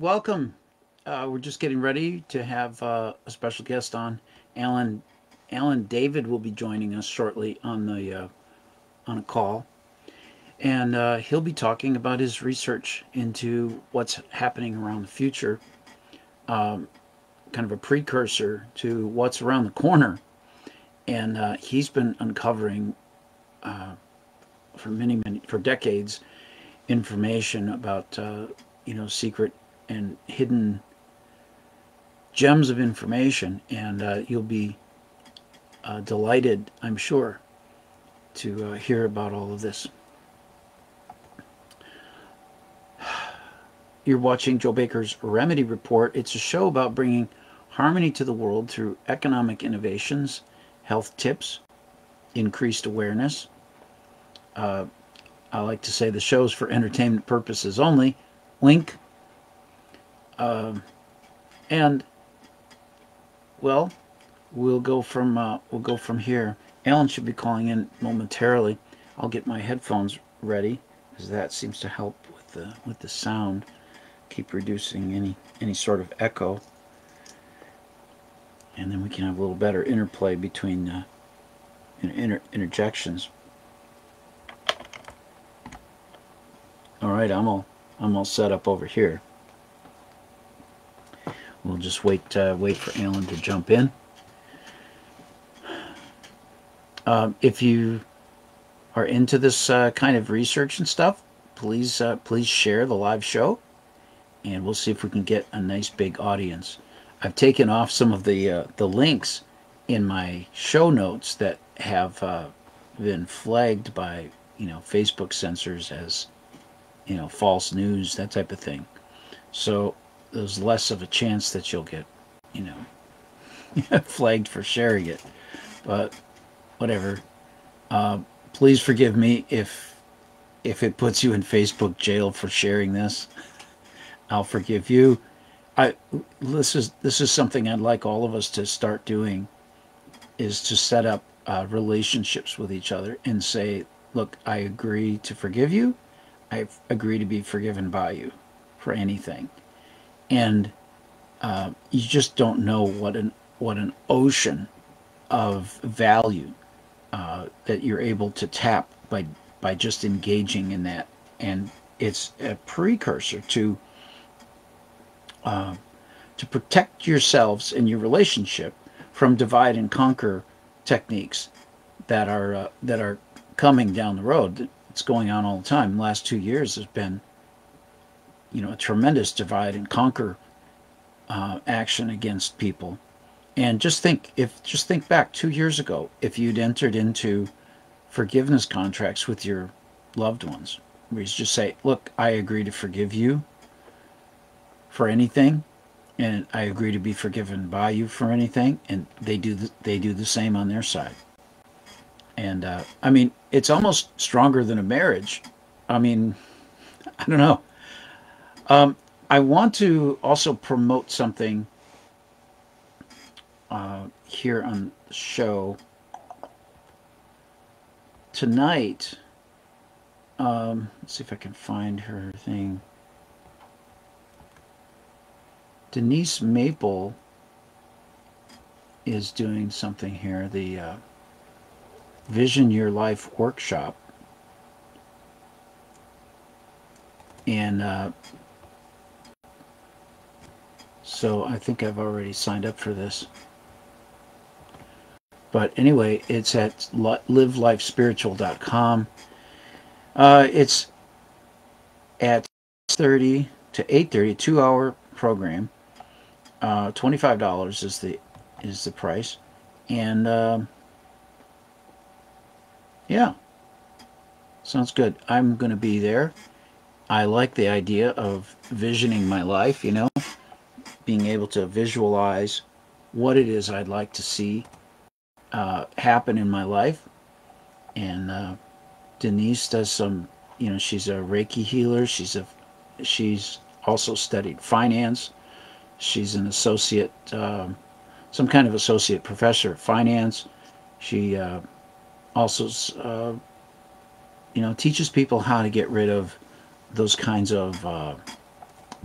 welcome. We're just getting ready to have a special guest on. Alan Alan David will be joining us shortly on a call, and he'll be talking about his research into what's happening around the future, kind of a precursor to what's around the corner. And he's been uncovering for decades information about secret and hidden gems of information, and you'll be delighted, I'm sure, to hear about all of this. You're watching Joe Baker's Remedy Report. It's a show about bringing harmony to the world through economic innovations, health tips, increased awareness. I like to say the show's for entertainment purposes only. Wink. And well, we'll go from here. Alan should be calling in momentarily. I'll get my headphones ready because that seems to help with the sound. Keep reducing any sort of echo, and then we can have a little better interplay between interjections. All right, I'm all set up over here. We'll just wait for Alan to jump in. If you are into this kind of research and stuff, please share the live show, and we'll see if we can get a nice big audience. I've taken off some of the links in my show notes that have been flagged by Facebook censors as false news, that type of thing. So there's less of a chance that you'll get flagged for sharing it. But whatever. Please forgive me if it puts you in Facebook jail for sharing this. I'll forgive you. This is something I'd like all of us to start doing, is to set up relationships with each other and say, look, I agree to forgive you. I agree to be forgiven by you for anything. And you just don't know what an ocean of value that you're able to tap by just engaging in that. And it's a precursor to protect yourselves and your relationship from divide and conquer techniques that are coming down the road. It's going on all the time. The last 2 years has been a tremendous divide and conquer action against people. And just think back 2 years ago, if you'd entered into forgiveness contracts with your loved ones, where you just say, look, I agree to forgive you for anything, and I agree to be forgiven by you for anything, and they do the same on their side. And I mean, it's almost stronger than a marriage. I mean, I don't know. I want to also promote something here on the show tonight. Let's see if I can find her thing. Denise Maple is doing something here. The Vision Your Life workshop. And so I think I've already signed up for this. But anyway, it's at livelifespiritual.com. It's at 6:30 to 8:30, 2-hour program. $25 is the price, and yeah, sounds good. I'm going to be there. I like the idea of visioning my life. Being able to visualize what it is I'd like to see happen in my life. And Denise does some. She's a Reiki healer. She's also studied finance. She's an associate, some kind of associate professor of finance. She also, teaches people how to get rid of those kinds of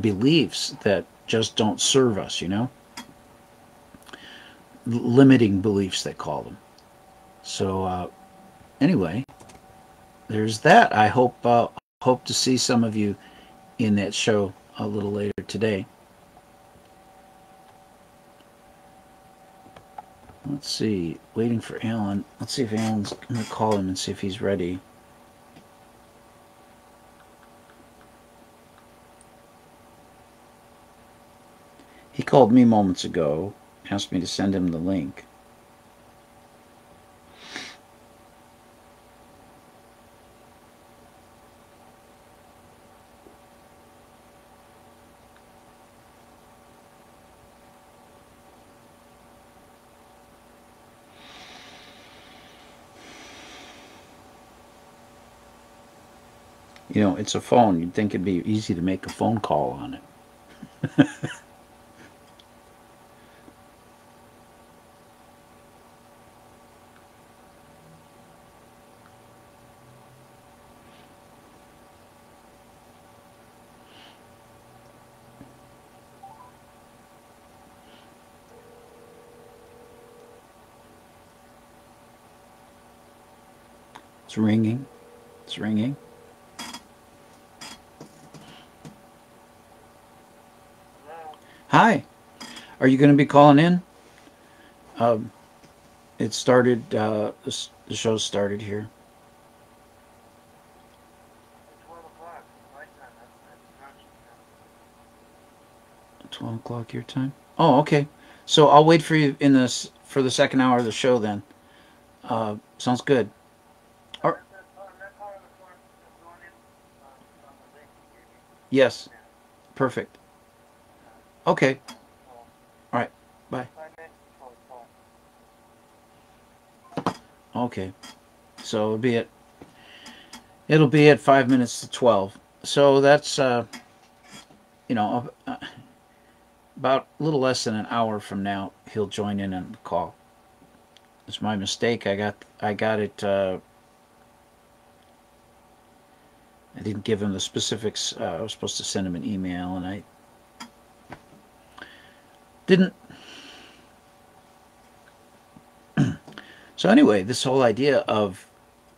beliefs that just don't serve us, limiting beliefs, they call them. So, anyway, there's that. I hope to see some of you in that show a little later today. Let's see. Waiting for Alan. Let's see if Alan's going to call him and see if he's ready. He called me moments ago, asked me to send him the link. It's a phone. You'd think it'd be easy to make a phone call on it. It's ringing. It's ringing. Hi. Are you going to be calling in? It started, the show started here. 12 o'clock your time? Oh, okay. So I'll wait for you for the second hour of the show then. Sounds good. Or, yes. Perfect. Okay. All right. Bye. Okay. So it'll be at 5 minutes to 12. So that's about a little less than an hour from now he'll join in on the call. It's my mistake. I got it. I didn't give him the specifics. I was supposed to send him an email, and I didn't. So anyway, this whole idea of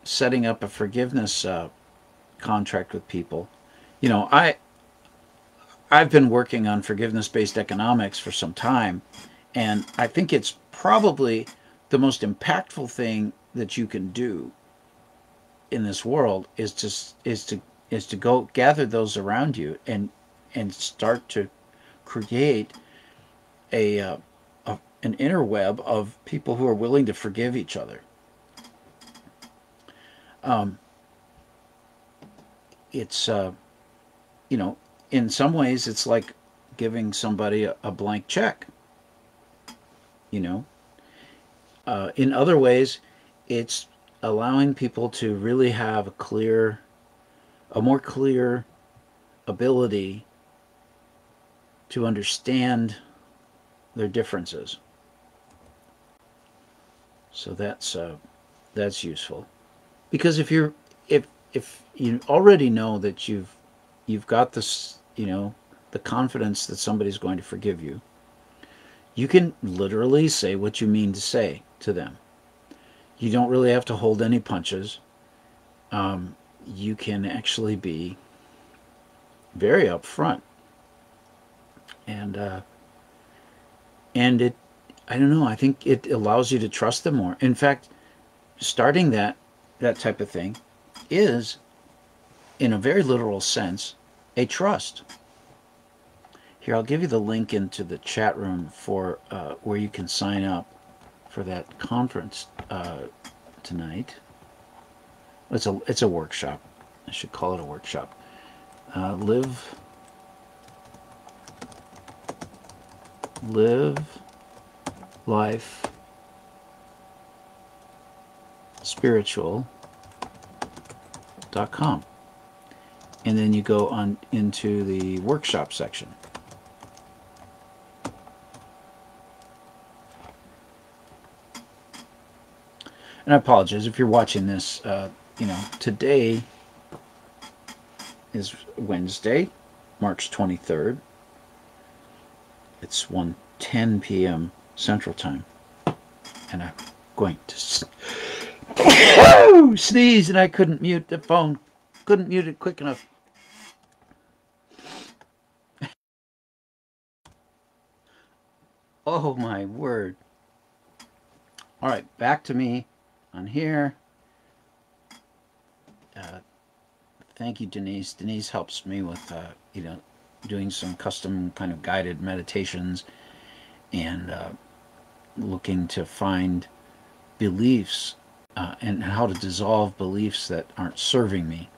setting up a forgiveness contract with people, I've been working on forgiveness-based economics for some time, and I think it's probably the most impactful thing that you can do in this world is to go gather those around you and start to create a, an interweb of people who are willing to forgive each other. It's in some ways it's like giving somebody a blank check. In other ways, it's allowing people to really have a more clear ability to understand their differences. So that's useful, because if you already know that you've got this, the confidence that somebody's going to forgive you, you can literally say what you mean to say to them. You don't really have to hold any punches. You can actually be very upfront, and it, I don't know, I think it allows you to trust them more. In fact, starting that type of thing is, in a very literal sense, a trust. Here, I'll give you the link into the chat room for where you can sign up for that conference tonight. It's a workshop. I should call it a workshop. Live life spiritual.com, and then you go on into the workshop section. And I apologize if you're watching this. Today is Wednesday, March 23rd. It's 1:10 p.m. Central Time. And I'm going to sneeze, and I couldn't mute the phone. Couldn't mute it quick enough. Oh my word. All right, back to me on here. Thank you, Denise. Denise helps me with, doing some custom kind of guided meditations and looking to find beliefs and how to dissolve beliefs that aren't serving me.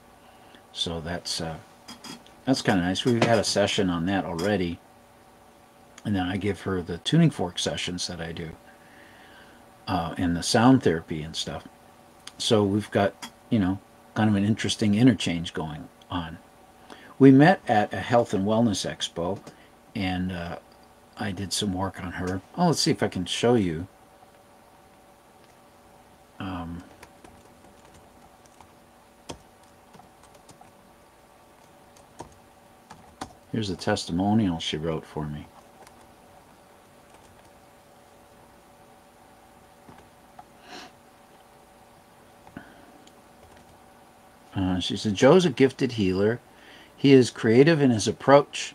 So that's kind of nice. We've had a session on that already, and then I give her the tuning fork sessions that I do and the sound therapy and stuff. So we've got, kind of an interesting interchange going on. We met at a health and wellness expo, and I did some work on her. Oh, let's see if I can show you. Here's a testimonial she wrote for me. She said, Joe's a gifted healer. He is creative in his approach,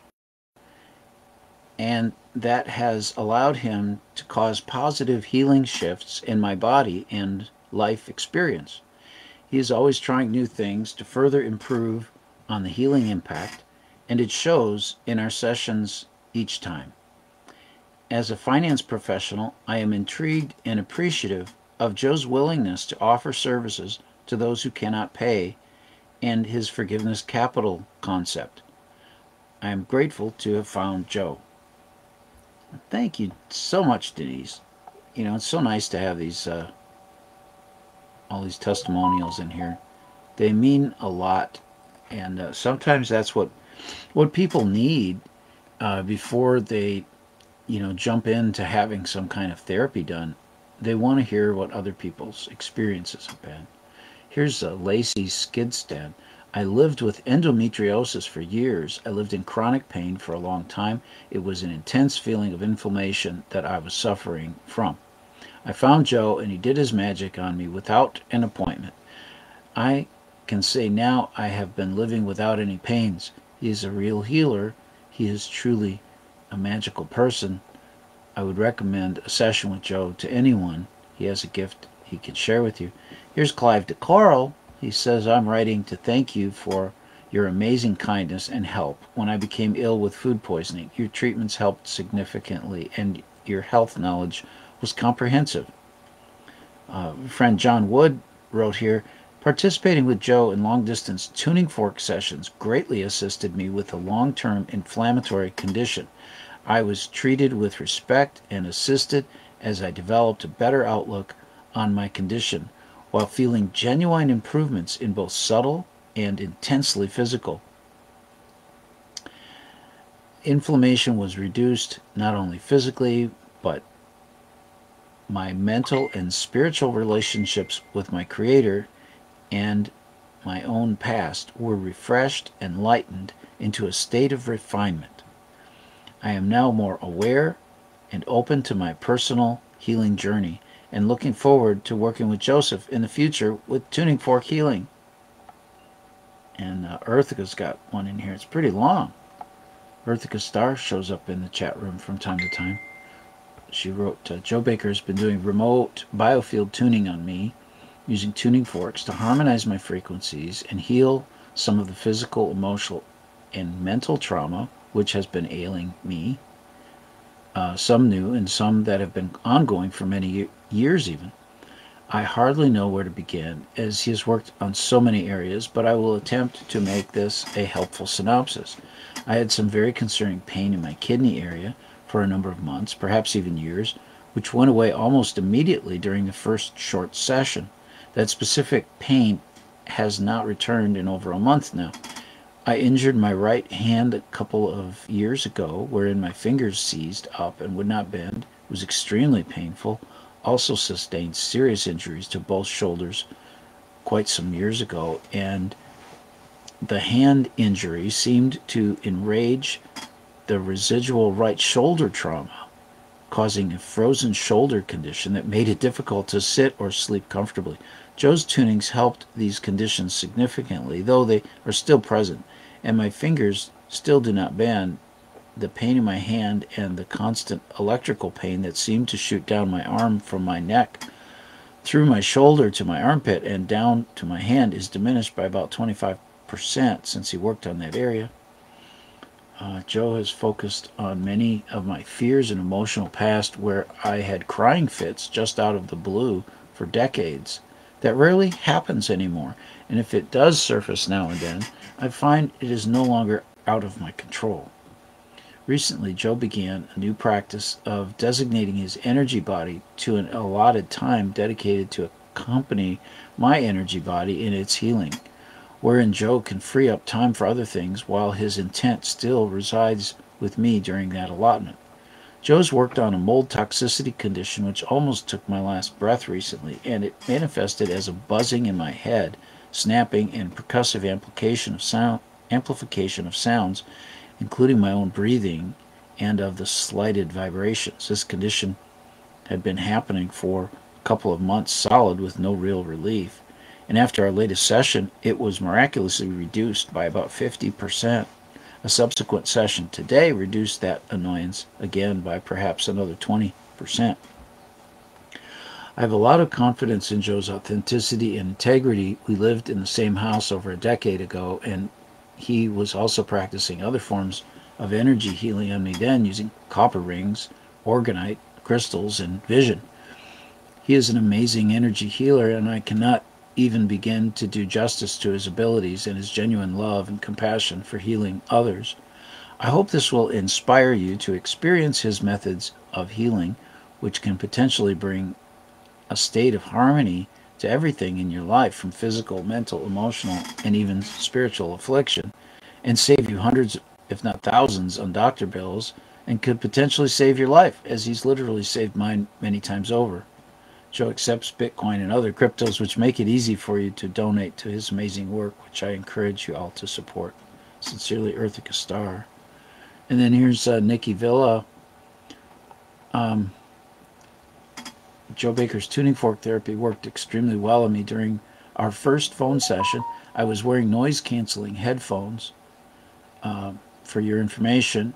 and that has allowed him to cause positive healing shifts in my body and life experience. He is always trying new things to further improve on the healing impact, and it shows in our sessions each time. As a finance professional, I am intrigued and appreciative of Joe's willingness to offer services to those who cannot pay and his forgiveness capital concept. I am grateful to have found Joe. Thank you so much, Denise. It's so nice to have these all these testimonials in here. They mean a lot, and sometimes that's what people need before they, jump into having some kind of therapy done. They want to hear what other people's experiences have been. Here's Lacey Skidstead. I lived with endometriosis for years. I lived in chronic pain for a long time. It was an intense feeling of inflammation that I was suffering from. I found Joe, and he did his magic on me without an appointment. I can say now I have been living without any pains. He is a real healer. He is truly a magical person. I would recommend a session with Joe to anyone. He has a gift he can share with you. Here's Clive DeCoral. He says, I'm writing to thank you for your amazing kindness and help when I became ill with food poisoning. Your treatments helped significantly, and your health knowledge was comprehensive. Friend John Wood wrote here, participating with Joe in long-distance tuning fork sessions greatly assisted me with a long-term inflammatory condition. I was treated with respect and assisted as I developed a better outlook on my condition, while feeling genuine improvements in both subtle and intensely physical. Inflammation was reduced not only physically, but my mental and spiritual relationships with my Creator and my own past were refreshed and lightened into a state of refinement. I am now more aware and open to my personal healing journey, and looking forward to working with Joseph in the future with tuning fork healing. And Earthica's got one in here. It's pretty long. Earthica Star shows up in the chat room from time to time. She wrote, Joe Baker's been doing remote biofield tuning on me, using tuning forks to harmonize my frequencies and heal some of the physical, emotional, and mental trauma which has been ailing me. Some new and some that have been ongoing for many years even. I hardly know where to begin, as he has worked on so many areas, but I will attempt to make this a helpful synopsis. I had some very concerning pain in my kidney area for a number of months, perhaps even years, which went away almost immediately during the first short session. That specific pain has not returned in over a month now. I injured my right hand a couple of years ago, wherein my fingers seized up and would not bend. It was extremely painful. Also sustained serious injuries to both shoulders quite some years ago, and The hand injury seemed to enrage the residual right shoulder trauma, causing a frozen shoulder condition that made it difficult to sit or sleep comfortably. Joe's tunings helped these conditions significantly, though they are still present, and my fingers still do not bend. The pain in my hand and the constant electrical pain that seemed to shoot down my arm from my neck through my shoulder to my armpit and down to my hand is diminished by about 25% since he worked on that area. Joe has focused on many of my fears and emotional past where I had crying fits just out of the blue for decades. That rarely happens anymore, and if it does surface now and then, I find it is no longer out of my control. Recently, Joe began a new practice of designating his energy body to an allotted time dedicated to accompany my energy body in its healing, wherein Joe can free up time for other things while his intent still resides with me during that allotment. Joe's worked on a mold toxicity condition which almost took my last breath recently, and it manifested as a buzzing in my head, snapping, and percussive amplification of sounds, including my own breathing and of the slighted vibrations. This condition had been happening for a couple of months solid with no real relief, and after our latest session, it was miraculously reduced by about 50%. A subsequent session today reduced that annoyance again by perhaps another 20%. I have a lot of confidence in Joe's authenticity and integrity. We lived in the same house over a decade ago, and he was also practicing other forms of energy healing on me then using copper rings, orgonite, crystals, and vision. He is an amazing energy healer, and I cannot even begin to do justice to his abilities and his genuine love and compassion for healing others. I hope this will inspire you to experience his methods of healing, which can potentially bring a state of harmony to everything in your life, from physical, mental, emotional, and even spiritual affliction, and save you hundreds, if not thousands, on doctor bills, and could potentially save your life, as he's literally saved mine many times over. Joe accepts Bitcoin and other cryptos, which make it easy for you to donate to his amazing work, which I encourage you all to support. Sincerely, Earthica Star. And then here's Nikki Villa. Joe Baker's tuning fork therapy worked extremely well on me during our first phone session. I was wearing noise-canceling headphones. For your information,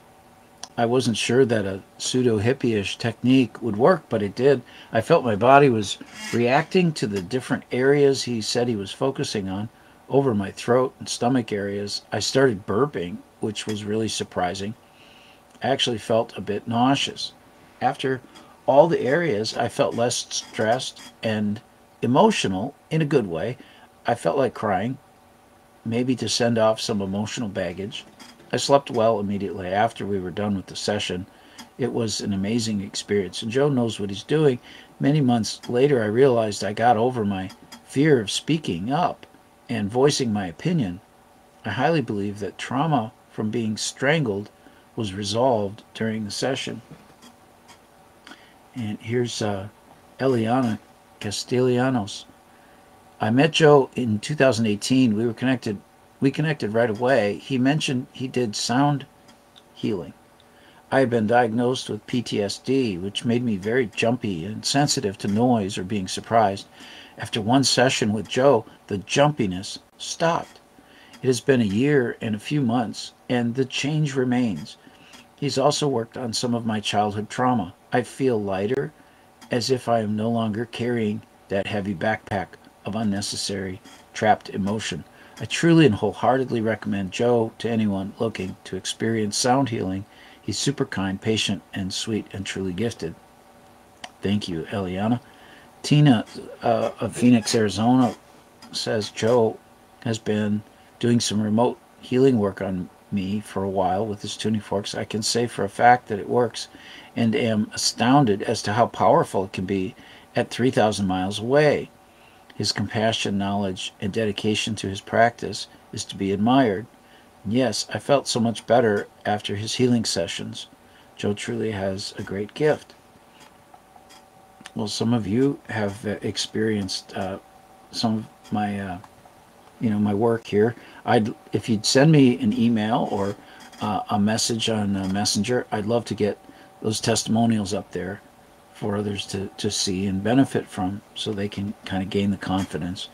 I wasn't sure that a pseudo-hippie-ish technique would work, but it did. I felt my body was reacting to the different areas he said he was focusing on over my throat and stomach areas. I started burping, which was really surprising. I actually felt a bit nauseous. After all the areas, I felt less stressed and emotional in a good way. I felt like crying, maybe to send off some emotional baggage. I slept well immediately after we were done with the session. It was an amazing experience, and Joe knows what he's doing. Many months later, I realized I got over my fear of speaking up and voicing my opinion. I highly believe that trauma from being strangled was resolved during the session. And here's Eliana Castellanos. I met Joe in 2018. We connected right away. He mentioned he did sound healing. I had been diagnosed with PTSD, which made me very jumpy and sensitive to noise or being surprised. After one session with Joe, the jumpiness stopped. It has been a year and a few months, and the change remains. He's also worked on some of my childhood trauma. I feel lighter, as if I am no longer carrying that heavy backpack of unnecessary trapped emotion. I truly and wholeheartedly recommend Joe to anyone looking to experience sound healing. He's super kind, patient, and sweet, and truly gifted. Thank you, Eliana. Tina of Phoenix, Arizona says Joe has been doing some remote healing work on me for a while with his tuning forks. I can say for a fact that it works, and am astounded as to how powerful it can be at 3,000 miles away. His compassion, knowledge, and dedication to his practice is to be admired. And yes, I felt so much better after his healing sessions. Joe truly has a great gift. Well, some of you have experienced some of my my work here. If you'd send me an email or a message on Messenger, I'd love to get those testimonials up there for others to see and benefit from, so they can kind of gain the confidence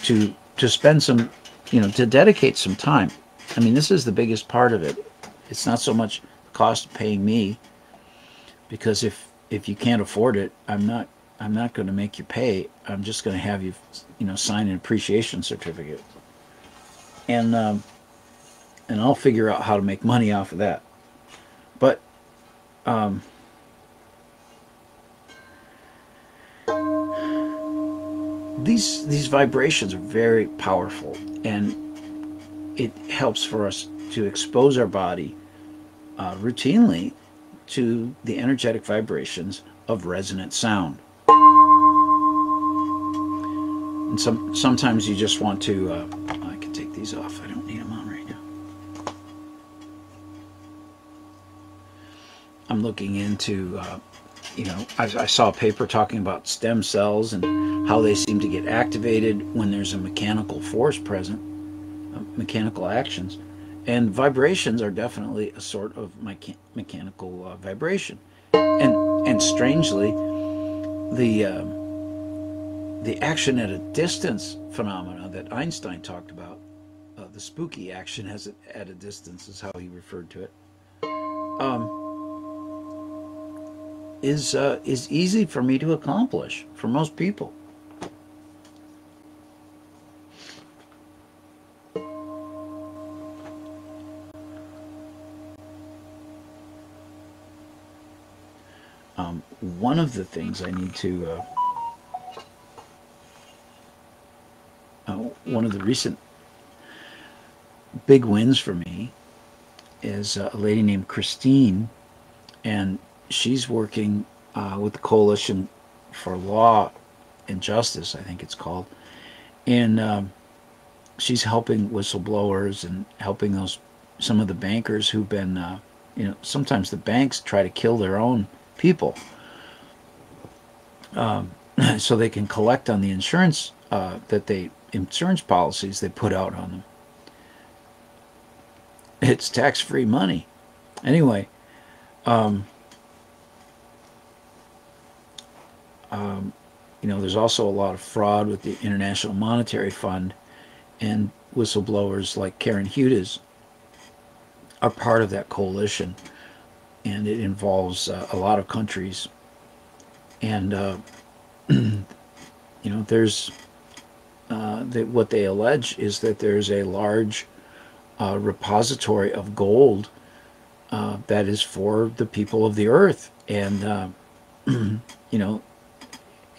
to spend some, to dedicate some time. I mean, this is the biggest part of it. It's not so much the cost of paying me, because if you can't afford it, I'm not going to make you pay. I'm just going to have you, sign an appreciation certificate, and I'll figure out how to make money off of that. But these vibrations are very powerful, and it helps for us to expose our body routinely to the energetic vibrations of resonant sound. And sometimes you just want to. I can take these off. I don't need them on right now. I'm looking into. I saw a paper talking about stem cells and how they seem to get activated when there's a mechanical force present, mechanical actions, and vibrations are definitely a sort of mechanical vibration. And strangely, the action at a distance phenomena that Einstein talked about, the spooky action at a distance is how he referred to it, is easy for me to accomplish for most people. One of the things I need to one of the recent big wins for me is a lady named Christine, and she's working with the Coalition for Law and Justice, I think it's called, and she's helping whistleblowers and helping some of the bankers who've been, sometimes the banks try to kill their own people, so they can collect on the insurance policies they put out on them. It's tax-free money. Anyway, there's also a lot of fraud with the International Monetary Fund, and whistleblowers like Karen Hudes are part of that coalition, and it involves a lot of countries. And there's what they allege is that there's a large repository of gold that is for the people of the earth, and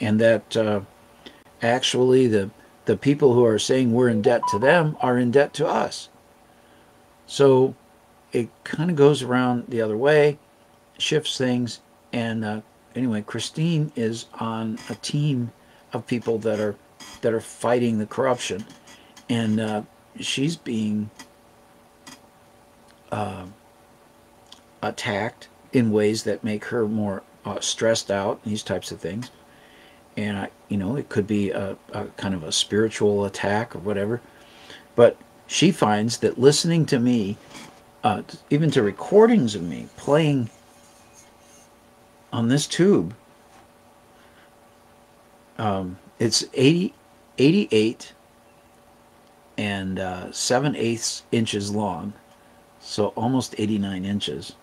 and that actually the people who are saying we're in debt to them are in debt to us. So it kind of goes around the other way, shifts things, and anyway, Christine is on a team of people that are fighting the corruption, and she's being attacked in ways that make her more stressed out, these types of things. And it could be a kind of a spiritual attack or whatever, but she finds that listening to me, even to recordings of me playing on this tube, it's 88 and 7/8 inches long, so almost 89 inches.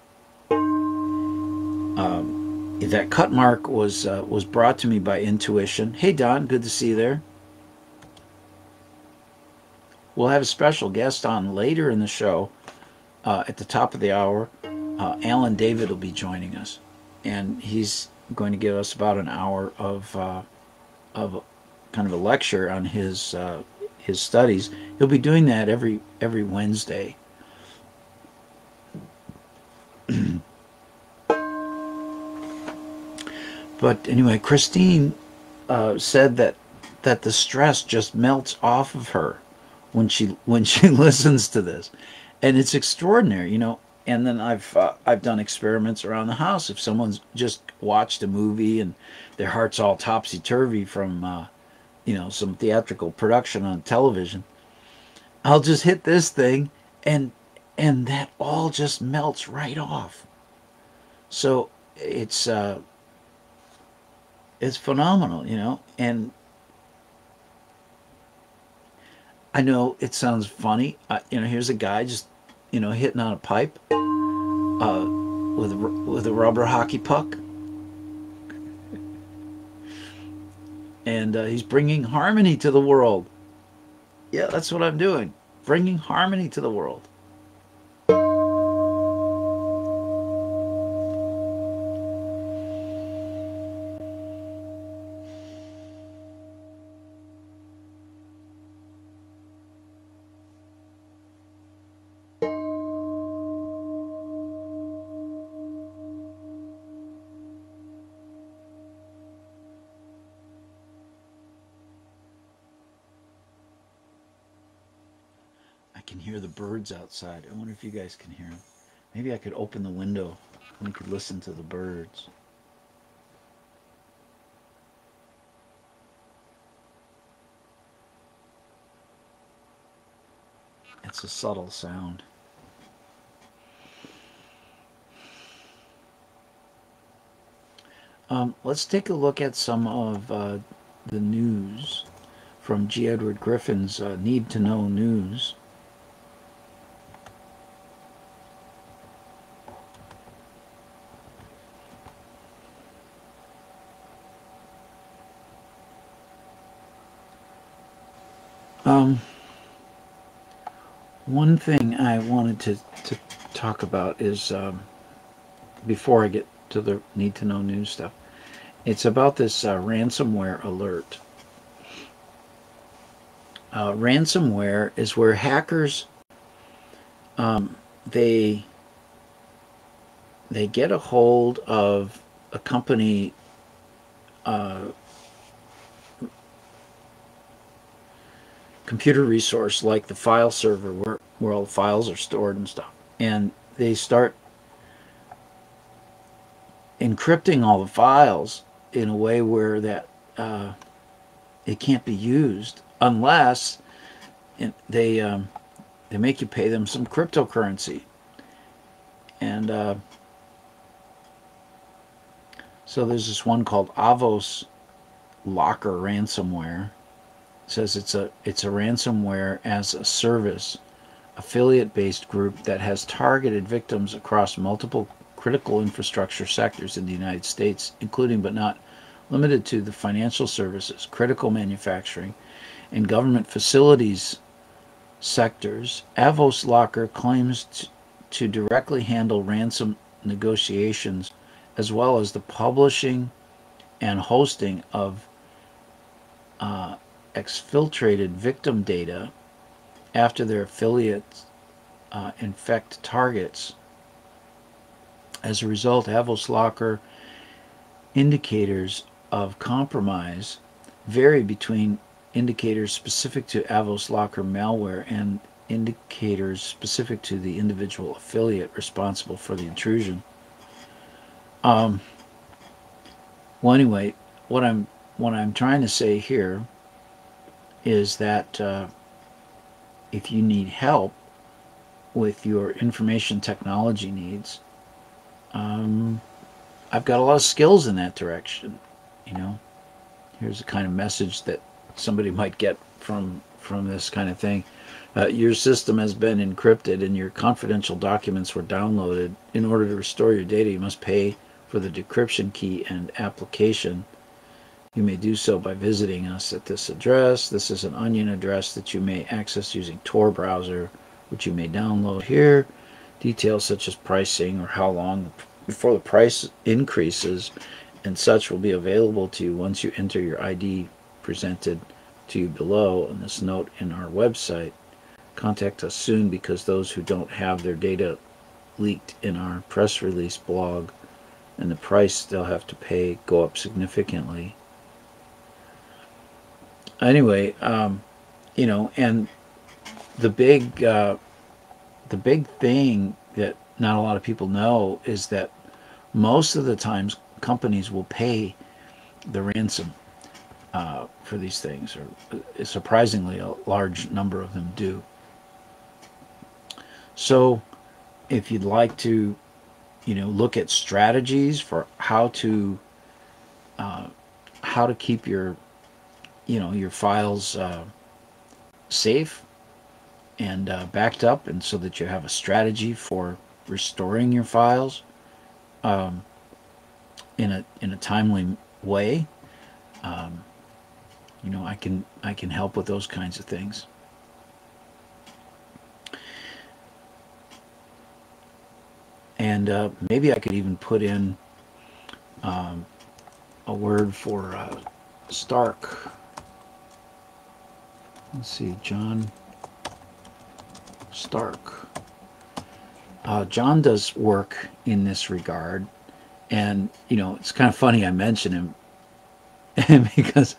That cut mark was brought to me by intuition. Hey Don, good to see you there. We'll have a special guest on later in the show. At the top of the hour, Alan David will be joining us, and he's going to give us about an hour of kind of a lecture on his studies. He'll be doing that every Wednesday. But anyway, Christine said that the stress just melts off of her when she listens to this, and it's extraordinary, And then I've done experiments around the house. If someone's just watched a movie and their heart's all topsy turvy from some theatrical production on television, I'll just hit this thing, and that all just melts right off. So it's phenomenal, you know. And I know it sounds funny. You know, here's a guy just, you know, hitting on a pipe with a rubber hockey puck, and he's bringing harmony to the world. Yeah, that's what I'm doing, bringing harmony to the world. I can hear the birds outside. I wonder if you guys can hear them. Maybe I could open the window and we could listen to the birds. It's a subtle sound. Let's take a look at some of the news from G. Edward Griffin's Need to Know News. Um, One thing I wanted to talk about is before I get to the Need to Know News stuff, it's about this ransomware alert. Ransomware is where hackers they get a hold of a company computer resource like the file server where all the files are stored and stuff, and they start encrypting all the files in a way where that it can't be used unless they make you pay them some cryptocurrency. And so there's this one called Avos Locker ransomware. It says it's a ransomware as a service affiliate-based group that has targeted victims across multiple critical infrastructure sectors in the United States, including but not limited to the financial services, critical manufacturing, and government facilities sectors. Avos Locker claims to directly handle ransom negotiations as well as the publishing and hosting of exfiltrated victim data after their affiliates infect targets. As a result, Avos Locker indicators of compromise vary between indicators specific to Avos Locker malware and indicators specific to the individual affiliate responsible for the intrusion. Well, anyway, what I'm trying to say here is that if you need help with your information technology needs, I've got a lot of skills in that direction. You know, here's the kind of message that somebody might get from this kind of thing. Your system has been encrypted and your confidential documents were downloaded. In order to restore your data, you must pay for the decryption key and application. You may do so by visiting us at this address. This is an Onion address that you may access using Tor browser, which you may download here. Details such as pricing or how long before the price increases and such will be available to you once you enter your ID presented to you below on this note in our website. Contact us soon because those who don't have their data leaked in our press release blog and the price they'll have to pay go up significantly. Anyway, you know, and the big thing that not a lot of people know is that most of the times companies will pay the ransom for these things, or surprisingly a large number of them do. So if you'd like to, look at strategies for how to keep your files safe and backed up, and so that you have a strategy for restoring your files um, in a timely way. Um, I can help with those kinds of things. And maybe I could even put in um, a word for Stark. Let's see, John Stark. John does work in this regard, and it's kind of funny I mention him because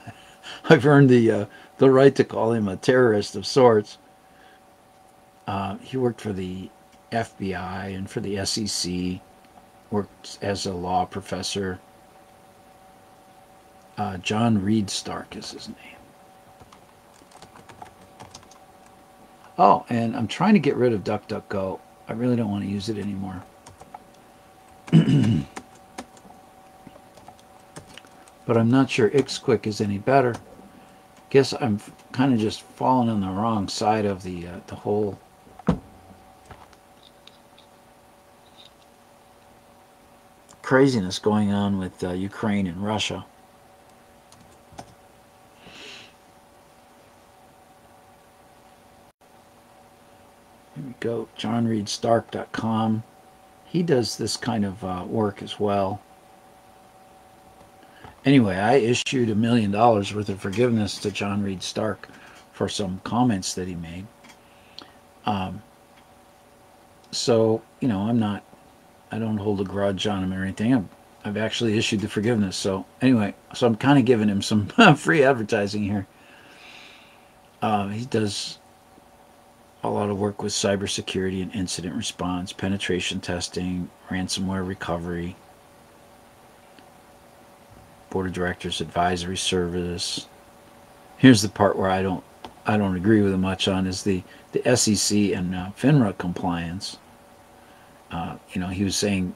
I've earned the right to call him a terrorist of sorts. He worked for the FBI and for the SEC. Worked as a law professor. John Reed Stark is his name. Oh, and I'm trying to get rid of DuckDuckGo. I really don't want to use it anymore. But I'm not sure Xquick is any better. Guess I'm kind of just falling on the wrong side of the whole craziness going on with Ukraine and Russia. Here we go, johnreedstark.com. He does this kind of work as well. Anyway, I issued $1 million worth of forgiveness to John Reed Stark for some comments that he made. So, I don't hold a grudge on him or anything. I've actually issued the forgiveness. So anyway, I'm kind of giving him some free advertising here. He does a lot of work with cybersecurity and incident response, penetration testing, ransomware recovery, Board of Directors Advisory Service. Here's the part where I don't agree with him much on is the SEC and FINRA compliance. He was saying,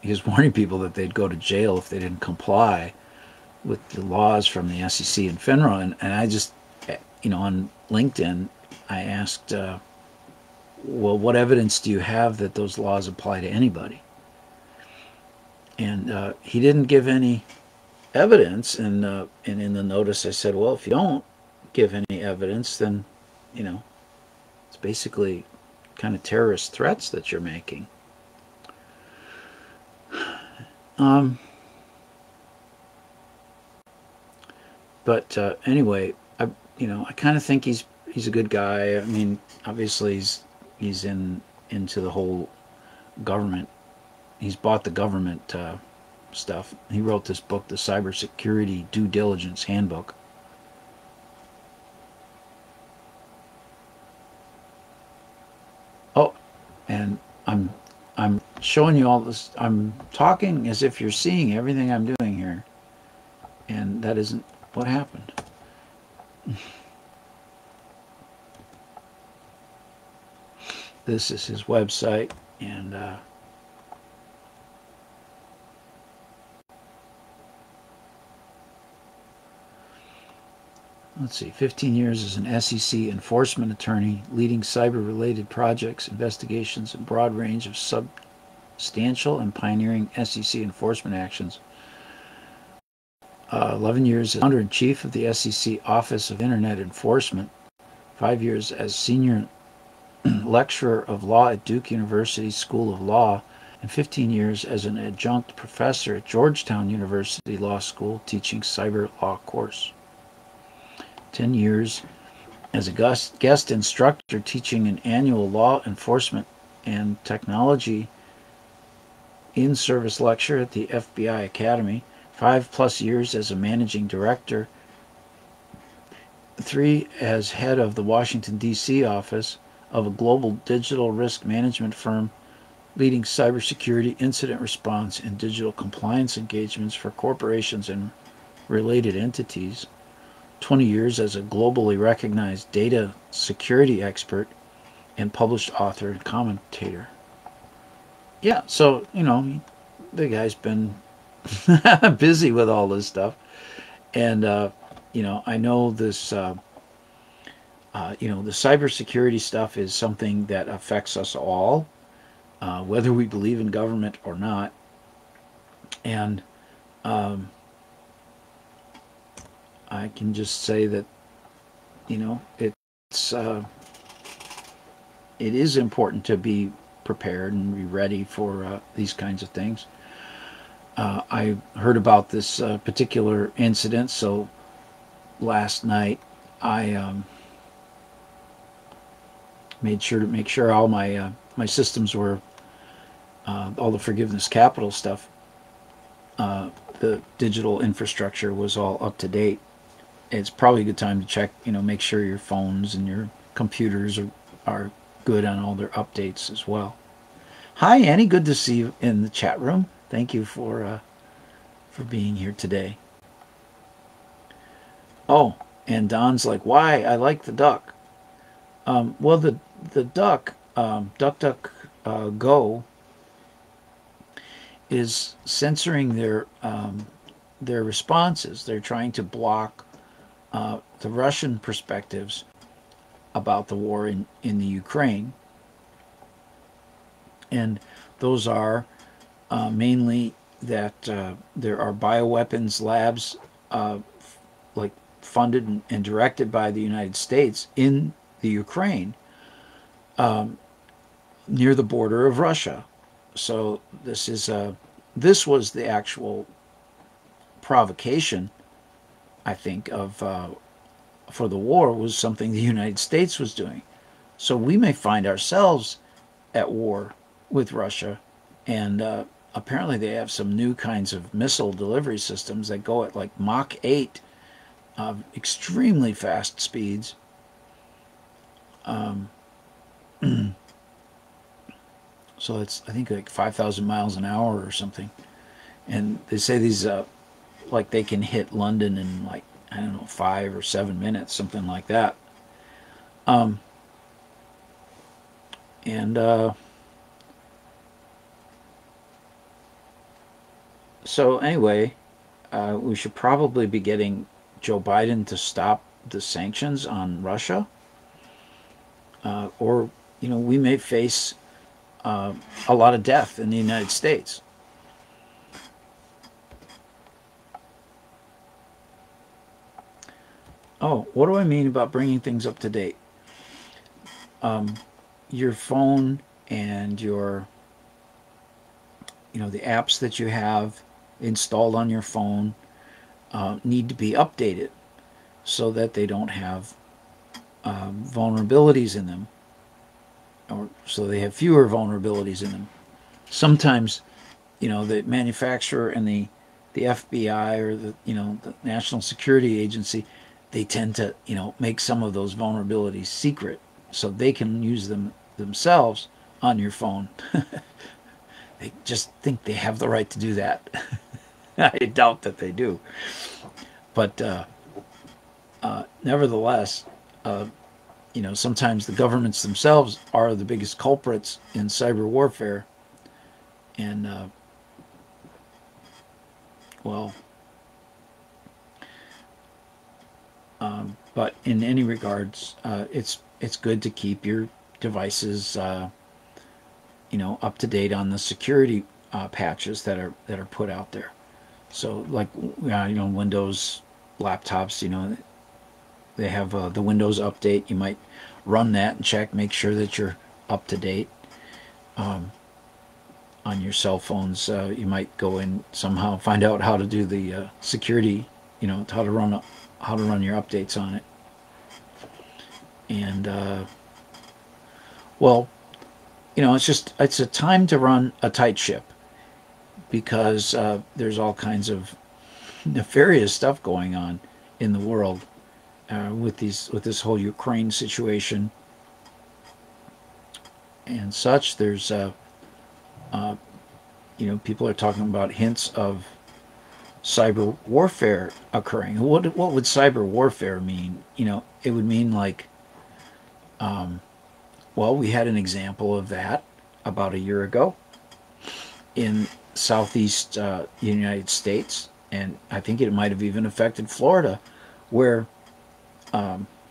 he was warning people that they'd go to jail if they didn't comply with the laws from the SEC and FINRA. And I just, on LinkedIn, I asked, well, what evidence do you have that those laws apply to anybody? And he didn't give any evidence. And in the notice I said, well, if you don't give any evidence, then, it's basically kind of terrorist threats that you're making. But anyway, I kind of think he's a good guy. I mean, obviously he's into the whole government. He's bought the government stuff. He wrote this book, the Cybersecurity Due Diligence Handbook. Oh, and I'm showing you all this. I'm talking as if you're seeing everything I'm doing here, and that isn't what happened. This is his website, and let's see, 15 years as an SEC enforcement attorney, leading cyber-related projects, investigations, and broad range of substantial and pioneering SEC enforcement actions. 11 years as founder-in-chief of the SEC Office of Internet Enforcement. 5 years as senior lecturer of law at Duke University School of Law, and 15 years as an adjunct professor at Georgetown University Law School teaching cyber law course. 10 years as a guest instructor teaching an annual law enforcement and technology in-service lecture at the FBI Academy. 5+ years as a managing director. 3 as head of the Washington, D.C. office of a global digital risk management firm, leading cybersecurity, incident response, and digital compliance engagements for corporations and related entities. 20 years as a globally recognized data security expert and published author and commentator. Yeah, so, the guy's been busy with all this stuff. And, I know this, the cybersecurity stuff is something that affects us all, whether we believe in government or not. And I can just say that, it's it is important to be prepared and be ready for these kinds of things. I heard about this particular incident, so last night I made sure to make sure all my systems were all the Forgiveness Capital stuff, the digital infrastructure was all up to date. It's probably a good time to check, make sure your phones and your computers are good on all their updates as well. Hi, Annie. Good to see you in the chat room. Thank you for being here today. Oh, and Don's like, why? I like the duck. Well, the duck, DuckDuckGo, is censoring their responses. They're trying to block the Russian perspectives about the war in the Ukraine. And those are mainly that there are bioweapons labs like funded and directed by the United States in the Ukraine near the border of Russia. So this was the actual provocation, I think, for the war, was something the United States was doing. So we may find ourselves at war with Russia, and apparently they have some new kinds of missile delivery systems that go at like Mach 8, extremely fast speeds. So it's, I think, like 5,000 miles an hour or something. And they say these, like, they can hit London in, like, I don't know, 5 or 7 minutes, something like that. So anyway, we should probably be getting Joe Biden to stop the sanctions on Russia. Or, we may face a lot of death in the United States. Oh, what do I mean about bringing things up to date? Your phone and your, the apps that you have installed on your phone need to be updated so that they don't have vulnerabilities in them, or so they have fewer vulnerabilities in them. Sometimes, the manufacturer and the FBI or the National Security Agency, they tend to make some of those vulnerabilities secret so they can use them themselves on your phone. They just think they have the right to do that. I doubt that they do, but nevertheless, sometimes the governments themselves are the biggest culprits in cyber warfare. And, but in any regards, it's good to keep your devices, up to date on the security patches that are put out there. So, like, Windows laptops, they have the Windows update. You might run that and check, make sure that you're up to date. On your cell phones, you might go in somehow, find out how to do the security, how to run your updates on it. And it's a time to run a tight ship, because there's all kinds of nefarious stuff going on in the world with this whole Ukraine situation and such. There's people are talking about hints of cyber warfare occurring. What would cyber warfare mean? It would mean like Well, we had an example of that about a year ago in southeast United States, and I think it might have even affected Florida, where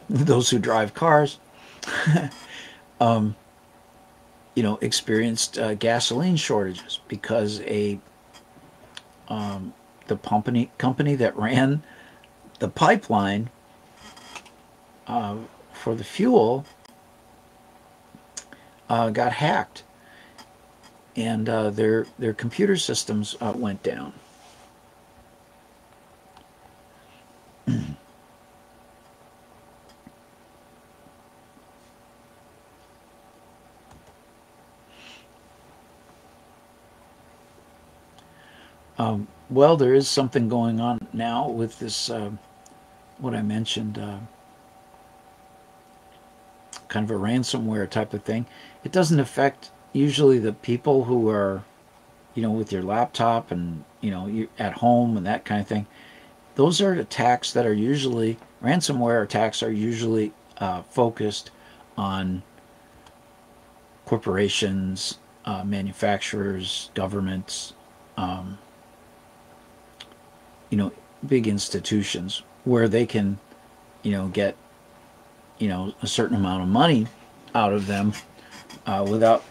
those who drive cars, experienced gasoline shortages because the company that ran the pipeline for the fuel got hacked, and their computer systems went down. Well, there is something going on now with this, what I mentioned, kind of a ransomware type of thing. It doesn't affect usually the people who are, with your laptop and, you at home and that kind of thing. Those are attacks that are usually, ransomware attacks are usually focused on corporations, manufacturers, governments, um, big institutions where they can, get, a certain amount of money out of them without,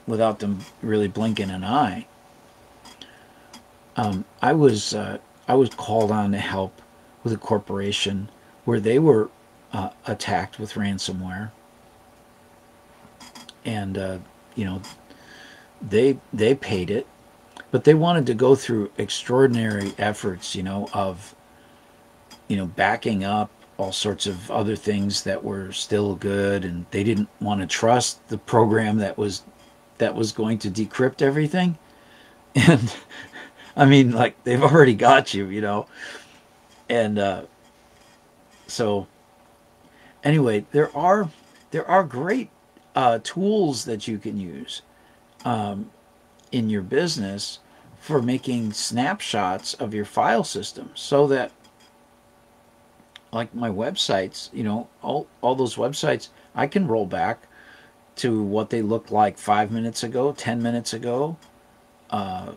without them really blinking an eye. I was called on to help with a corporation where they were attacked with ransomware, and they paid it, but they wanted to go through extraordinary efforts, of backing up all sorts of other things that were still good, and they didn't want to trust the program that was going to decrypt everything. And I mean, like, they've already got you, and so anyway, there are great tools that you can use in your business for making snapshots of your file system, so that, like my websites, all those websites, I can roll back to what they looked like 5 minutes ago, 10 minutes ago, 5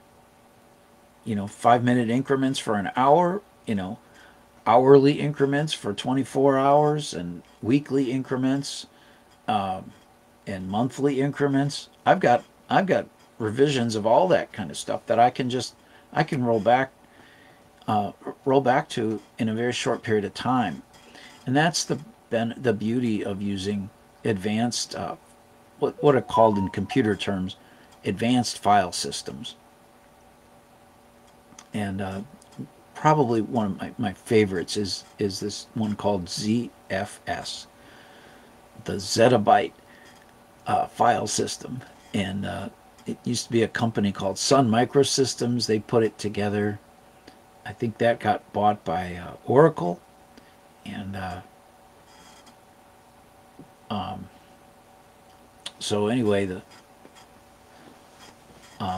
minute increments for an hour, hourly increments for 24 hours, and weekly increments, and monthly increments. I've got revisions of all that kind of stuff that I can roll back to in a very short period of time. And that's the beauty of using advanced, what are called in computer terms, advanced file systems. And probably one of my favorites is this one called ZFS, the Zettabyte file system. And it used to be a company called Sun Microsystems. They put it together. I think that got bought by Oracle, and so anyway,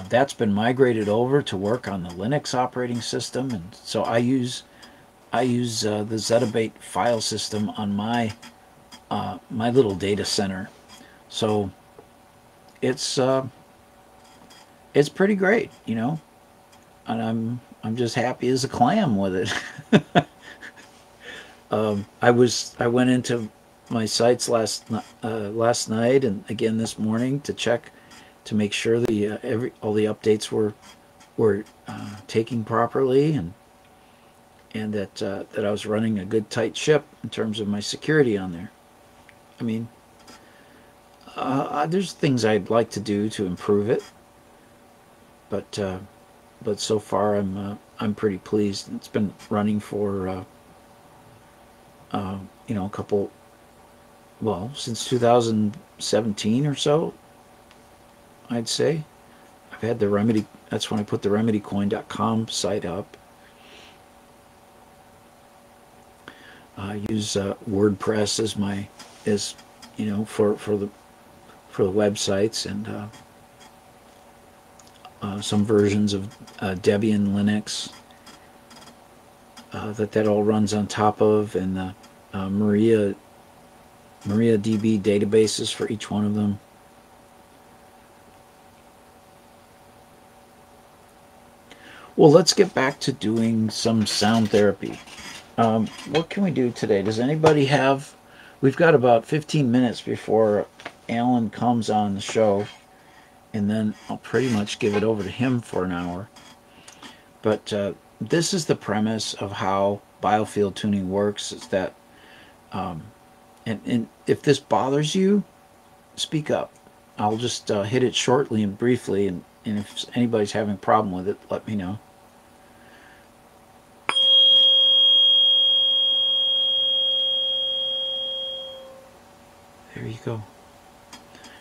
that's been migrated over to work on the Linux operating system, and so I use the Zettabyte file system on my little data center. So it's pretty great, and I'm just happy as a clam with it. I went into my sites last night and again this morning to check to make sure all the updates were taking properly, and that I was running a good tight ship in terms of my security on there. I mean, there's things I'd like to do to improve it, but so far I'm pretty pleased. It's been running for a couple, well, since 2017 or so, I'd say. I've had the Remedy. That's when I put the RemedyCoin.com site up. I use WordPress as for the websites, and some versions of Debian Linux that all runs on top of, and Maria MariaDB databases for each one of them. Well, let's get back to doing some sound therapy. What can we do today? Does anybody have... We've got about 15 minutes before Alan comes on the show, and then I'll pretty much give it over to him for an hour. But this is the premise of how biofield tuning works, is that, and if this bothers you, speak up. I'll just hit it shortly and briefly, and if anybody's having a problem with it, let me know. There you go.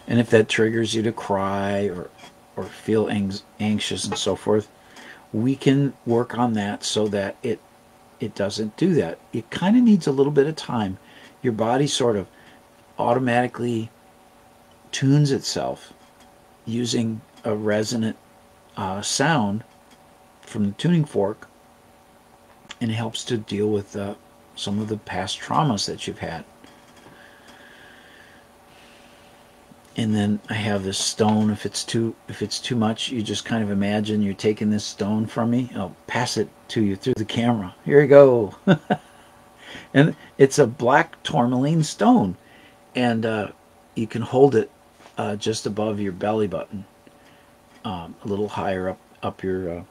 And if that triggers you to cry or feel anxious and so forth, we can work on that so that it doesn't do that. It kind of needs a little bit of time. Your body sort of automatically tunes itself using a resonant sound from the tuning fork, and it helps to deal with some of the past traumas that you've had. And then I have this stone. If it's too much, you just kind of imagine you're taking this stone from me. I'll pass it to you through the camera. Here you go. And it's a black tourmaline stone, and you can hold it just above your belly button, a little higher up your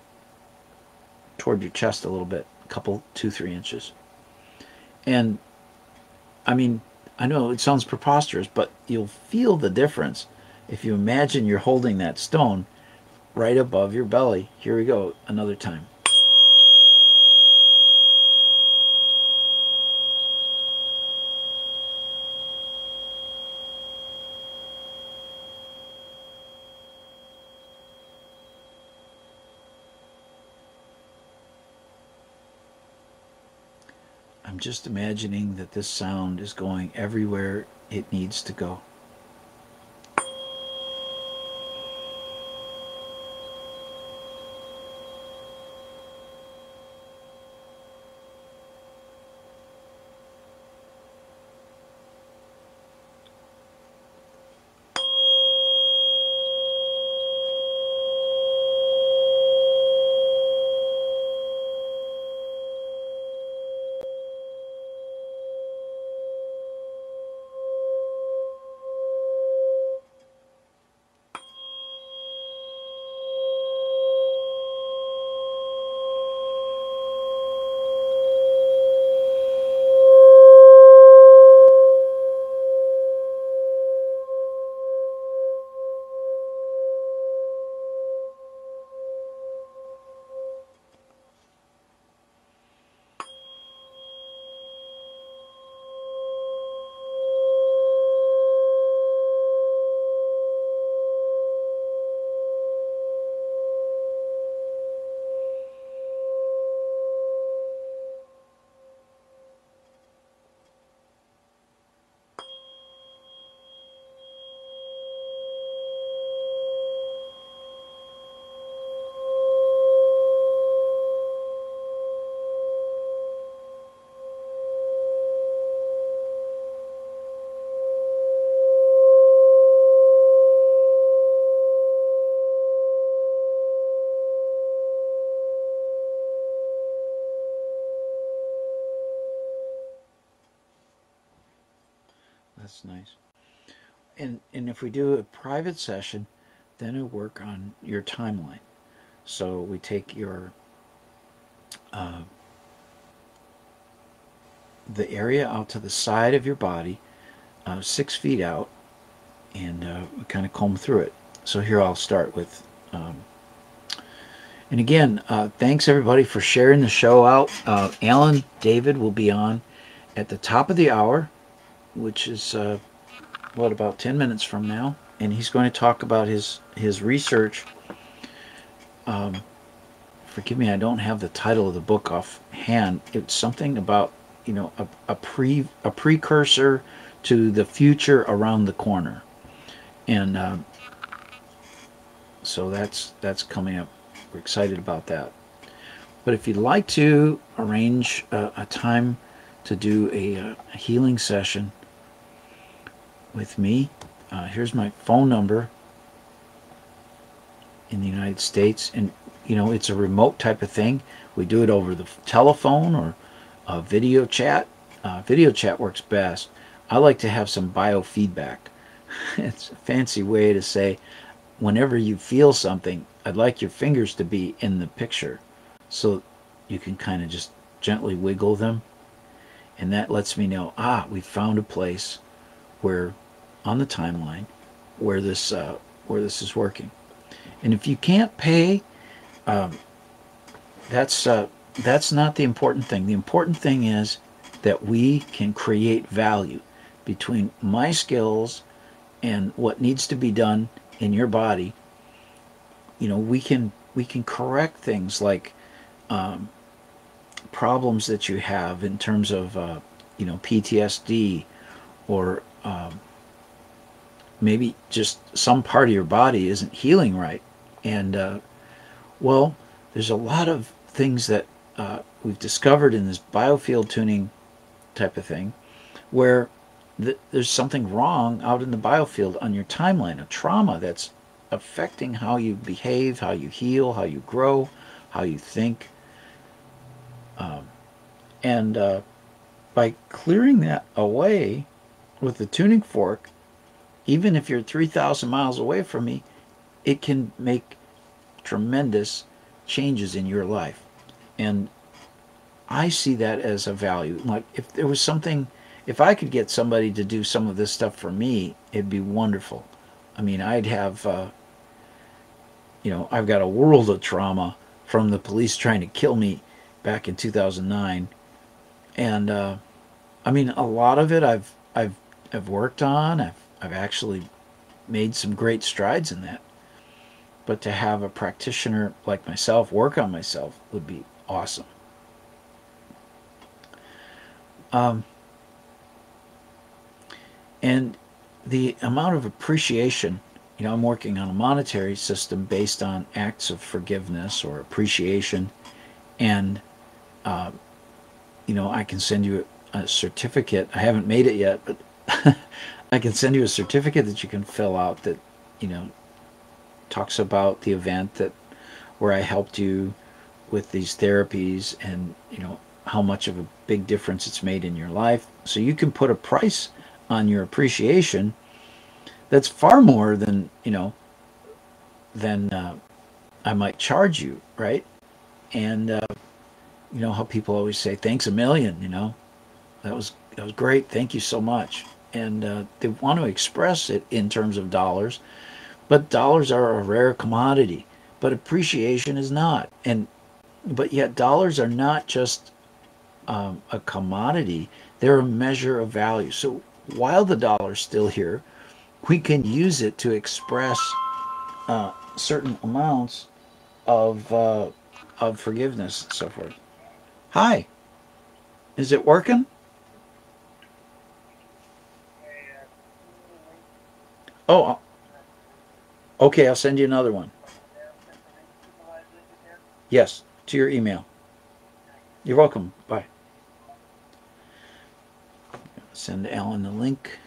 toward your chest a little bit, a couple 2-3 inches. And I mean, I know it sounds preposterous, but you'll feel the difference if you imagine you're holding that stone right above your belly. Here we go, another time. I'm just imagining that this sound is going everywhere it needs to go. That's nice. And if we do a private session, then it'll work on your timeline. So we take your the area out to the side of your body, 6 feet out, and we kind of comb through it. So here I'll start with. And again, thanks everybody for sharing the show out. Alan David will be on at the top of the hour, which is about 10 minutes from now, and he's going to talk about his research. Forgive me, I don't have the title of the book offhand. It's something about, you know, a precursor to the future around the corner, and so that's coming up. We're excited about that. But if you'd like to arrange a time to do a healing session, with me. Here's my phone number in the United States, and it's a remote type of thing. We do it over the telephone or video chat. Video chat works best. I like to have some biofeedback. It's a fancy way to say whenever you feel something, I'd like your fingers to be in the picture so you can kind of just gently wiggle them. And that lets me know, we found a place where on the timeline where this is working. And if you can't pay, that's not the important thing. The important thing is that we can create value between my skills and what needs to be done in your body. We can correct things like problems that you have in terms of PTSD, or maybe just some part of your body isn't healing right. And well, there's a lot of things that we've discovered in this biofield tuning type of thing where there's something wrong out in the biofield on your timeline, a trauma that's affecting how you behave, how you heal, how you grow, how you think. And by clearing that away with the tuning fork, even if you're 3,000 miles away from me, it can make tremendous changes in your life. And I see that as a value. Like if there was something, if I could get somebody to do some of this stuff for me, it'd be wonderful. I mean, I'd have, I've got a world of trauma from the police trying to kill me back in 2009. And I mean, a lot of it I've worked on. I've actually made some great strides in that. But to have a practitioner like myself work on myself would be awesome. And the amount of appreciation, I'm working on a monetary system based on acts of forgiveness or appreciation. And, I can send you a certificate. I haven't made it yet, but I can send you a certificate that you can fill out that, talks about the event where I helped you with these therapies, and how much of a big difference it's made in your life. So you can put a price on your appreciation that's far more than I might charge you, right? And how people always say thanks a million. That was great, thank you so much. And they want to express it in terms of dollars, but dollars are a rare commodity, but appreciation is not. But yet dollars are not just a commodity, they're a measure of value. So while the dollar's still here, we can use it to express certain amounts of forgiveness and so forth. Hi, is it working? Oh, okay, I'll send you another one. Yes, to your email. You're welcome. Bye. Send Alan the link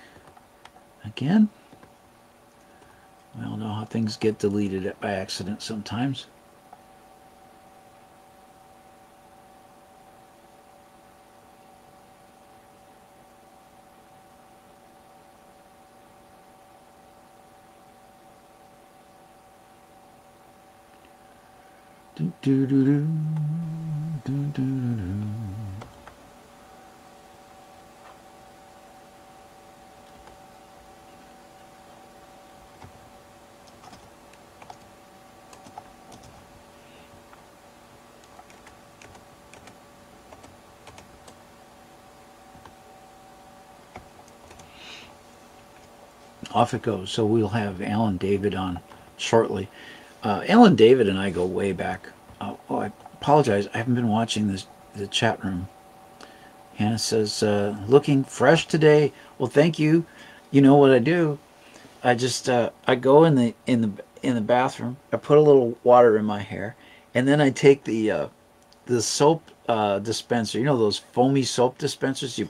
again. We all know how things get deleted by accident sometimes. Do, do, do, do, do, do, do. Off it goes. So we'll have Alan David on shortly. Alan David and I go way back. I apologize. I haven't been watching the chat room. Hannah says, looking fresh today. Well, thank you. You know what I do? I just I go in the bathroom. I put a little water in my hair, and then I take the soap dispenser. Those foamy soap dispensers. You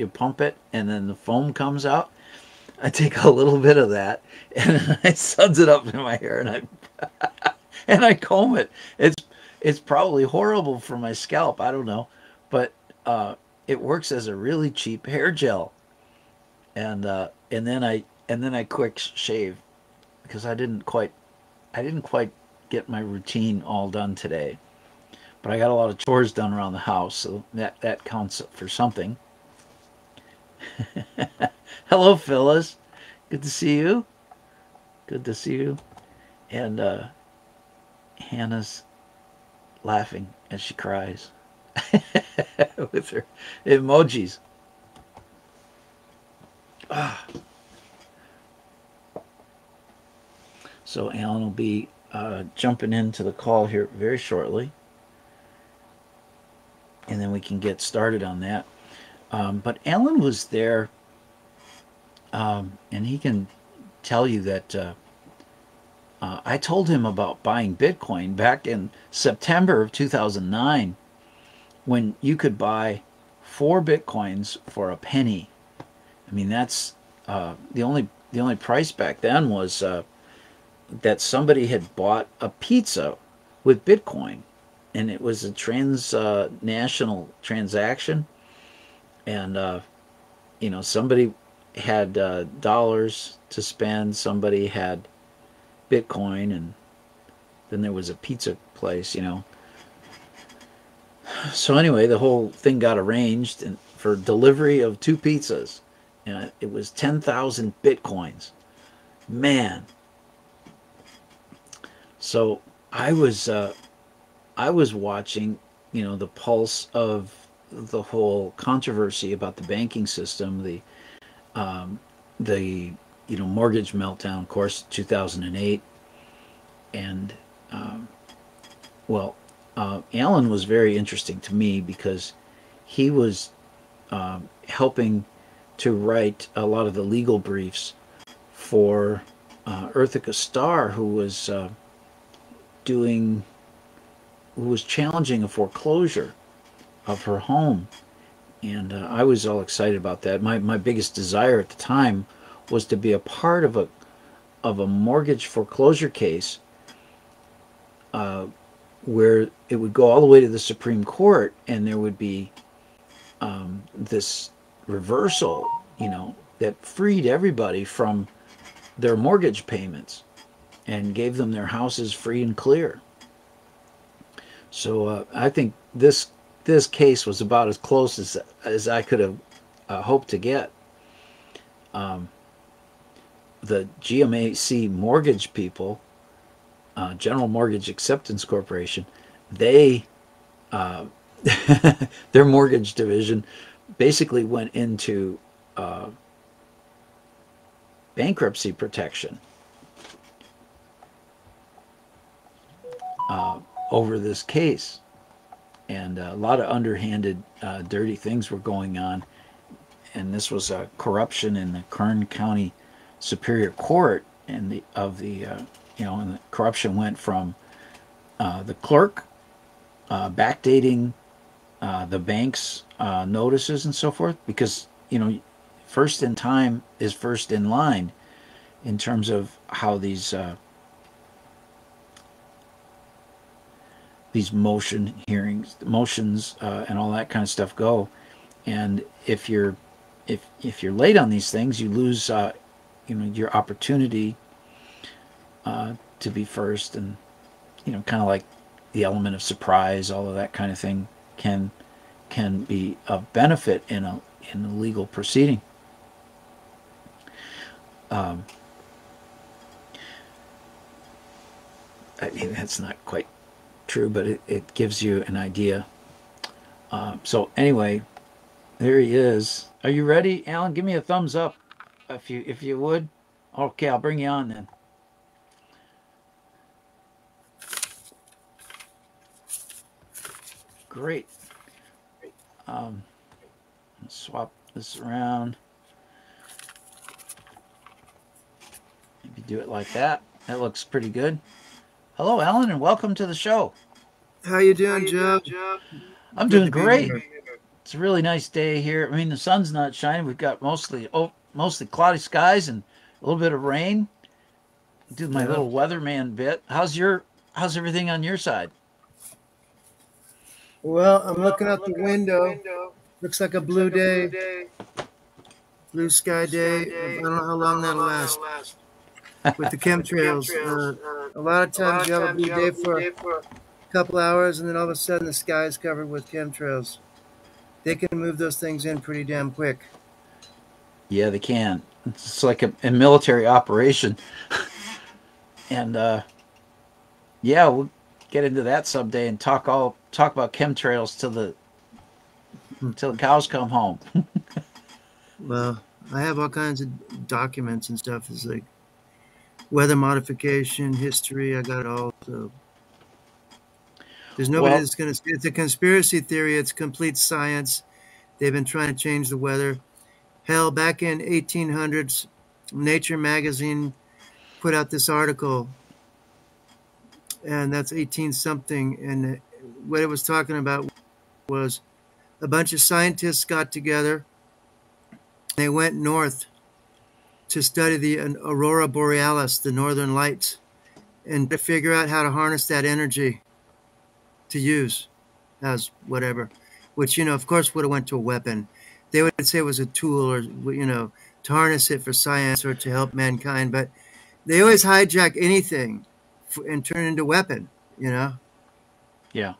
pump it, and then the foam comes out. I take a little bit of that and I suds it up in my hair and I comb it. It's probably horrible for my scalp. I don't know, but it works as a really cheap hair gel. And then I quick shave because I didn't quite get my routine all done today. But I got a lot of chores done around the house, so that counts for something. Hello, Phyllis. Good to see you. Good to see you. And Hannah's laughing as she cries with her emojis. Ah. So Alan will be jumping into the call here very shortly, and then we can get started on that. But Alan was there, and he can tell you that I told him about buying Bitcoin back in September of 2009 when you could buy 4 Bitcoins for a penny. I mean, that's the only price back then was that somebody had bought a pizza with Bitcoin, and it was a transnational transaction, and somebody had dollars to spend, somebody had Bitcoin, and then there was a pizza place. So anyway, the whole thing got arranged and for delivery of 2 pizzas, and it was 10,000 Bitcoins. Man. So I was watching, the pulse of the whole controversy about the banking system, the mortgage meltdown, of course, 2008, and well, Alan was very interesting to me because he was helping to write a lot of the legal briefs for Earthica Starr, doing who was challenging a foreclosure of her home, and I was all excited about that. My biggest desire at the time was to be a part of a mortgage foreclosure case where it would go all the way to the Supreme Court, and there would be this reversal, that freed everybody from their mortgage payments and gave them their houses free and clear. So I think this case was about as close as I could have hoped to get. The GMAC mortgage people, General Mortgage Acceptance Corporation, they their mortgage division basically went into bankruptcy protection over this case, and a lot of underhanded, dirty things were going on. And this was corruption in the Kern County Superior Court, and the corruption went from the clerk backdating the bank's notices and so forth, because first in time is first in line in terms of how these motions and all that kind of stuff go. And if you're late on these things, you lose your opportunity to be first, and kind of like the element of surprise, all of that kind of thing can be of benefit in a legal proceeding. I mean, that's not quite true, but it gives you an idea. So anyway, there he is. Are you ready, Alan? Give me a thumbs up if you would. Okay, I'll bring you on then. Great. Swap this around. Maybe do it like that. That looks pretty good. Hello, Alan, and welcome to the show. How you doing, Joe? I'm doing great. It's a really nice day here. I mean, the sun's not shining. We've got mostly mostly cloudy skies and a little bit of rain. Do my Yeah. little weatherman bit. How's everything on your side? Well, I'm looking out the window. Looks like a blue day, blue sky day. I don't know how long that'll last with the chemtrails. A lot of times you have a blue day for a couple hours, and then all of a sudden the sky is covered with chemtrails. They can move those things in pretty damn quick. Yeah, they can. It's like a military operation, and yeah, we'll get into that someday and talk about chemtrails till the cows come home. Well, I have all kinds of documents and stuff. It's like weather modification, history. I got it all. So there's nobody Well, that's going to. It's a conspiracy theory. It's complete science. They've been trying to change the weather. Hell, back in 1800s, Nature magazine put out this article, and that's 18 something. And what it was talking about was a bunch of scientists got together. They went north to study the aurora borealis, the northern lights, and to figure out how to harness that energy to use as whatever, which, of course, would have went to a weapon. They would say it was a tool or, to harness it for science or to help mankind. But they always hijack anything and turn it into a weapon. yeah,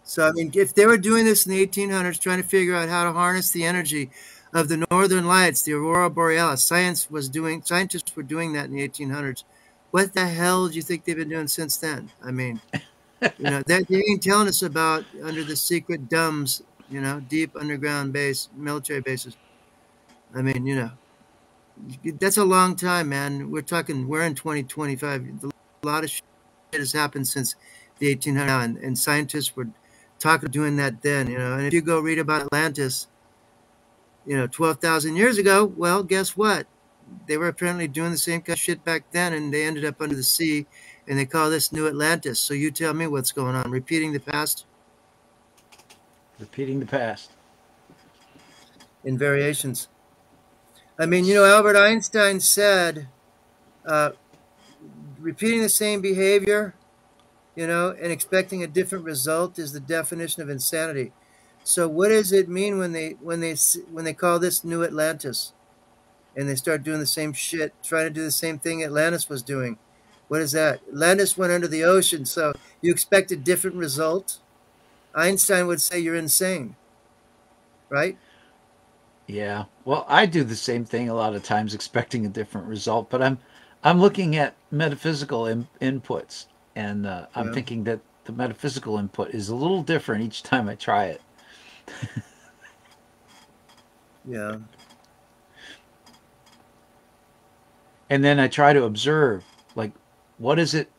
So, I mean, if they were doing this in the 1800s, trying to figure out how to harness the energy of the northern lights, the aurora borealis, scientists were doing that in the 1800s. What the hell do you think they've been doing since then? I mean, they ain't telling us about under the secret dumbs, deep underground military bases. I mean, that's a long time, man. We're in 2025. A lot of shit has happened since the 1800s, and scientists were talking, doing that then, And if you go read about Atlantis, 12,000 years ago, well, guess what? They were apparently doing the same kind of shit back then, and they ended up under the sea, and they call this New Atlantis. So you tell me what's going on. Repeating the past repeating the past. in variations. I mean, Albert Einstein said, uh, repeating the same behavior, and expecting a different result is the definition of insanity. So what does it mean when they call this New Atlantis and they start doing the same shit, trying to do the same thing Atlantis was doing? What is that? Atlantis went under the ocean, so you expect a different result? Einstein would say you're insane, right? Yeah. Well, I do the same thing a lot of times, expecting a different result, but I'm looking at metaphysical inputs, and I'm Yeah, thinking that the metaphysical input is a little different each time I try it. yeah. And then I try to observe, like, what is it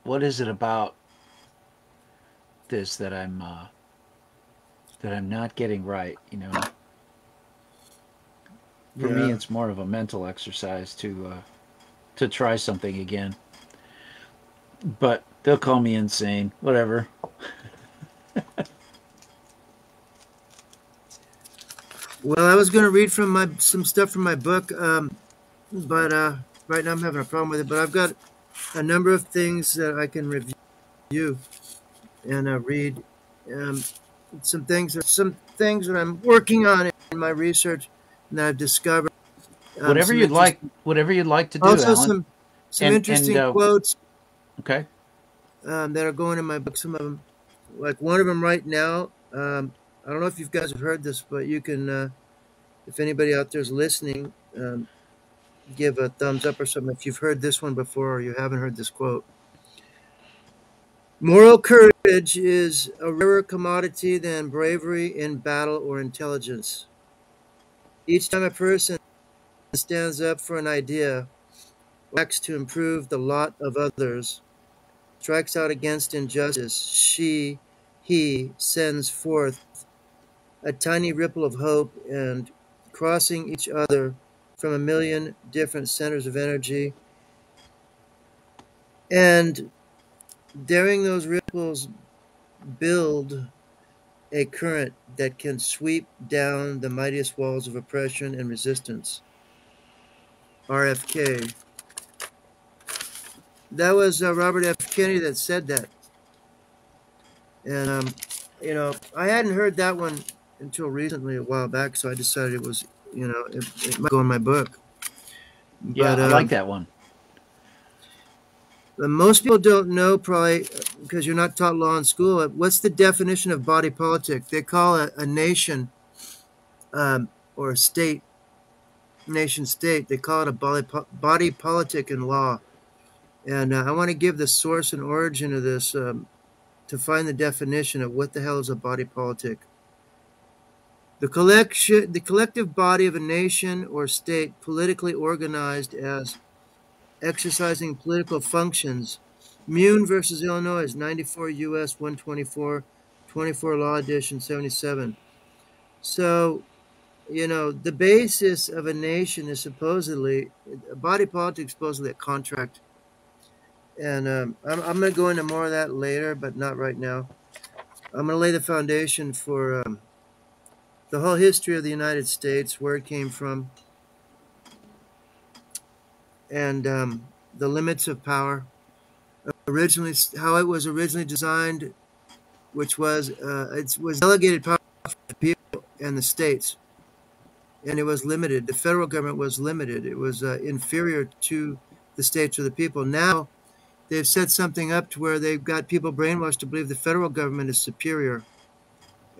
what is it about this that I'm not getting right, For me, Yeah. it's more of a mental exercise to try something again. But they'll call me insane, whatever. Well, I was going to read from some stuff from my book, but right now I'm having a problem with it. But I've got a number of things that I can review and read. Um, some things that I'm working on in my research and that I've discovered. Whatever Some you'd like, interesting, whatever you'd like to do, also Alan. some And interesting quotes okay, that are going in my book. Some of them, like one of them right now. I don't know if you guys have heard this, but you can, if anybody out there is listening, give a thumbs up or something if you've heard this one before or you haven't heard this quote. Moral courage is a rarer commodity than bravery in battle or intelligence. Each time a person stands up for an idea, or acts to improve the lot of others, strikes out against injustice, he sends forth a tiny ripple of hope and crossing each other from a million different centers of energy. And daring those ripples build a current that can sweep down the mightiest walls of oppression and resistance. RFK. That was Robert F. Kennedy that said that. And, I hadn't heard that one until recently, a while back, so I decided it was, it might go in my book. Yeah, But I like that one. most people don't know, probably because you're not taught law in school, what's the definition of body politic? They call a nation or a state, nation state, they call it a body politic in law. And I want to give the source and origin of this to find the definition of what the hell is a body politic. The collective body of a nation or state politically organized as exercising political functions. Mune versus Illinois, 94 U.S. 124, 24 Law Edition 77. So, the basis of a nation is supposedly, body politic, supposedly a contract. And I'm going to go into more of that later, but not right now. I'm going to lay the foundation for the whole history of the United States, where it came from, and the limits of power. Originally, how it was originally designed, which was it was delegated power to the people and the states, and it was limited. The federal government was limited. It was inferior to the states or the people. Now they've set something up to where they've got people brainwashed to believe the federal government is superior,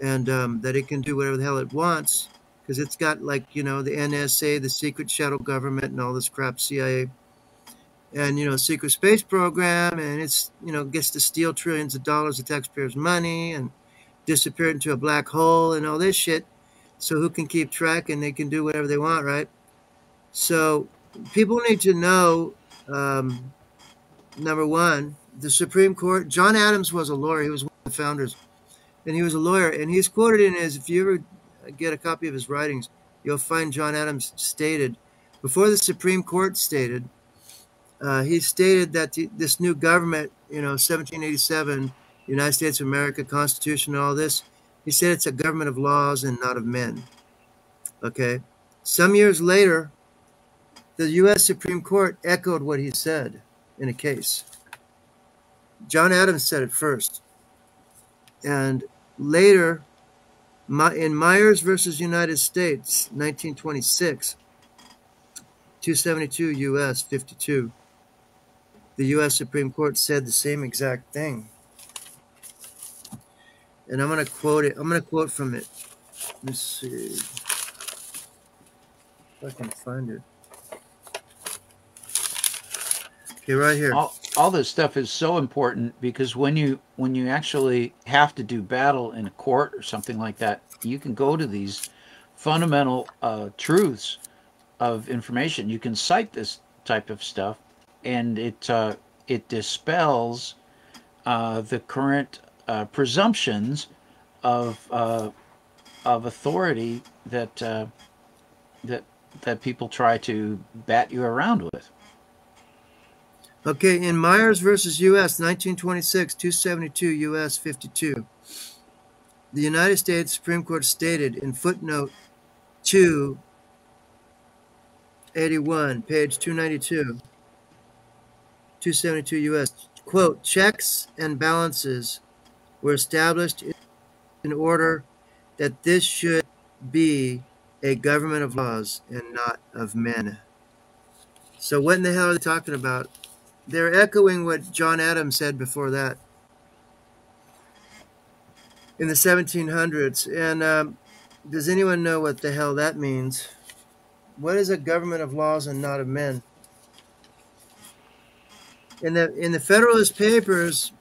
and that it can do whatever the hell it wants, because it's got, like, the NSA, the secret shadow government, and all this crap, CIA, and secret space program, and it's gets to steal trillions of dollars of taxpayers' money and disappear into a black hole and all this shit. So who can keep track? And they can do whatever they want, right? So people need to know. Number one, the Supreme Court. John Adams was a lawyer. He was one of the founders. And he was a lawyer, and he's quoted in his, if you ever get a copy of his writings, you'll find John Adams stated, before the Supreme Court stated, he stated that this new government, 1787, United States of America, Constitution, and all this, he said it's a government of laws and not of men. Okay? Some years later, the U.S. Supreme Court echoed what he said in a case. John Adams said it first. And later, in Myers versus United States, 1926, 272 U.S. 52, the U.S. Supreme Court said the same exact thing. And I'm going to quote it. I'm going to quote from it. Let's see if I can find it. Okay, right here. All this stuff is so important, because when you actually have to do battle in a court or something like that, you can go to these fundamental truths of information. You can cite this type of stuff, and it dispels the current presumptions of authority that people try to bat you around with. Okay, in Myers versus U.S., 1926, 272 U.S. 52, the United States Supreme Court stated in footnote 281, page 292, 272 U.S., quote, checks and balances were established in order that this should be a government of laws and not of men. So what in the hell are they talking about? They're echoing what John Adams said before that in the 1700s. And does anyone know what the hell that means? What is a government of laws and not of men? In the Federalist Papers,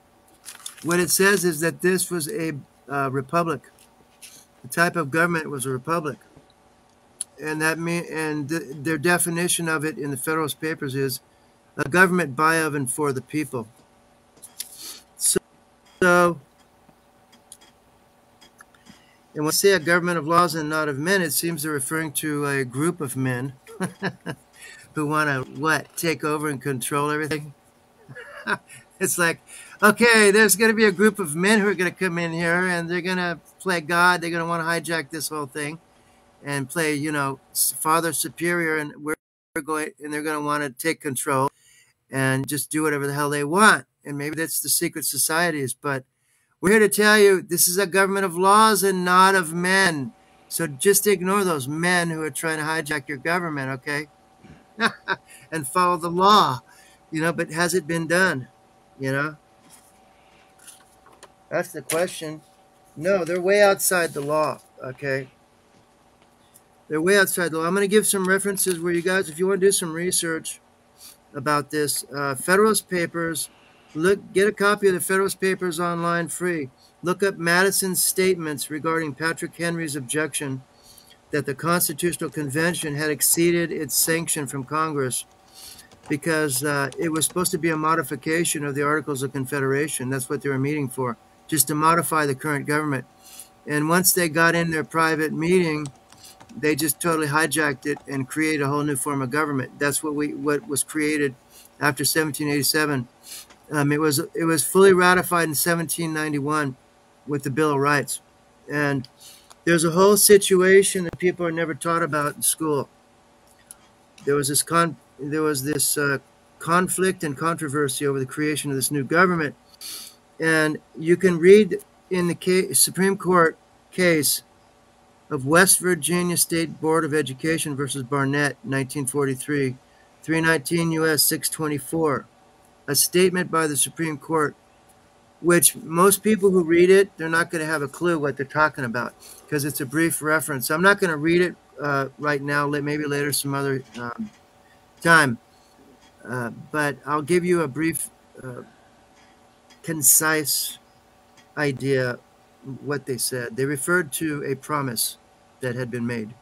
what it says is that this was a republic. The type of government was a republic, and their definition of it in the Federalist Papers is a government by, of, and for the people. So and when I say a government of laws and not of men, it seems they're referring to a group of men who want to, take over and control everything. It's like, okay, there's going to be a group of men who are going to come in here, and they're going to play God. They're going to want to hijack this whole thing and play, Father Superior, and we're going to want to take control and just do whatever the hell they want. And maybe that's the secret societies, but we're here to tell you this is a government of laws and not of men. So just ignore those men who are trying to hijack your government, okay? And follow the law, but has it been done? That's the question. No, they're way outside the law, okay? They're way outside the law. I'm going to give some references where you guys, if you want to do some research about this, Federalist Papers, get a copy of the Federalist Papers online free. Look up Madison's statements regarding Patrick Henry's objection that the Constitutional Convention had exceeded its sanction from Congress because it was supposed to be a modification of the Articles of Confederation. That's what they were meeting for, just to modify the current government. And once they got in their private meeting, they just totally hijacked it and created a whole new form of government. That's what was created after 1787. It was fully ratified in 1791 with the Bill of Rights. And there's a whole situation that people are never taught about in school. There was this conflict and controversy over the creation of this new government. And you can read in the Supreme Court case of West Virginia State Board of Education versus Barnett, 1943, 319 U.S. 624, a statement by the Supreme Court, which most people who read it, they're not going to have a clue what they're talking about because it's a brief reference. I'm not going to read it right now, maybe later some other time, but I'll give you a brief, concise idea what they said. They referred to a promise that had been made.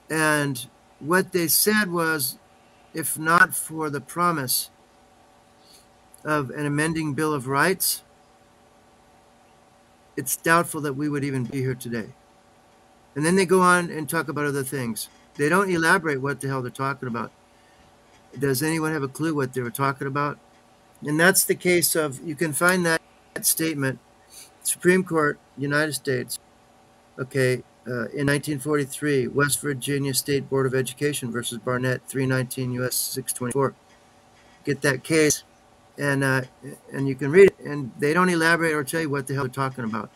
And what they said was, if not for the promise of an amending Bill of Rights, it's doubtful that we would even be here today. And then they go on and talk about other things. They don't elaborate what the hell they're talking about. Does anyone have a clue what they were talking about? And that's the case of, you can find that statement, Supreme Court, United States, okay, in 1943, West Virginia State Board of Education versus Barnett, 319 U.S. 624. Get that case, and you can read it, and they don't elaborate or tell you what the hell they're talking about.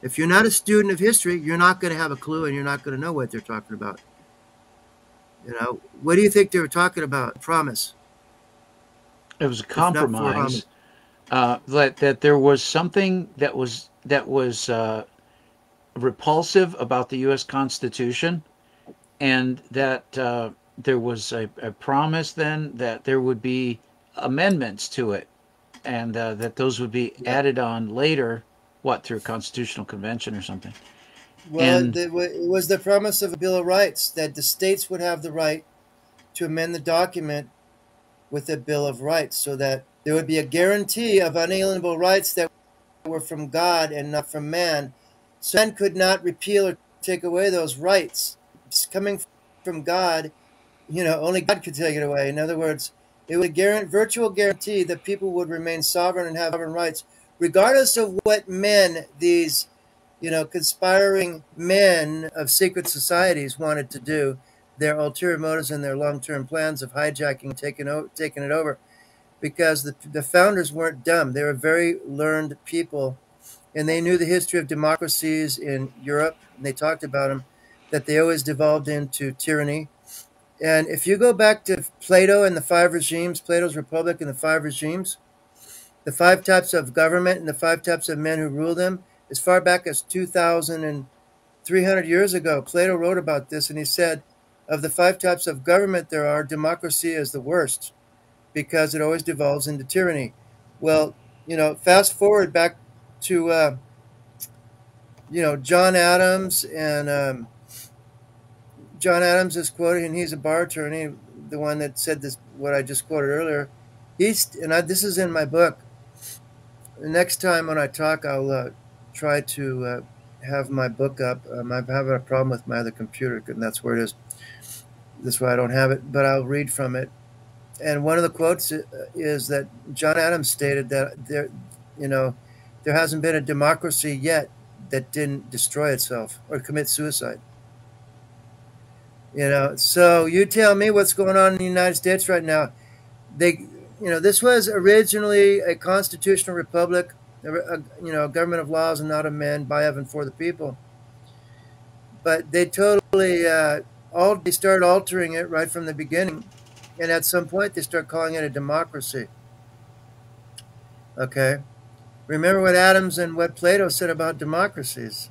If you're not a student of history, you're not going to have a clue, and you're not going to know what they're talking about. What do you think they were talking about? Promise. It was a compromise. That there was something that was repulsive about the U.S. Constitution, and that there was a promise then that there would be amendments to it, and that those would be added on later, through a constitutional convention or something. Well, it was the promise of a Bill of Rights that the states would have the right to amend the document with a Bill of Rights so that there would be a guarantee of unalienable rights that were from God and not from man. So man could not repeal or take away those rights. It's coming from God, only God could take it away. In other words, it was a virtual guarantee that people would remain sovereign and have sovereign rights, regardless of what men these conspiring men of secret societies wanted to do, their ulterior motives and their long-term plans of hijacking, taking it over, because the founders weren't dumb. They were very learned people, and they knew the history of democracies in Europe, and they talked about them, that they always devolved into tyranny. And if you go back to Plato and the five regimes, Plato's Republic and the five regimes, the five types of government and the five types of men who rule them, as far back as 2,300 years ago, Plato wrote about this, and he said, of the five types of government there are, democracy is the worst because it always devolves into tyranny. Well, fast forward back to, John Adams, and John Adams is quoted, and he's a bar attorney, the one that said this, what I just quoted earlier. This is in my book. The next time when I talk, I'll try to have my book up. I'm having a problem with my other computer, and that's where it is. That's why I don't have it, but I'll read from it. And one of the quotes is that John Adams stated that there hasn't been a democracy yet that didn't destroy itself or commit suicide. So you tell me what's going on in the United States right now. They, this was originally a constitutional republic, a government of laws and not of men, by and for the people. But they totally, they start altering it right from the beginning, and at some point they start calling it a democracy. Okay, remember what Adams and what Plato said about democracies.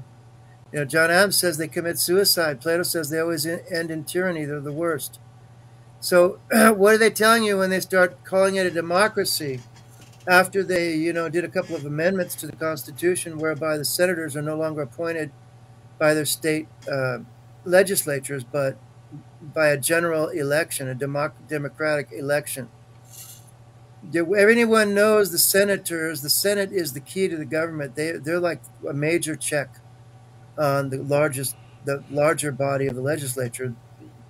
John Adams says they commit suicide. Plato says they always end in tyranny. They're the worst. So what are they telling you when they start calling it a democracy? After they, did a couple of amendments to the Constitution whereby the senators are no longer appointed by their state legislatures, but by a general election, a democratic election. Everyone knows the senators. The Senate is the key to the government. They're like a major check on the larger body of the legislature.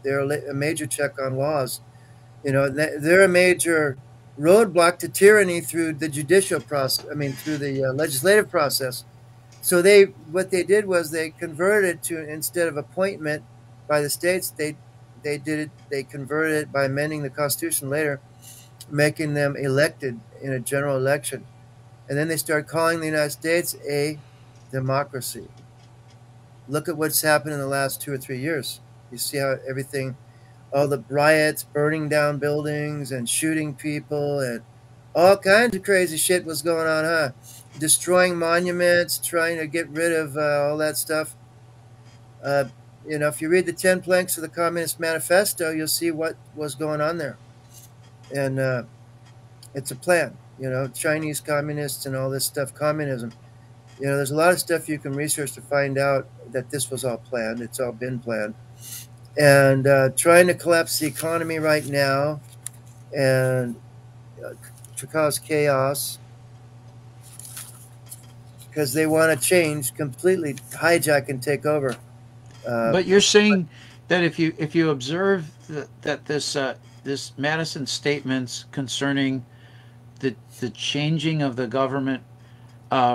They're a major check on laws. They're a major roadblock to tyranny through the judicial process. I mean, through the legislative process. So what they did was they converted to, instead of appointment by the states, they converted it by amending the Constitution later, making them elected in a general election. And then they started calling the United States a democracy. Look at what's happened in the last 2 or 3 years. You see how all the riots, burning down buildings and shooting people and all kinds of crazy shit was going on, huh? Destroying monuments, trying to get rid of all that stuff. If you read the 10 planks of the Communist Manifesto, you'll see what was going on there. And it's a plan, Chinese communists and all this stuff, communism. There's a lot of stuff you can research to find out that this was all planned. It's all been planned. And trying to collapse the economy right now and to cause chaos because they want to change completely, hijack and take over. But you're saying that if you observe that this Madison statements concerning the changing of the government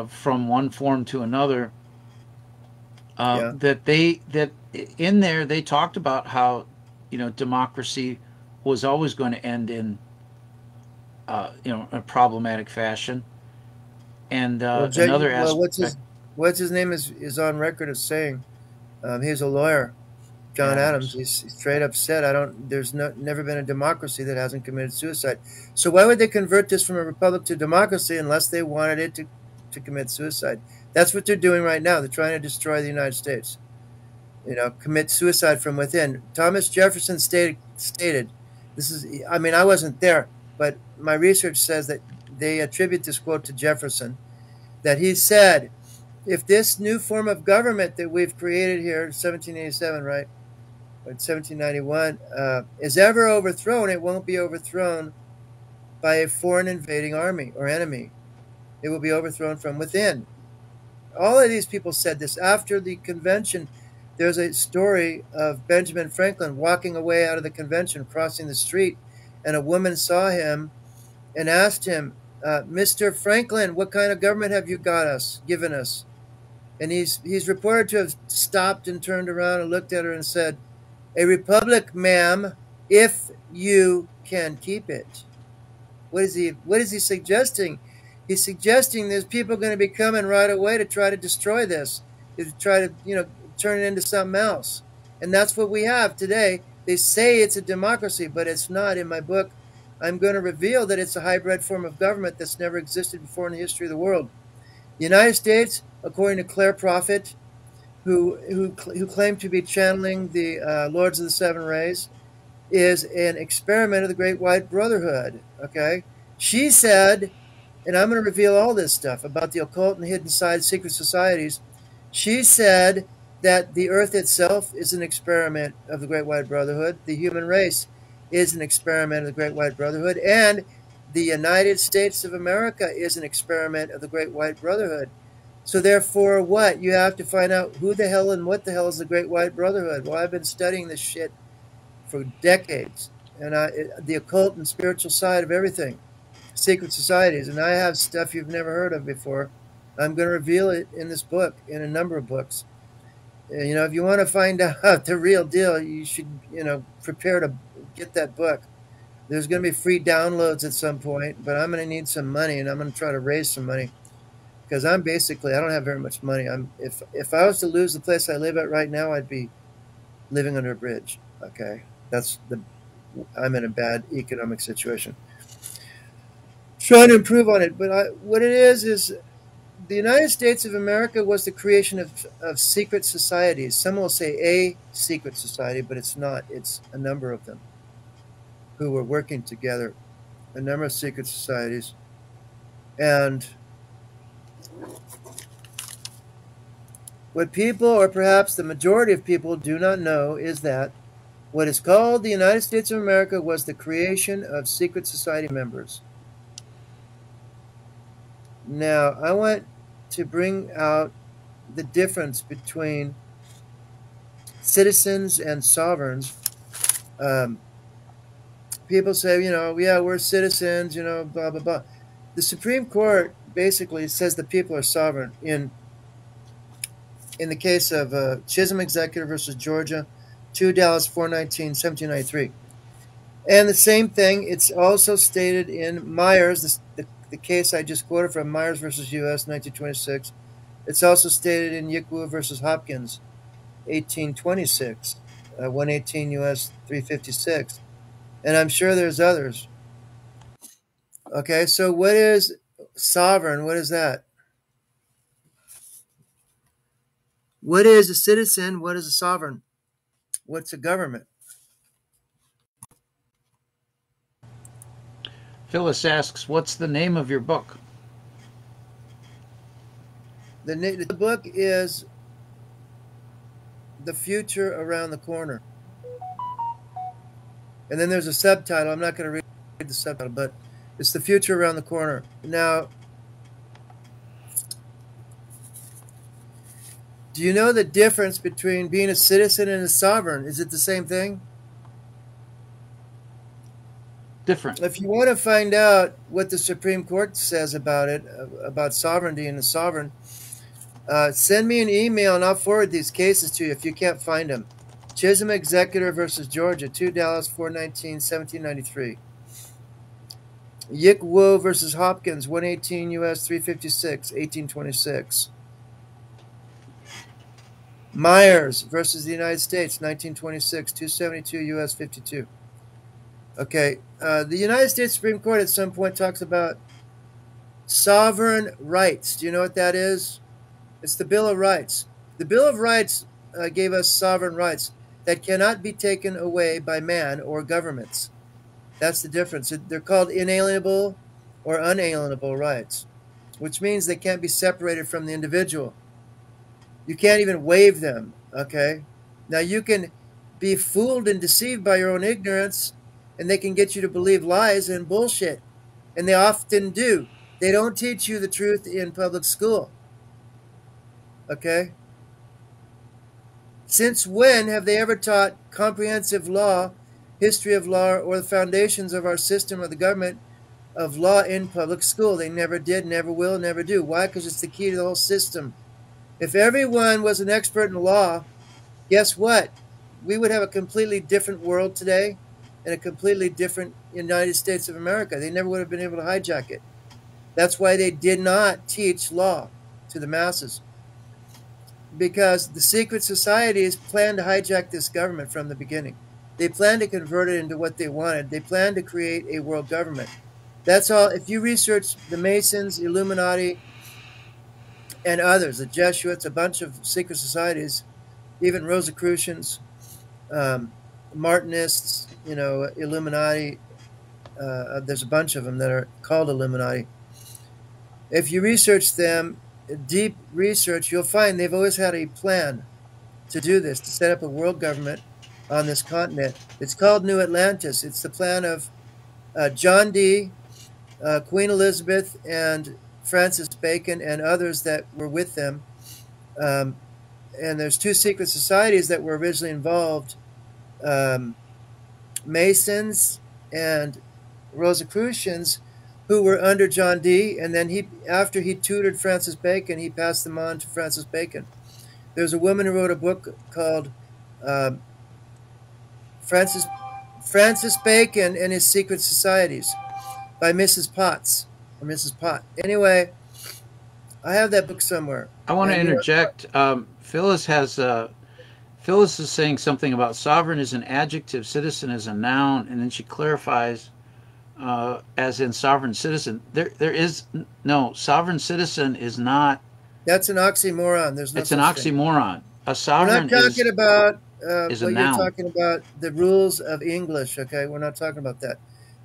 from one form to another, that in there they talked about how democracy was always going to end in a problematic fashion, and another aspect. What's his name is on record as saying, he's a lawyer, John Adams. He's straight up said, there's never been a democracy that hasn't committed suicide. So why would they convert this from a republic to democracy unless they wanted it to commit suicide? That's what they're doing right now. They're trying to destroy the United States. Commit suicide from within. Thomas Jefferson stated, I wasn't there, but my research says that they attribute this quote to Jefferson, that he said, if this new form of government that we've created here in 1787, right, or 1791, is ever overthrown, it won't be overthrown by a foreign invading army or enemy. It will be overthrown from within. All of these people said this. After the convention, there's a story of Benjamin Franklin walking away out of the convention, crossing the street, and a woman saw him and asked him, Mr. Franklin, what kind of government have you given us? And he's reported to have stopped and turned around and looked at her and said, a republic, ma'am, if you can keep it. What is he suggesting? He's suggesting there's people going to be coming right away to try to destroy this, to try to, turn it into something else. And that's what we have today. They say it's a democracy, but it's not. In my book, I'm going to reveal that it's a hybrid form of government that's never existed before in the history of the world. The United States, according to Claire Prophet, who claimed to be channeling the Lords of the Seven Rays, is an experiment of the Great White Brotherhood. Okay, she said, and I'm going to reveal all this stuff about the occult and hidden side secret societies. She said that the Earth itself is an experiment of the Great White Brotherhood. The human race is an experiment of the Great White Brotherhood, and the United States of America is an experiment of the Great White Brotherhood. So therefore, what? You have to find out who the hell and what the hell is the Great White Brotherhood. Well, I've been studying this shit for decades, and the occult and spiritual side of everything, secret societies, and I have stuff you've never heard of before. I'm going to reveal it in this book, in a number of books. You know, if you want to find out the real deal, you should, you know, prepare to get that book. There's going to be free downloads at some point, but I'm going to need some money, and I'm going to try to raise some money because I'm basically I don't have very much money. I'm if I was to lose the place I live at right now, I'd be living under a bridge. Okay, that's the I'm in a bad economic situation. Trying to improve on it, but what it is the United States of America was the creation of secret societies. Some will say a secret society, but it's not. It's a number of them who were working together, a number of secret societies. And what people, or perhaps the majority of people, do not know is that what is called the United States of America was the creation of secret society members. Now, I want to bring out the difference between citizens and sovereigns. Um, People say, you know, yeah, we're citizens, you know, blah, blah, blah. The Supreme Court basically says the people are sovereign. In the case of Chisholm Executor versus Georgia, 2 Dallas 419, 1793. And the same thing, it's also stated in Myers, the case I just quoted from, Myers versus U.S., 1926. It's also stated in Yickwo versus Hopkins, 1826, 118 U.S. 356. And I'm sure there's others. Okay, so what is sovereign? What is that? What is a citizen? What is a sovereign? What's a government? Phyllis asks, "What's the name of your book?" The book is The Future Around the Corner. And then there's a subtitle. I'm not going to read the subtitle, but it's The Future Around the Corner. Now, do you know the difference between being a citizen and a sovereign? Is it the same thing? Different. If you want to find out what the Supreme Court says about it, about sovereignty and the sovereign, send me an email and I'll forward these cases to you if you can't find them. Chisholm Executor versus Georgia, 2 Dallas 419, 1793. Yickwo versus Hopkins, 118 U.S. 356, 1826. Myers versus the United States, 1926, 272 U.S. 52. Okay, the United States Supreme Court at some point talks about sovereign rights. Do you know what that is? It's the Bill of Rights. The Bill of Rights gave us sovereign rights that cannot be taken away by man or governments. That's the difference. They're called inalienable or unalienable rights, which means they can't be separated from the individual. You can't even waive them, okay? Now, you can be fooled and deceived by your own ignorance, and they can get you to believe lies and bullshit, and they often do. They don't teach you the truth in public school, okay? Since when have they ever taught comprehensive law, history of law, or the foundations of our system or the government of law in public school? They never did, never will, never do. Why? Because it's the key to the whole system. If everyone was an expert in law, guess what? We would have a completely different world today and a completely different United States of America. They never would have been able to hijack it. That's why they did not teach law to the masses. Because the secret societies planned to hijack this government from the beginning. They planned to convert it into what they wanted. They planned to create a world government. That's all. If you research the Masons, Illuminati, and others, the Jesuits, a bunch of secret societies, even Rosicrucians, Martinists, you know, Illuminati, there's a bunch of them that are called Illuminati. If you research them, deep research, you'll find they've always had a plan to do this, to set up a world government on this continent. It's called New Atlantis. It's the plan of John Dee, Queen Elizabeth, and Francis Bacon, and others that were with them. And there's two secret societies that were originally involved, Masons and Rosicrucians, who were under John Dee, and then after he tutored Francis Bacon, he passed them on to Francis Bacon. There's a woman who wrote a book called uh, Francis Francis Bacon and His Secret Societies by Mrs. Potts or Mrs. Pott. Anyway, I have that book somewhere, I want to and interject. Phyllis is saying something about sovereign is an adjective, citizen is a noun, and then she clarifies, as in sovereign citizen. There is no sovereign citizen is not. that's an oxymoron. There's no It's an such thing. oxymoron. A We're not sovereign talking about is a what you're noun. talking about, the rules of English, okay? We're not talking about that.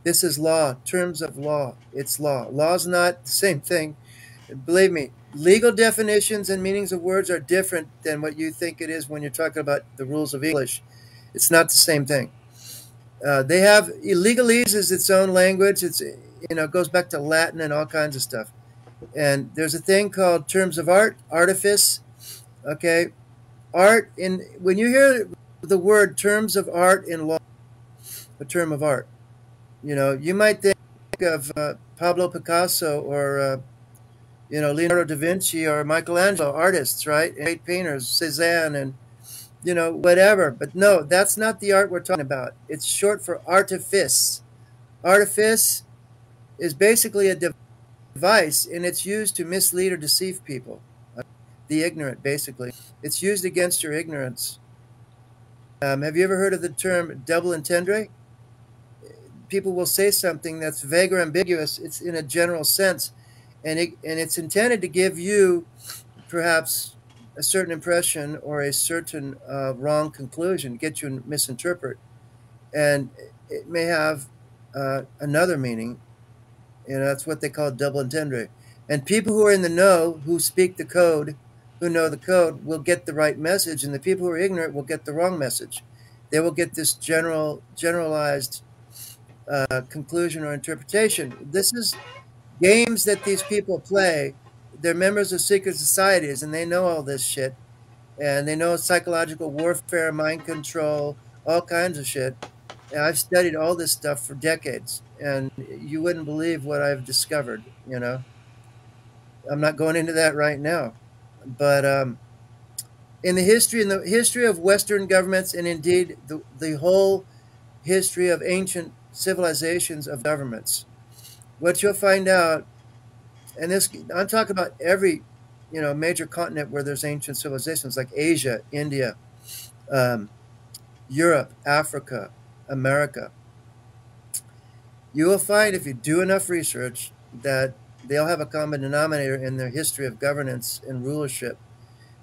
This is law, terms of law. It's law. Law's not the same thing. Believe me, legal definitions and meanings of words are different than what you think it is when you're talking about the rules of English. It's not the same thing. They have legalese is its own language. It's it goes back to Latin and all kinds of stuff. And there's a thing called terms of art, artifice. Okay, art in when you hear the word terms of art in law, a term of art, you might think of Pablo Picasso or Leonardo da Vinci or Michelangelo, artists, right? Great painters, Cézanne and whatever. But no, that's not the art we're talking about. It's short for artifice. Artifice is basically a device, and it's used to mislead or deceive people, the ignorant, basically. It's used against your ignorance. Have you ever heard of the term double entendre? People will say something that's vague or ambiguous. It's in a general sense, and it's intended to give you perhaps a certain impression or a certain wrong conclusion, get you to misinterpret, and it may have another meaning. That's what they call double entendre. And people who are in the know, who speak the code, who know the code, will get the right message, and the people who are ignorant will get the wrong message. They will get this generalized conclusion or interpretation. This is games that these people play. They're members of secret societies, and they know all this shit. And they know psychological warfare, mind control, all kinds of shit. And I've studied all this stuff for decades, and you wouldn't believe what I've discovered. I'm not going into that right now, but in the history of Western governments, and indeed the whole history of ancient civilizations of governments, what you'll find out, and this I'm talking about every major continent where there's ancient civilizations, like Asia, India, Europe, Africa, America. You will find, if you do enough research, that they'll have a common denominator in their history of governance and rulership.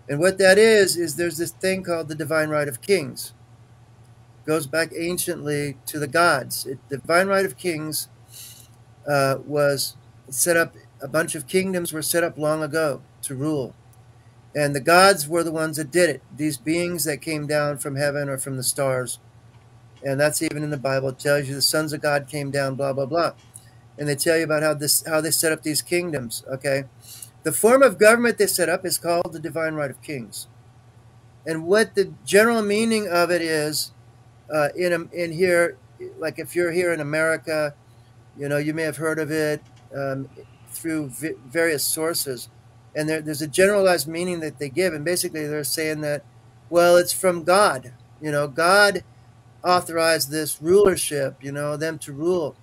And what that is there's this thing called the divine right of kings. It goes back anciently to the gods. The divine right of kings was set up. A bunch of kingdoms were set up long ago to rule. And the gods were the ones that did it. These beings that came down from heaven or from the stars. And that's even in the Bible. It tells you the sons of God came down, blah, blah, blah. And they tell you about how they set up these kingdoms, okay? The form of government they set up is called the divine right of kings. And what the general meaning of it is, in here, like if you're here in America, you may have heard of it through various sources. And there's a generalized meaning that they give. And basically they're saying that, well, it's from God. God authorized this rulership, them to rule.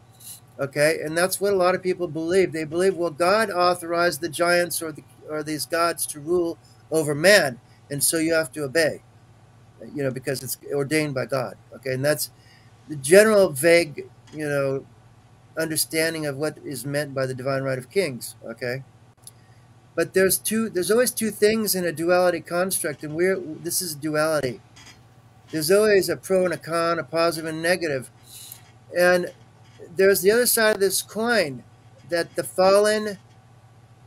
Okay, and that's what a lot of people believe. They believe, well, God authorized the giants or these gods to rule over man, and so you have to obey, because it's ordained by God. Okay, and that's the general vague, understanding of what is meant by the divine right of kings. Okay, but there's always two things in a duality construct, and this is duality. There's always a pro and a con, a positive and negative, and there's the other side of this coin, that the fallen,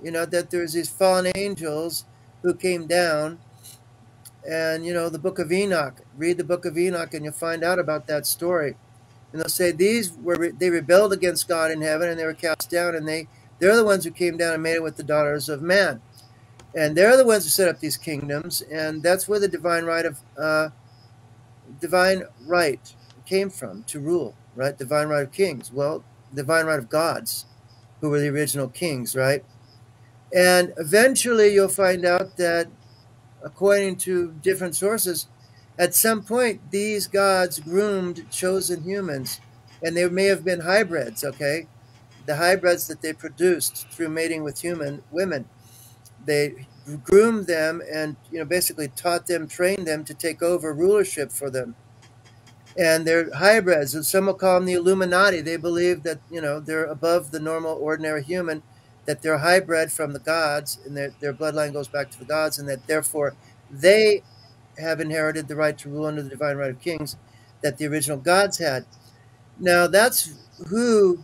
that there's these fallen angels who came down, and the book of Enoch. Read the book of Enoch, and you'll find out about that story. And they'll say they rebelled against God in heaven, and they were cast down, and they're the ones who came down and made it with the daughters of man, and they're the ones who set up these kingdoms, and that's where the divine right came from, to rule. Right, divine right of kings. Well, divine right of gods, who were the original kings, right? And eventually, you'll find out that according to different sources, at some point these gods groomed chosen humans, and they may have been hybrids. Okay, the hybrids that they produced through mating with human women, they groomed them and basically taught them, trained them to take over rulership for them. And they're hybrids, and some will call them the Illuminati. They believe that they're above the normal ordinary human, that they're hybrid from the gods, and their bloodline goes back to the gods, and that therefore they have inherited the right to rule under the divine right of kings that the original gods had. Now that's who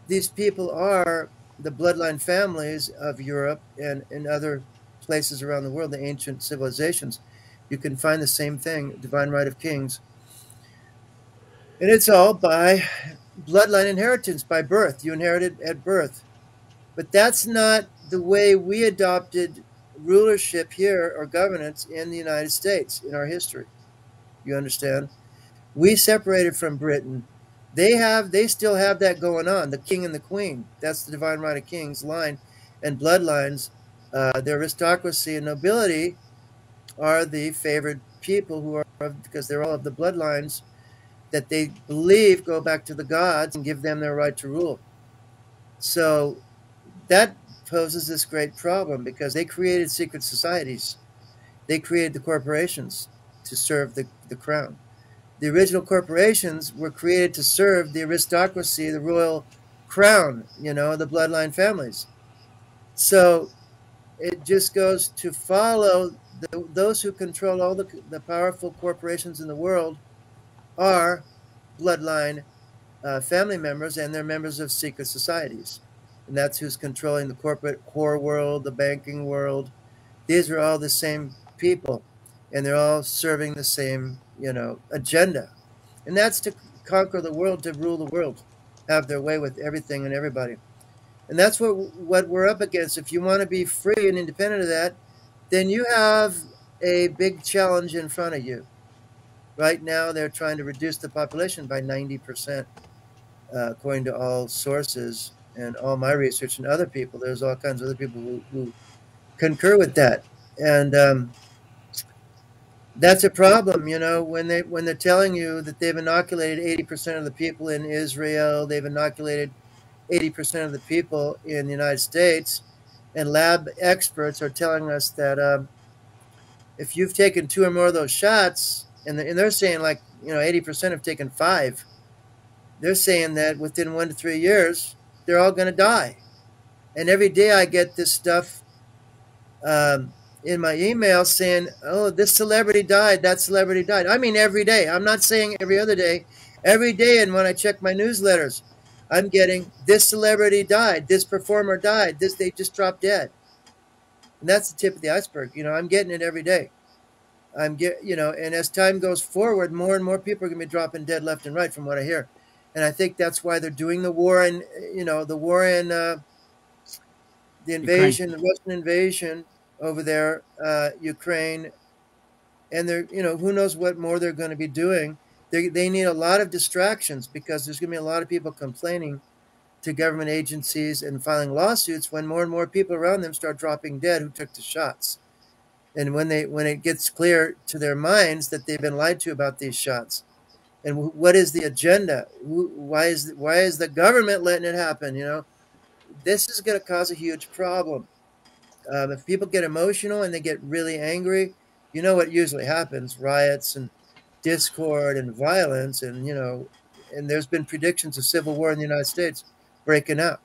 these people are, the bloodline families of Europe and in other places around the world, the ancient civilizations. You can find the same thing, divine right of kings. And it's all by bloodline inheritance, by birth. You inherited at birth. But that's not the way we adopted rulership here or governance in the United States in our history. You understand? We separated from Britain. They still have that going on, the king and the queen. That's the divine right of kings line and bloodlines. The aristocracy and nobility are the favored people who are, because they're all of the bloodlines that they believe go back to the gods and give them their right to rule. So that poses this great problem because they created secret societies. They created the corporations to serve the crown. The original corporations were created to serve the aristocracy, the royal crown, the bloodline families. So it just goes to follow those who control all the powerful corporations in the world are bloodline family members, and they're members of secret societies. And that's who's controlling the corporate core world, the banking world. These are all the same people, and they're all serving the same, agenda. And that's to conquer the world, to rule the world, have their way with everything and everybody. And that's what we're up against. If you want to be free and independent of that, then you have a big challenge in front of you. Right now, they're trying to reduce the population by 90%, according to all sources and all my research and other people. There's all kinds of other people who concur with that. And that's a problem, when they're telling you that they've inoculated 80% of the people in Israel, they've inoculated 80% of the people in the United States, and lab experts are telling us that if you've taken 2 or more of those shots, and they're saying 80% have taken 5, they're saying that within 1 to 3 years, they're all going to die. And every day I get this stuff in my email saying, oh, this celebrity died, that celebrity died. I mean, every day. I'm not saying every other day. Every day, and when I check my newsletters, I'm getting, this celebrity died, this performer died, they just dropped dead. And that's the tip of the iceberg. I'm getting it every day. And as time goes forward, more and more people are going to be dropping dead left and right from what I hear. And I think that's why they're doing the war in, the invasion, Ukraine. The Russian invasion over there, Ukraine. And they're, who knows what more they're going to be doing. They need a lot of distractions because there's going to be a lot of people complaining to government agencies and filing lawsuits when more and more people around them start dropping dead who took the shots. And when it gets clear to their minds that they've been lied to about these shots, and what is the agenda? Why is the government letting it happen? This is going to cause a huge problem. If people get emotional and they get really angry, what usually happens: riots and discord and violence, and and there's been predictions of civil war in the United States breaking out.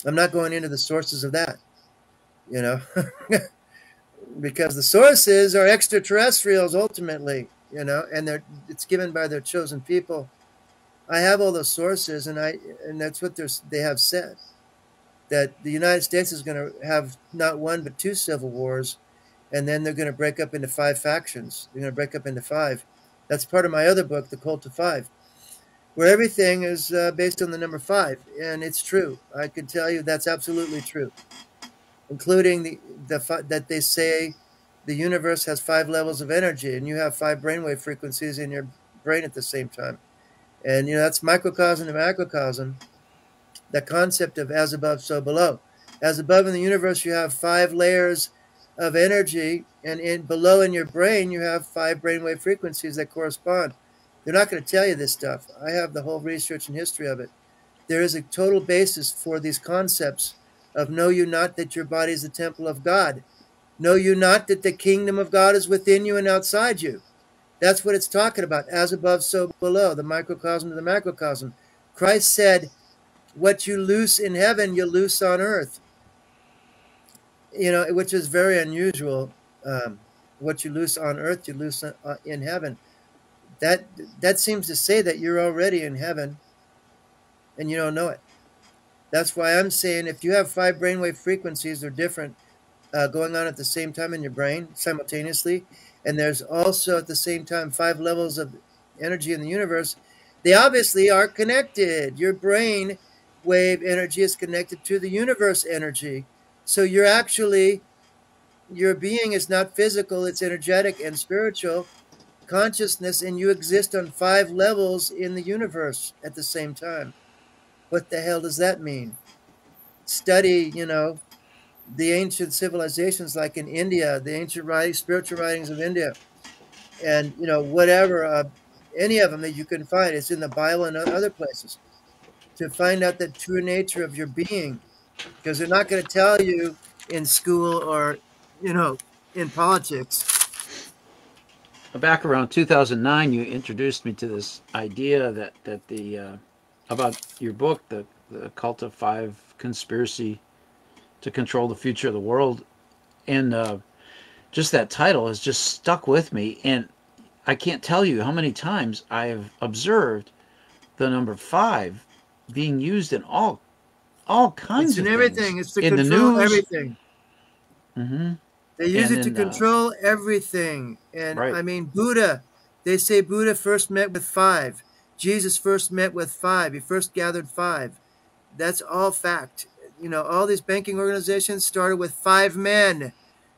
I'm not going into the sources of that, because the sources are extraterrestrials ultimately, and it's given by their chosen people. I have all those sources, and that's what they have said, that the United States is going to have not 1 but 2 civil wars, and then they're going to break up into 5 factions. They're going to break up into 5. That's part of my other book, The Cult of 5, where everything is based on the number 5, and it's true. I can tell you that's absolutely true, including that they say the universe has 5 levels of energy, and you have 5 brainwave frequencies in your brain at the same time. And, that's microcosm to macrocosm, the concept of as above, so below. As above in the universe, you have 5 layers of energy, and below in your brain you have 5 brainwave frequencies that correspond. They're not going to tell you this stuff. I have the whole research and history of it. There is a total basis for these concepts of know you not that your body is the temple of God. Know you not that the kingdom of God is within you and outside you. That's what it's talking about. As above, so below, the microcosm to the macrocosm. Christ said, what you loose in heaven, you loose on earth. Which is very unusual. What you loose on earth, you loose in heaven. That seems to say that you're already in heaven and you don't know it. That's why I'm saying if you have 5 brainwave frequencies, they're different, going on at the same time in your brain simultaneously, and there's also at the same time 5 levels of energy in the universe, they obviously are connected. Your brain wave energy is connected to the universe energy. So your being is not physical, it's energetic and spiritual consciousness, and you exist on 5 levels in the universe at the same time. What the hell does that mean? Study, the ancient civilizations like in India, the ancient spiritual writings of India, and, whatever, any of them that you can find. It's in the Bible and other places to find out the true nature of your being, because they're not going to tell you in school or, in politics. Back around 2009, you introduced me to this idea that about your book, the Cult of Five Conspiracy to Control the Future of the World, and just that title has just stuck with me, and I can't tell you how many times I have observed the number 5 being used in all kinds of things. Everything. It's to in control the news. Everything. Mm-hmm. They use it to control everything. And right. I mean, Buddha, they say Buddha first met with 5. Jesus first met with 5. He first gathered 5. That's all fact. All these banking organizations started with 5 men,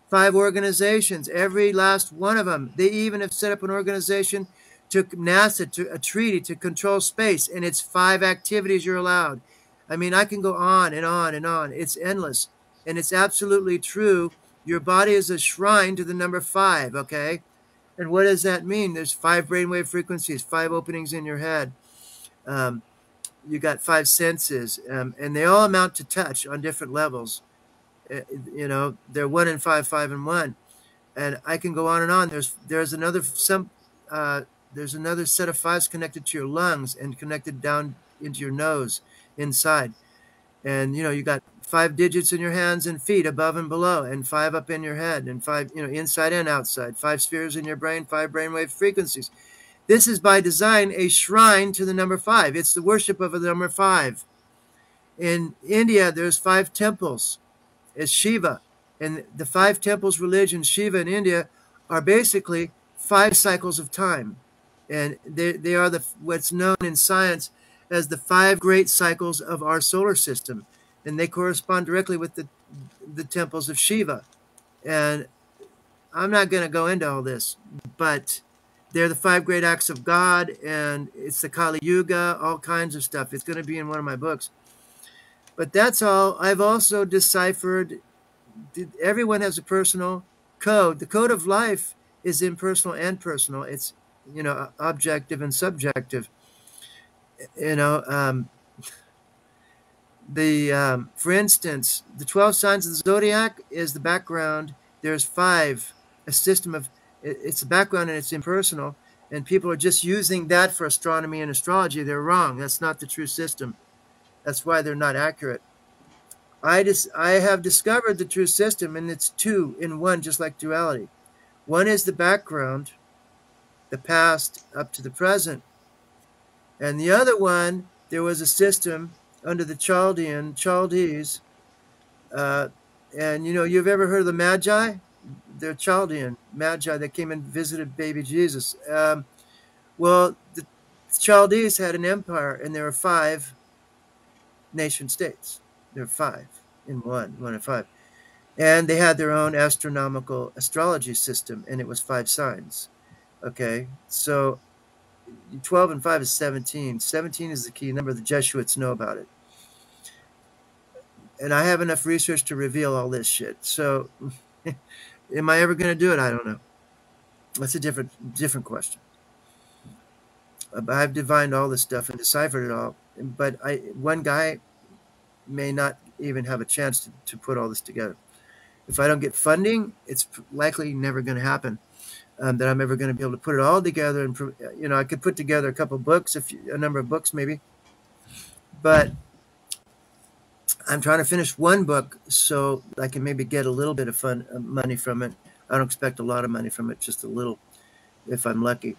5 organizations, every last one of them. They even have set up an organization to NASA, to a treaty to control space, and it's 5 activities you're allowed. I mean, I can go on and on and on. It's endless, and it's absolutely true. Your body is a shrine to the number 5, okay? And what does that mean? There's 5 brainwave frequencies, 5 openings in your head. You got 5 senses, and they all amount to touch on different levels. They're 1 and 5, 5 and 1, and I can go on and on. There's another set of 5s connected to your lungs and connected down into your nose inside, and you got 5 digits in your hands and feet above and below, and 5 up in your head, and 5 inside and outside. 5 spheres in your brain, 5 brainwave frequencies. This is by design a shrine to the number 5. It's the worship of the number 5. In India, there's 5 temples. It's Shiva. And the 5 temples religion, Shiva in India, are basically 5 cycles of time. And they are what's known in science as the 5 great cycles of our solar system. And they correspond directly with the temples of Shiva. And I'm not going to go into all this, but they're the 5 great acts of God, and it's the Kali Yuga, all kinds of stuff. It's going to be in one of my books. But that's all. I've also deciphered, everyone has a personal code. The code of life is impersonal and personal. It's, objective and subjective. For instance, the 12 signs of the zodiac is the background. There's 5, a system of, it's the background and it's impersonal, and people are just using that for astronomy and astrology. They're wrong. That's not the true system. That's why they're not accurate. I have discovered the true system, and it's 2 in 1, just like duality. One is the background, the past up to the present. And the other one, there was a system under the Chaldees. And, you've ever heard of the Magi? They're Chaldean Magi that came and visited baby Jesus. Well, the Chaldees had an empire, and there were 5 nation states. There were 5 in 1 and 5. And they had their own astronomical astrology system, and it was 5 signs. Okay, so 12 and 5 is 17. 17 is the key number. The Jesuits know about it. And I have enough research to reveal all this shit. So Am I ever going to do it? I don't know. That's a different question. I've divined all this stuff and deciphered it all, but one guy may not even have a chance to put all this together. If I don't get funding, it's likely never going to happen. That I'm ever going to be able to put it all together, and I could put together a couple books, a number of books maybe, but I'm trying to finish one book so I can maybe get a little bit of money from it. I don't expect a lot of money from it, just a little, if I'm lucky,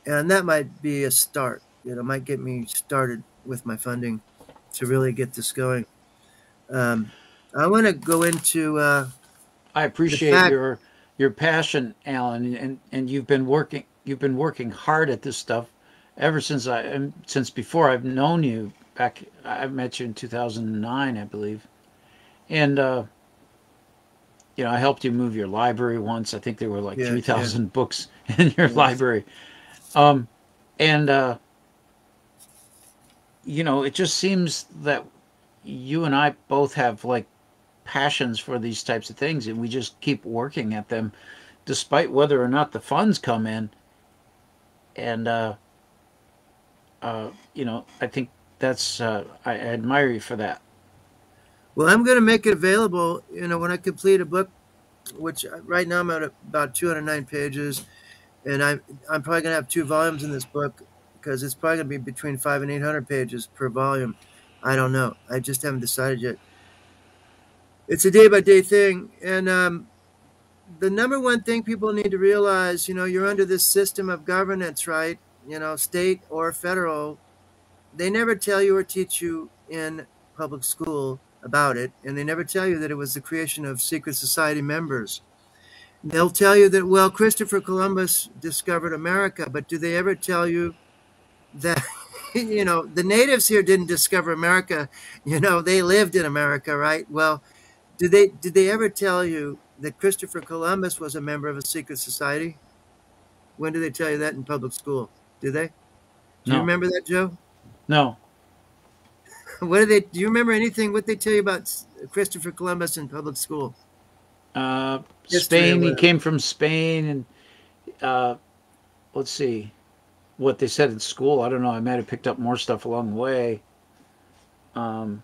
and that might be a start. Might get me started with my funding to really get this going. I want to go into I the appreciate fact. your passion, Alan, and you've been working hard at this stuff ever since before I've known you. Back, I met you in 2009, I believe, and I helped you move your library once. I think there were like Yeah, yeah, 3,000 books in your yeah. library, and it just seems that you and I both have like passions for these types of things, and we just keep working at them, despite whether or not the funds come in. And I think I admire you for that. Well, I'm going to make it available. When I complete a book, which right now I'm at about 209 pages, and I'm probably going to have two volumes in this book because it's probably going to be between 500 and 800 pages per volume. I don't know. I just haven't decided yet. It's a day by day thing, and the number one thing people need to realize, you're under this system of governance, right? State or federal. They never tell you or teach you in public school about it, and they never tell you that it was the creation of secret society members. They'll tell you that, well, Christopher Columbus discovered America, but do they ever tell you that the natives here didn't discover America? They lived in America, right? Well, did they ever tell you that Christopher Columbus was a member of a secret society? When did they tell you that in public school? Do they? Do you No, remember that, Joe? no. What do they? Do you remember anything? What they tell you about Christopher Columbus in public school history or Spain. He whatever? came from Spain, and uh, let's see what they said in school. I don't know. I might have picked up more stuff along the way. Um,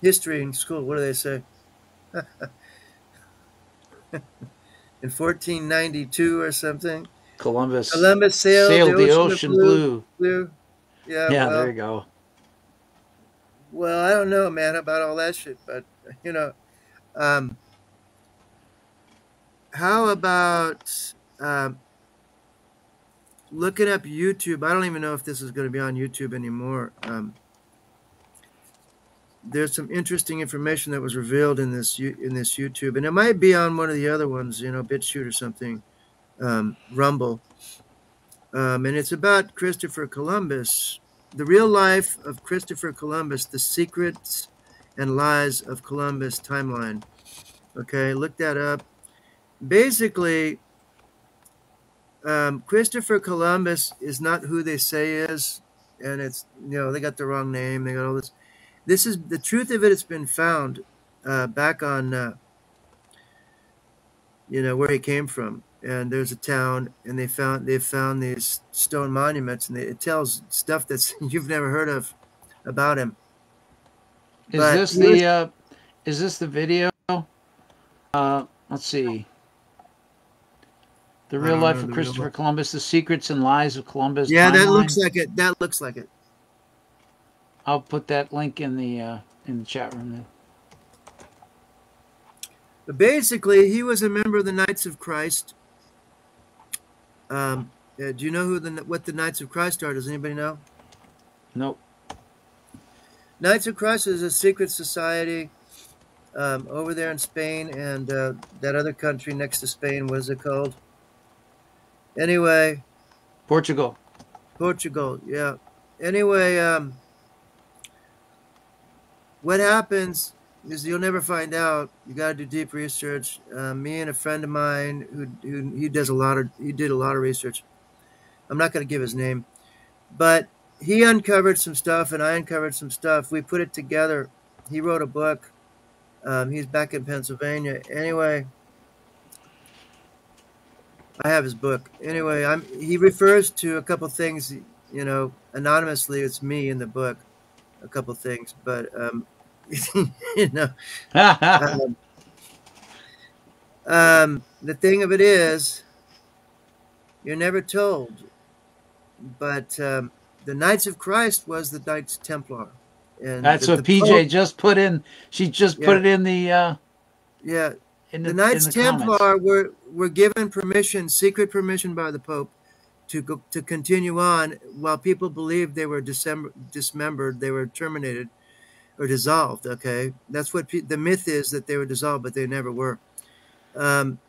History in school. What do they say? In 1492 or something, Columbus Columbus sailed the sailed the ocean of ocean blue. blue. Yeah. Yeah, there Well, you go. I don't know, man, about all that shit, but you know, um, how about looking up YouTube? I don't even know if this is going to be on YouTube anymore. There's some interesting information that was revealed in this YouTube, and it might be on one of the other ones, BitChute or something, Rumble, and it's about Christopher Columbus, the real life of Christopher Columbus, the secrets and lies of Columbus timeline. Okay, look that up. Basically, Christopher Columbus is not who they say is, and it's they got the wrong name. They got all this. This is the truth of it. It's been found back on where he came from, and there's a town, and they found these stone monuments, and it tells stuff that's you've never heard of about him. Is But this the video? Let's see. The I real don't life know of the real Christopher one. Columbus: The Secrets and Lies of Columbus Yeah, that looks Timeline. like it. That looks like it. I'll put that link in the chat room. Then. But basically, he was a member of the Knights of Christ. Do you know what the Knights of Christ are? Does anybody know? Nope. Knights of Christ is a secret society over there in Spain, and that other country next to Spain, what is it called? Anyway, Portugal. Portugal. Yeah. Anyway, what happens is you'll never find out. You got to do deep research. Me and a friend of mine who he did a lot of research. I'm not going to give his name, but he uncovered some stuff, and I uncovered some stuff. We put it together. He wrote a book. He's back in Pennsylvania. Anyway, I have his book. Anyway, he refers to a couple things, anonymously. It's me in the book, a couple things, but you know, um, the thing of it is, you're never told. But the Knights of Christ was the Knights Templar, and That's what the PJ Pope, just put in. She just put yeah, it in the yeah, in the in Knights the comments. Templar were given permission, secret permission by the Pope, to continue on while people believed they were dismembered, they were terminated or dissolved. Okay, that's what the myth is, that they were dissolved, but they never were. Um,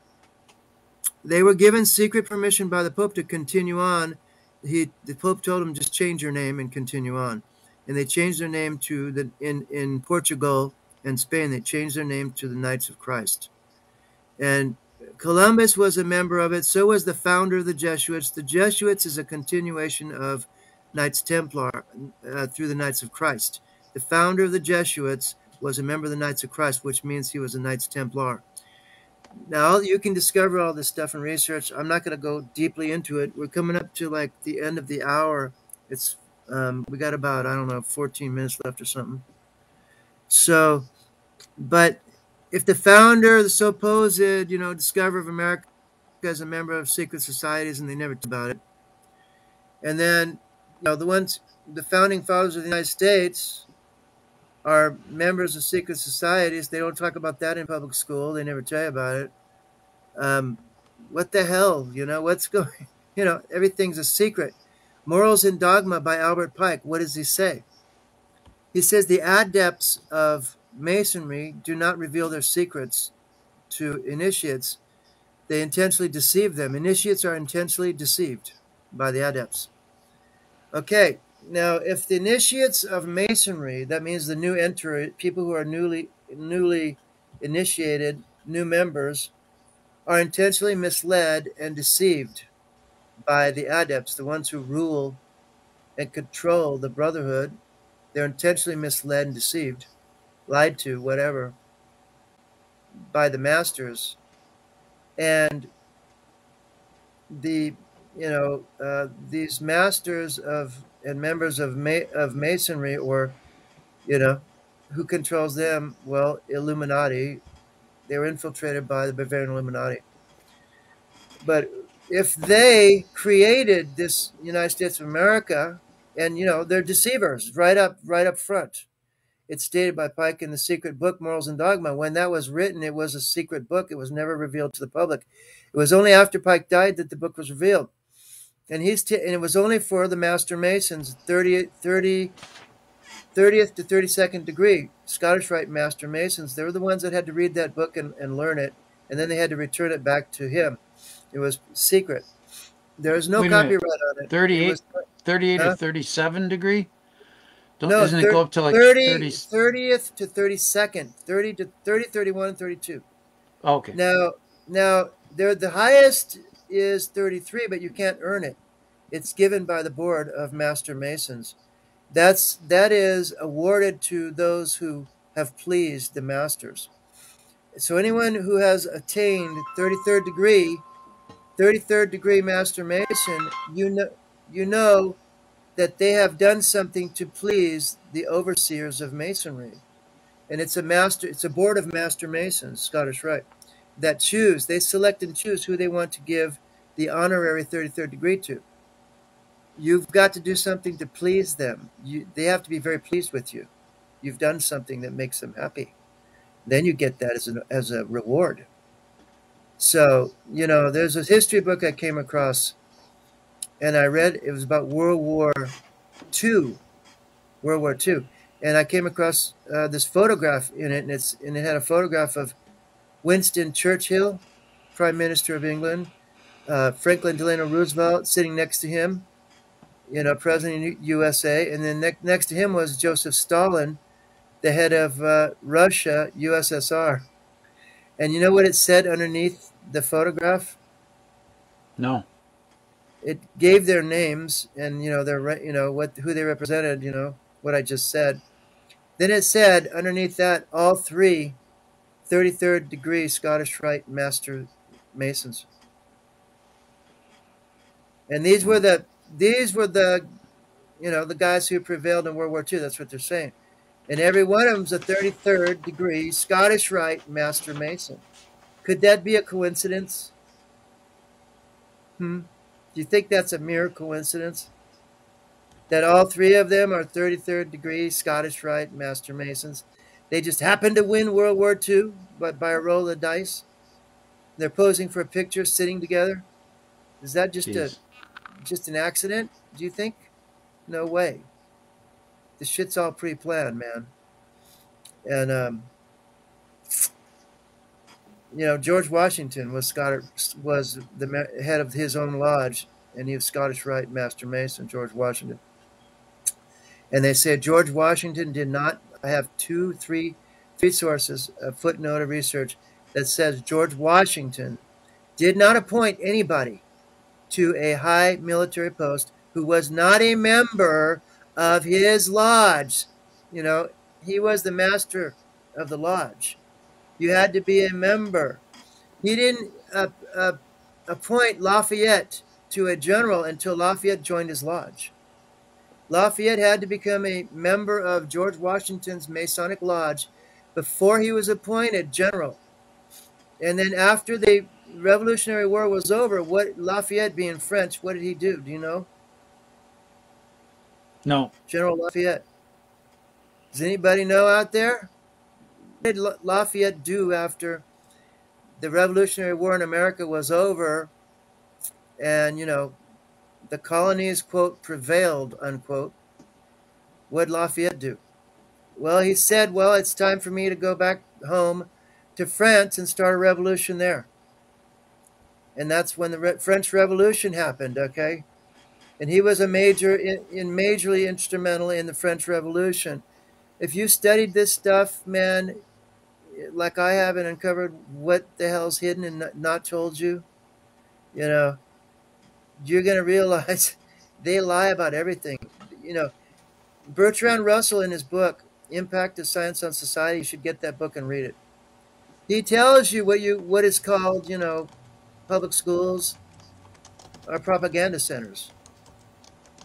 they were given secret permission by the Pope to continue on. The Pope told them, just change your name and continue on, and they changed their name to in Portugal and Spain. They changed their name to the Knights of Christ, and Columbus was a member of it. So was the founder of the Jesuits. The Jesuits is a continuation of Knights Templar through the Knights of Christ. The founder of the Jesuits was a member of the Knights of Christ, which means he was a Knights Templar. Now you can discover all this stuff in research. I'm not going to go deeply into it. We're coming up to like the end of the hour. It's we got about, I don't know, 14 minutes left or something. So, but if the founder, the supposed, discoverer of America is a member of secret societies and they never talk about it, and then the founding fathers of the United States are members of secret societies. They don't talk about that in public school. They never tell you about it. What the hell? What's going? Everything's a secret. Morals and Dogma by Albert Pike. What does he say? He says the adepts of Masonry do not reveal their secrets to initiates. They intentionally deceive them. Initiates are intentionally deceived by the adepts. Okay, now if the initiates of Masonry, that means the new people who are newly initiated, new members, are intentionally misled and deceived by the adepts, the ones who rule and control the brotherhood. They're intentionally misled and deceived, lied to, whatever, by the masters. And these masters and members of Masonry, or who controls them? Well, Illuminati. They were infiltrated by the Bavarian Illuminati. But if they created this United States of America, and they're deceivers right up front. It's stated by Pike in the secret book, Morals and Dogma. When that was written, it was a secret book. It was never revealed to the public. It was only after Pike died that the book was revealed. And and it was only for the Master Masons, 30th to 32nd degree, Scottish Rite Master Masons. They were the ones that had to read that book and learn it, and then they had to return it back to him. It was secret. There is no copyright on it. 38 or 37 degree? No, isn't it go up to like 30th to 32nd, 30, 31, and 32. Okay. Now, the highest is 33, but you can't earn it. It's given by the Board of Master Masons. That is awarded to those who have pleased the masters. So anyone who has attained 33rd degree Master Mason, you know that they have done something to please the overseers of Masonry. And it's a board of Master Masons, Scottish Rite, that they select and choose who they want to give the honorary 33rd degree to. You've got to do something to please them. They have to be very pleased with you. You've done something that makes them happy. Then you get that as a reward. So, there's a history book I came across, and I read, it was about World War II. And I came across this photograph in it, and it had a photograph of Winston Churchill, Prime Minister of England, Franklin Delano Roosevelt sitting next to him, President of USA, and then next to him was Joseph Stalin, the head of Russia, USSR. And you know what it said underneath the photograph? No. It gave their names and who they represented, what I just said. Then it said underneath that, all three 33rd degree Scottish Rite Master Masons. And these were the the guys who prevailed in World War II. That's what they're saying. And every one of them's a 33rd degree Scottish Rite Master Mason. Could that be a coincidence? Do you think that's a mere coincidence? That all three of them are 33rd degree Scottish Rite Master Masons. They just happened to win World War II but by a roll of the dice. They're posing for a picture sitting together. Is that just an accident, do you think? No way. This shit's all pre-planned, man. And George Washington was the head of his own lodge, and he was Scottish Rite Master Mason, George Washington. And they said George Washington did not have three sources, a footnote of research that says George Washington did not appoint anybody to a high military post who was not a member of his lodge. He was the master of the lodge. You had to be a member. He didn't appoint Lafayette to a general until Lafayette joined his lodge. Lafayette had to become a member of George Washington's Masonic Lodge before he was appointed general. And then after the Revolutionary War was over, Lafayette being French, what did he do? Do you know? No. General Lafayette. Does anybody know out there? What did Lafayette do after the Revolutionary War in America was over and, the colonies, quote, prevailed, unquote? What did Lafayette do? Well, he said, well, it's time for me to go back home to France and start a revolution there. And that's when the French Revolution happened, okay? And he was majorly instrumental in the French Revolution. If you studied this stuff, man, like I have, and uncovered what the hell's hidden and not told you, you're going to realize they lie about everything. Bertrand Russell, in his book, Impact of Science on Society, you should get that book and read it. He tells you what is called, public schools are propaganda centers.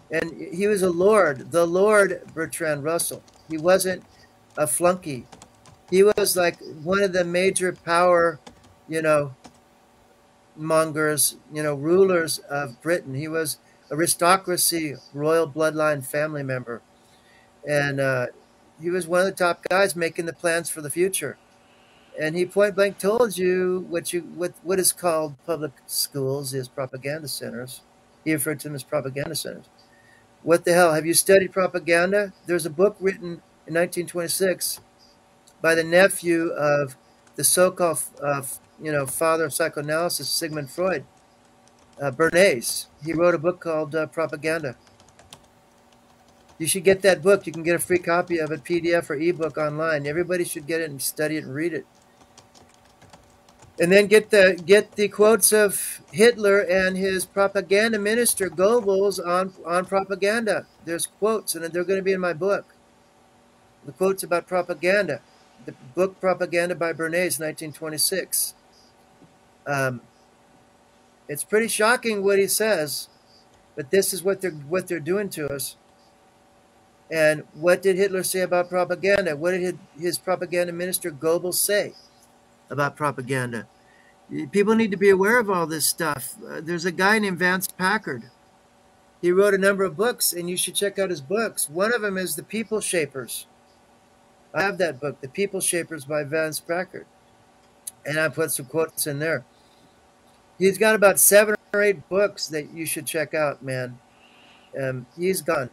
And he was the Lord Bertrand Russell. He wasn't a flunky. He was like one of the major power, mongers, rulers of Britain. He was aristocracy, royal bloodline family member. And he was one of the top guys making the plans for the future. And he point blank told you what is called public schools is propaganda centers. He referred to them as propaganda centers. What the hell? Have you studied propaganda? There's a book written in 1926 by the nephew of the so-called, father of psychoanalysis, Sigmund Freud, Bernays. He wrote a book called Propaganda. You should get that book. You can get a free copy of it, PDF or ebook online. Everybody should get it and study it and read it. And then get the quotes of Hitler and his propaganda minister Goebbels on propaganda. There's quotes, and they're going to be in my book. The quotes about propaganda. The book Propaganda by Bernays, 1926. It's pretty shocking what he says, but this is what they're doing to us. And what did Hitler say about propaganda? What did his propaganda minister Goebbels say about propaganda? People need to be aware of all this stuff. There's a guy named Vance Packard. He wrote a number of books, and you should check out his books. One of them is The People Shapers. I have that book, The People Shapers by Vance Packard. And I put some quotes in there. He's got about 7 or 8 books that you should check out, man. He's gone.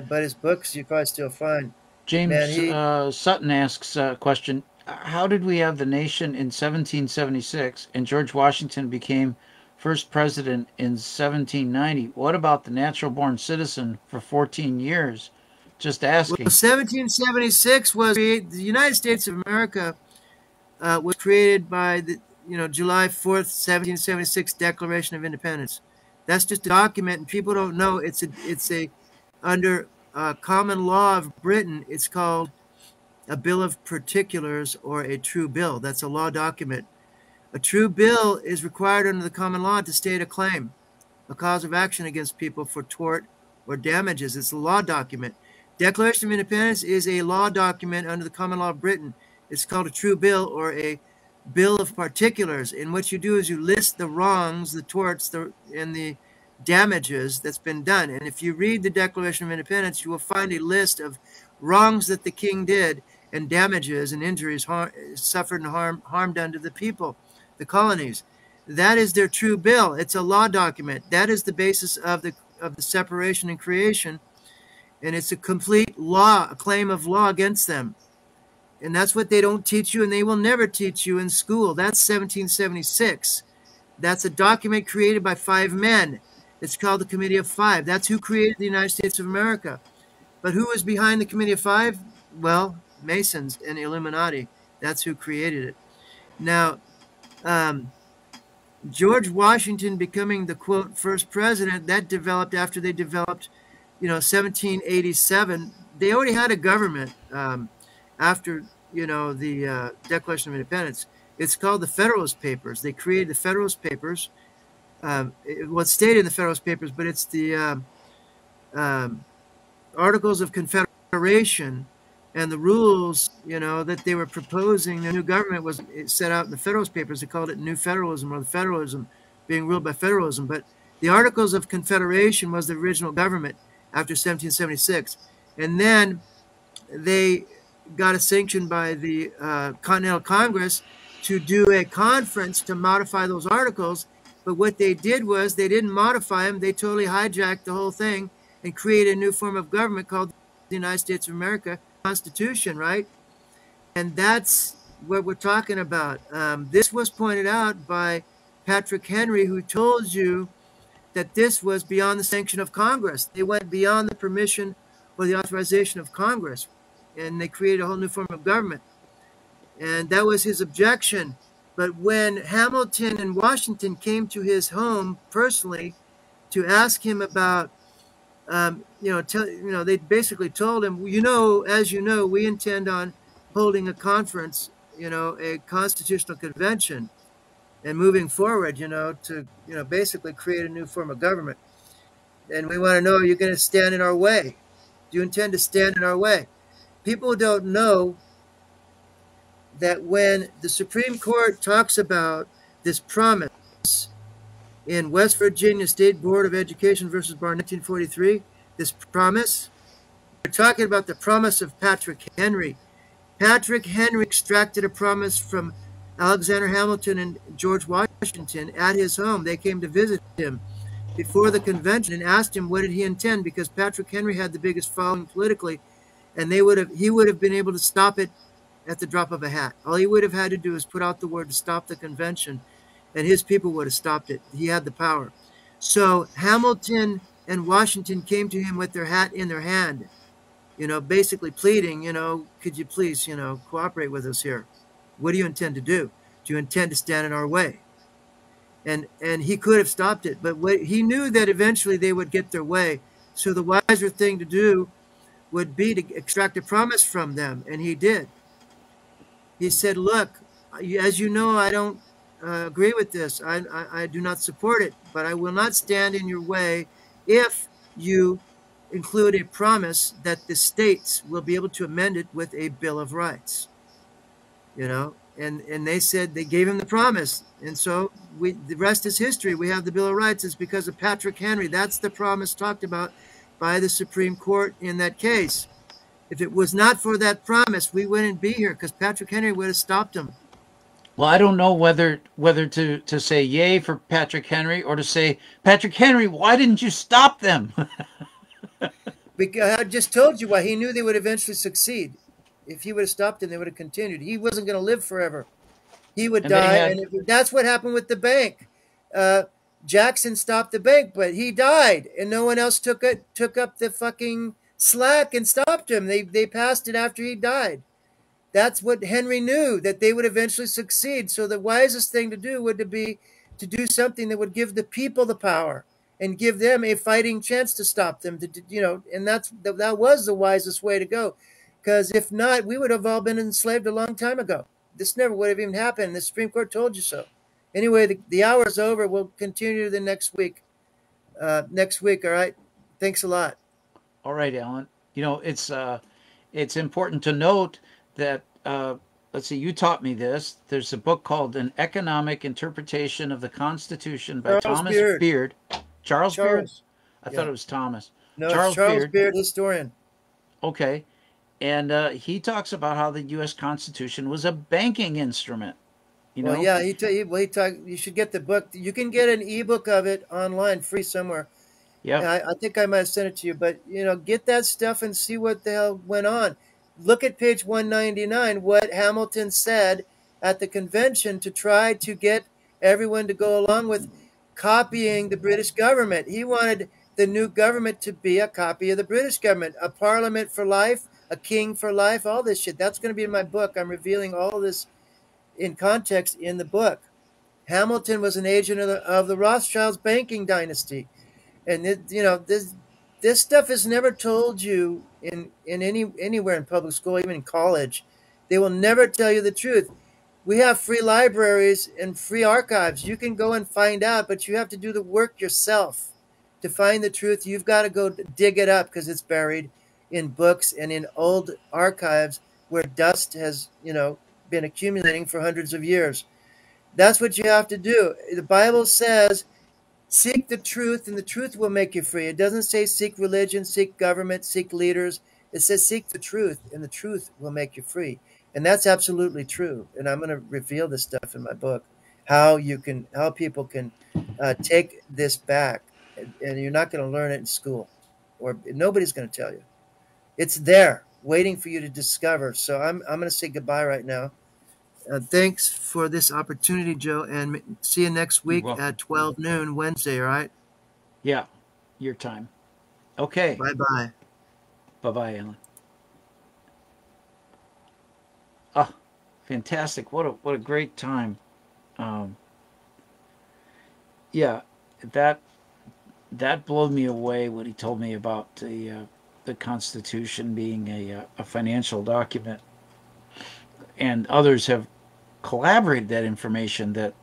But his books you probably still find. James Sutton asks a question. How did we have the nation in 1776 and George Washington became first president in 1790? What about the natural-born citizen for 14 years? Just asking. Well, 1776 was the United States of America was created by the July 4th, 1776 Declaration of Independence. That's just a document, and people don't know it's a under common law of Britain. It's called a bill of particulars or a true bill. That's a law document. A true bill is required under the common law to state a claim, a cause of action against people for tort or damages. It's a law document. Declaration of Independence is a law document under the common law of Britain. It's called a true bill or a bill of particulars. And what you do is you list the wrongs, the torts, and the damages that's been done. And if you read the Declaration of Independence, you will find a list of wrongs that the king did and damages and injuries suffered and harm done to the people, the colonies. That is their true bill. It's a law document. That is the basis of the separation and creation. And it's a complete law, a claim of law against them. And that's what they don't teach you, and they will never teach you in school. That's 1776. That's a document created by 5 men. It's called the Committee of Five. That's who created the United States of America. But who was behind the Committee of Five? Well, Masons and Illuminati. That's who created it. Now, George Washington becoming the, quote, first president, that developed after they developed, 1787. They already had a government after, the Declaration of Independence. It's called the Federalist Papers. They created the Federalist Papers. It stated in the Federalist Papers, but it's the Articles of Confederation and the rules, that they were proposing. The new government was set out in the Federalist Papers. They called it New Federalism, or the federalism being ruled by federalism. But the Articles of Confederation was the original government after 1776. And then they got a sanction by the Continental Congress to do a conference to modify those articles. But what they did was they didn't modify them. They totally hijacked the whole thing and created a new form of government called the United States of America Constitution, right? And that's what we're talking about. This was pointed out by Patrick Henry, who told you that this was beyond the sanction of Congress. They went beyond the permission or the authorization of Congress, and they created a whole new form of government. And that was his objection. But when Hamilton and Washington came to his home personally to ask him about, they basically told him, as you know, we intend on holding a conference, a constitutional convention, and moving forward, to, basically create a new form of government. And we want to know, are you going to stand in our way? Do you intend to stand in our way? People don't know that when the Supreme Court talks about this promise in West Virginia State Board of Education versus Barr 1943, this promise, we're talking about the promise of Patrick Henry. Patrick Henry extracted a promise from Alexander Hamilton and George Washington at his home. They came to visit him before the convention and asked him what did he intend, because Patrick Henry had the biggest following politically, and he would have been able to stop it at the drop of a hat. All he would have had to do is put out the word to stop the convention, and his people would have stopped it. He had the power. So Hamilton and Washington came to him with their hat in their hand, basically pleading, could you please, cooperate with us here? What do you intend to do? Do you intend to stand in our way? And he could have stopped it, but he knew that eventually they would get their way. So the wiser thing to do would be to extract a promise from them, and he did. He said, look, as you know, I don't agree with this. I do not support it, but I will not stand in your way if you include a promise that the states will be able to amend it with a Bill of Rights. And they said, they gave him the promise. And so the rest is history. We have the Bill of Rights. It's because of Patrick Henry. That's the promise talked about by the Supreme Court in that case. If it was not for that promise, we wouldn't be here, because Patrick Henry would have stopped him. Well, I don't know whether to say yay for Patrick Henry or to say, Patrick Henry, why didn't you stop them? Because I just told you why. He knew they would eventually succeed. If he would have stopped them, they would have continued. He wasn't going to live forever. He would die, and that's what happened with the bank. Jackson stopped the bank, but he died, and no one else took up the fucking slack and stopped him. They passed it after he died. That's what Henry knew, that they would eventually succeed. So the wisest thing to do would be to do something that would give the people the power and give them a fighting chance to stop them. And that was the wisest way to go, because if not, we would have all been enslaved a long time ago. This never would have even happened. The Supreme Court told you so. Anyway, the hour's over. We'll continue the next week. Next week, all right? Thanks a lot. All right, Alan. It's important to note that let's see, you taught me this. There's a book called An Economic Interpretation of the Constitution by Charles Thomas Beard. Beard. Charles Beard? Charles. I thought Yeah. it was Thomas. No, it's Charles Charles Beard. Beard, historian. Okay. And he talks about how the U.S. Constitution was a banking instrument. You Well, know? yeah, he talked. You should get the book. You can get an ebook of it online, free somewhere. Yep. I think I might have sent it to you, but get that stuff and see what the hell went on. Look at page 199, what Hamilton said at the convention to try to get everyone to go along with copying the British government. He wanted the new government to be a copy of the British government, a parliament for life, a king for life, all this shit. That's going to be in my book. I'm revealing all this in context in the book. Hamilton was an agent of the Rothschilds banking dynasty. And this stuff is never told you in anywhere in public school, even in college. They will never tell you the truth. We have free libraries and free archives. You can go and find out, but you have to do the work yourself to find the truth. You've got to go dig it up because it's buried in books and in old archives where dust has, been accumulating for hundreds of years. That's what you have to do. The Bible says, seek the truth, and the truth will make you free. It doesn't say seek religion, seek government, seek leaders. It says seek the truth, and the truth will make you free. And that's absolutely true. And I'm going to reveal this stuff in my book, how people can take this back, and you're not going to learn it in school, or nobody's going to tell you. It's there, waiting for you to discover. So I'm going to say goodbye right now. Thanks for this opportunity, Joe, and see you next week at 12 noon Wednesday, all right? Yeah. Your time. Okay. Bye-bye. Bye-bye, Alan. Ah, fantastic. What a great time. Yeah, that blew me away when he told me about the Constitution being a financial document. And others have collaborated that information that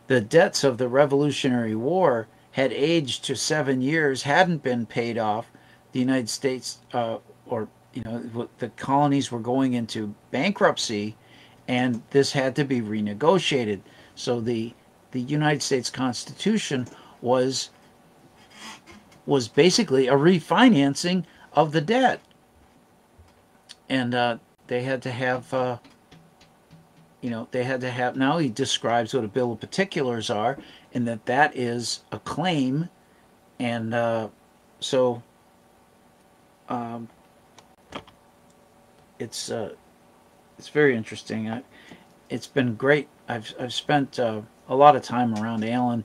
the debts of the Revolutionary War had aged to 7 years, hadn't been paid off. The United States, the colonies were going into bankruptcy, and this had to be renegotiated. So the United States Constitution was basically a refinancing of the debt, and they had to have. Now he describes what a bill of particulars are, and that is a claim, and it's very interesting. It's been great. I've spent a lot of time around Alan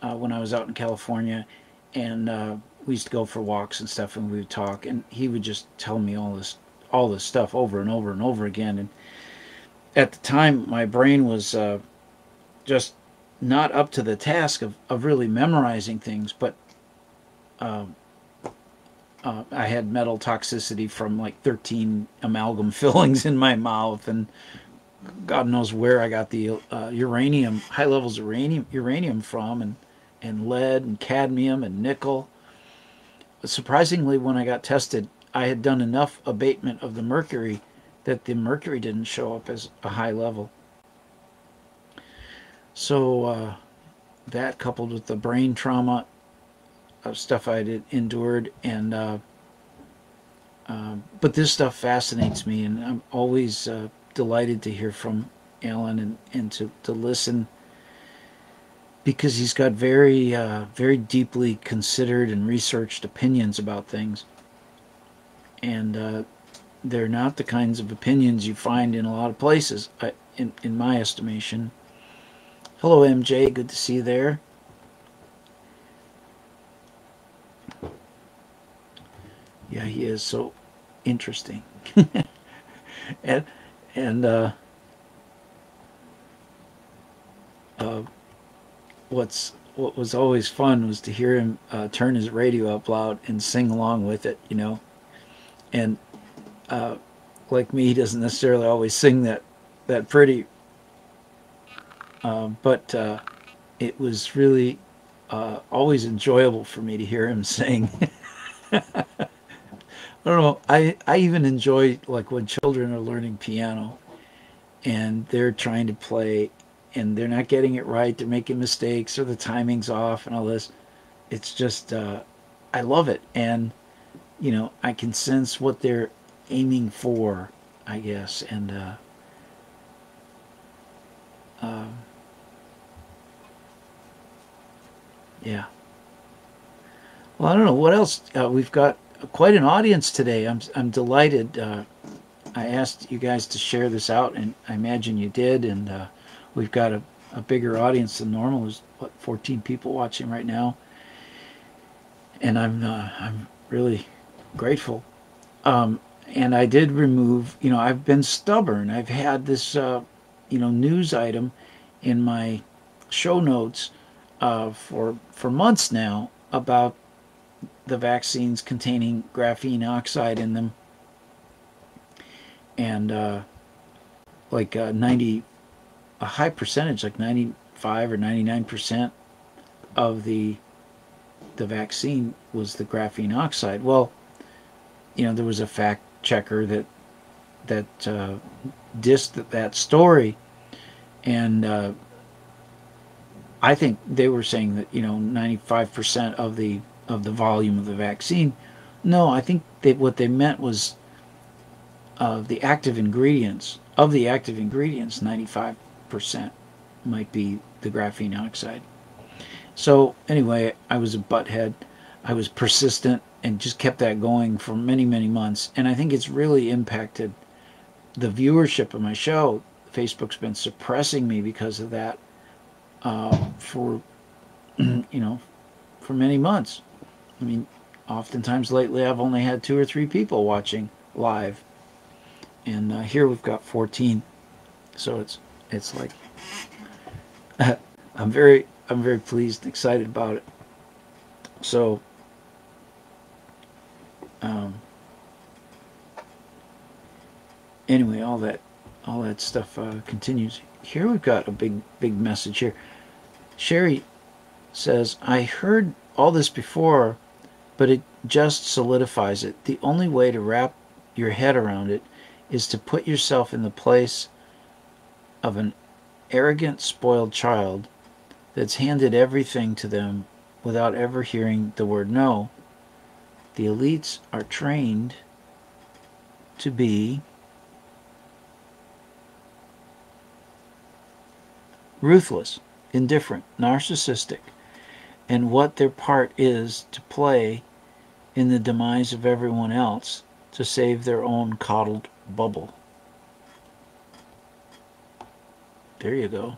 when I was out in California, and we used to go for walks and stuff, and we would talk, and he would just tell me all this stuff over and over and over again. And at the time, my brain was just not up to the task of really memorizing things, but I had metal toxicity from like 13 amalgam fillings in my mouth, and God knows where I got the high levels of uranium from, and lead and cadmium and nickel. But surprisingly, when I got tested, I had done enough abatement of the mercury that the mercury didn't show up as a high level. So that, coupled with the brain trauma of stuff I had endured, and but this stuff fascinates me, and I'm always delighted to hear from Alan and to listen, because he's got very very deeply considered and researched opinions about things, and they're not the kinds of opinions you find in a lot of places, in my estimation. Hello, MJ. Good to see you there. Yeah, he is so interesting. and what was always fun was to hear him turn his radio up loud and sing along with it, and like me, he doesn't necessarily always sing that pretty. But it was really always enjoyable for me to hear him sing. I don't know. I even enjoy like when children are learning piano and they're trying to play and they're not getting it right. They're making mistakes or the timing's off and all this. It's just I love it, and I can sense what they're aiming for, I guess, and um, yeah. Well, I don't know what else. We've got quite an audience today. I'm delighted. I asked you guys to share this out, and I imagine you did. And we've got a bigger audience than normal. There's 14 people watching right now, and I'm really grateful. And I did remove. I've been stubborn. I've had this news item in my show notes for months now about the vaccines containing graphene oxide in them, and like 90, a high percentage, like 95 or 99% of the vaccine was the graphene oxide. Well, there was a fact checker that dissed that story, and I think they were saying that 95% of the volume of the vaccine. No, I think what they meant was the active ingredients. Of the active ingredients, 95% might be the graphene oxide. So anyway, I was a butthead. I was persistent and just kept that going for many, many months. And I think it's really impacted the viewership of my show. Facebook's been suppressing me because of that for for many months. I mean, oftentimes lately I've only had 2 or 3 people watching live, and here we've got 14. So it's like I'm very pleased and excited about it. So anyway, all that stuff continues. Here we've got a big message here. Sherry says, I heard all this before, but it just solidifies it. The only way to wrap your head around it is to put yourself in the place of an arrogant, spoiled child that's handed everything to them without ever hearing the word no. The elites are trained to be ruthless, indifferent, narcissistic, and what their part is to play in the demise of everyone else to save their own coddled bubble. There you go.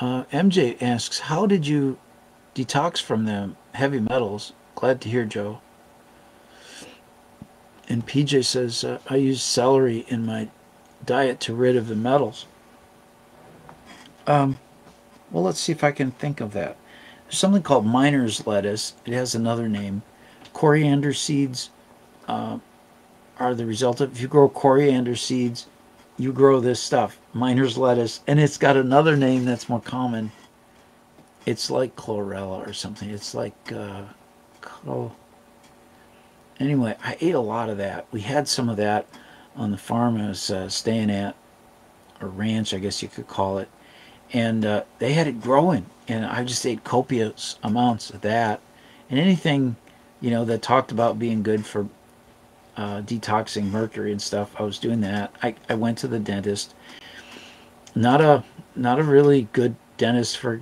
MJ asks, how did you detox from them heavy metals? Glad to hear, Joe. And PJ says, I use celery in my diet to rid of the metals. Well, let's see if I can think of that. There's something called miner's lettuce. It has another name. Coriander seeds are the result of, if you grow coriander seeds, you grow this stuff, miner's lettuce, and it's got another name that's more common. It's like chlorella or something. It's like, anyway, I ate a lot of that. We had some of that on the farm I was staying at, or ranch, I guess you could call it. And they had it growing, and I just ate copious amounts of that. And anything, that talked about being good for detoxing mercury and stuff, I was doing that. I went to the dentist. Not a really good dentist for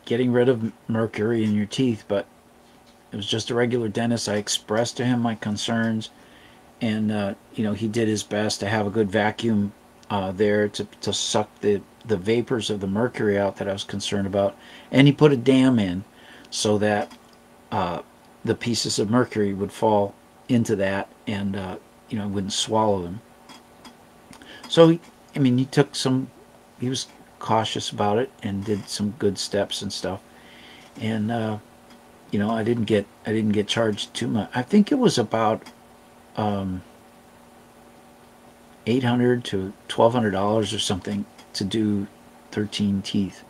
getting rid of mercury in your teeth, but it was just a regular dentist. I expressed to him my concerns, and he did his best to have a good vacuum there to suck the vapors of the mercury out that I was concerned about. And he put a dam in so that the pieces of mercury would fall into that, and I wouldn't swallow them. So he took he was cautious about it and did some good steps and stuff. And I didn't get charged too much. I think it was about $800 to $1,200 or something to do 13 teeth,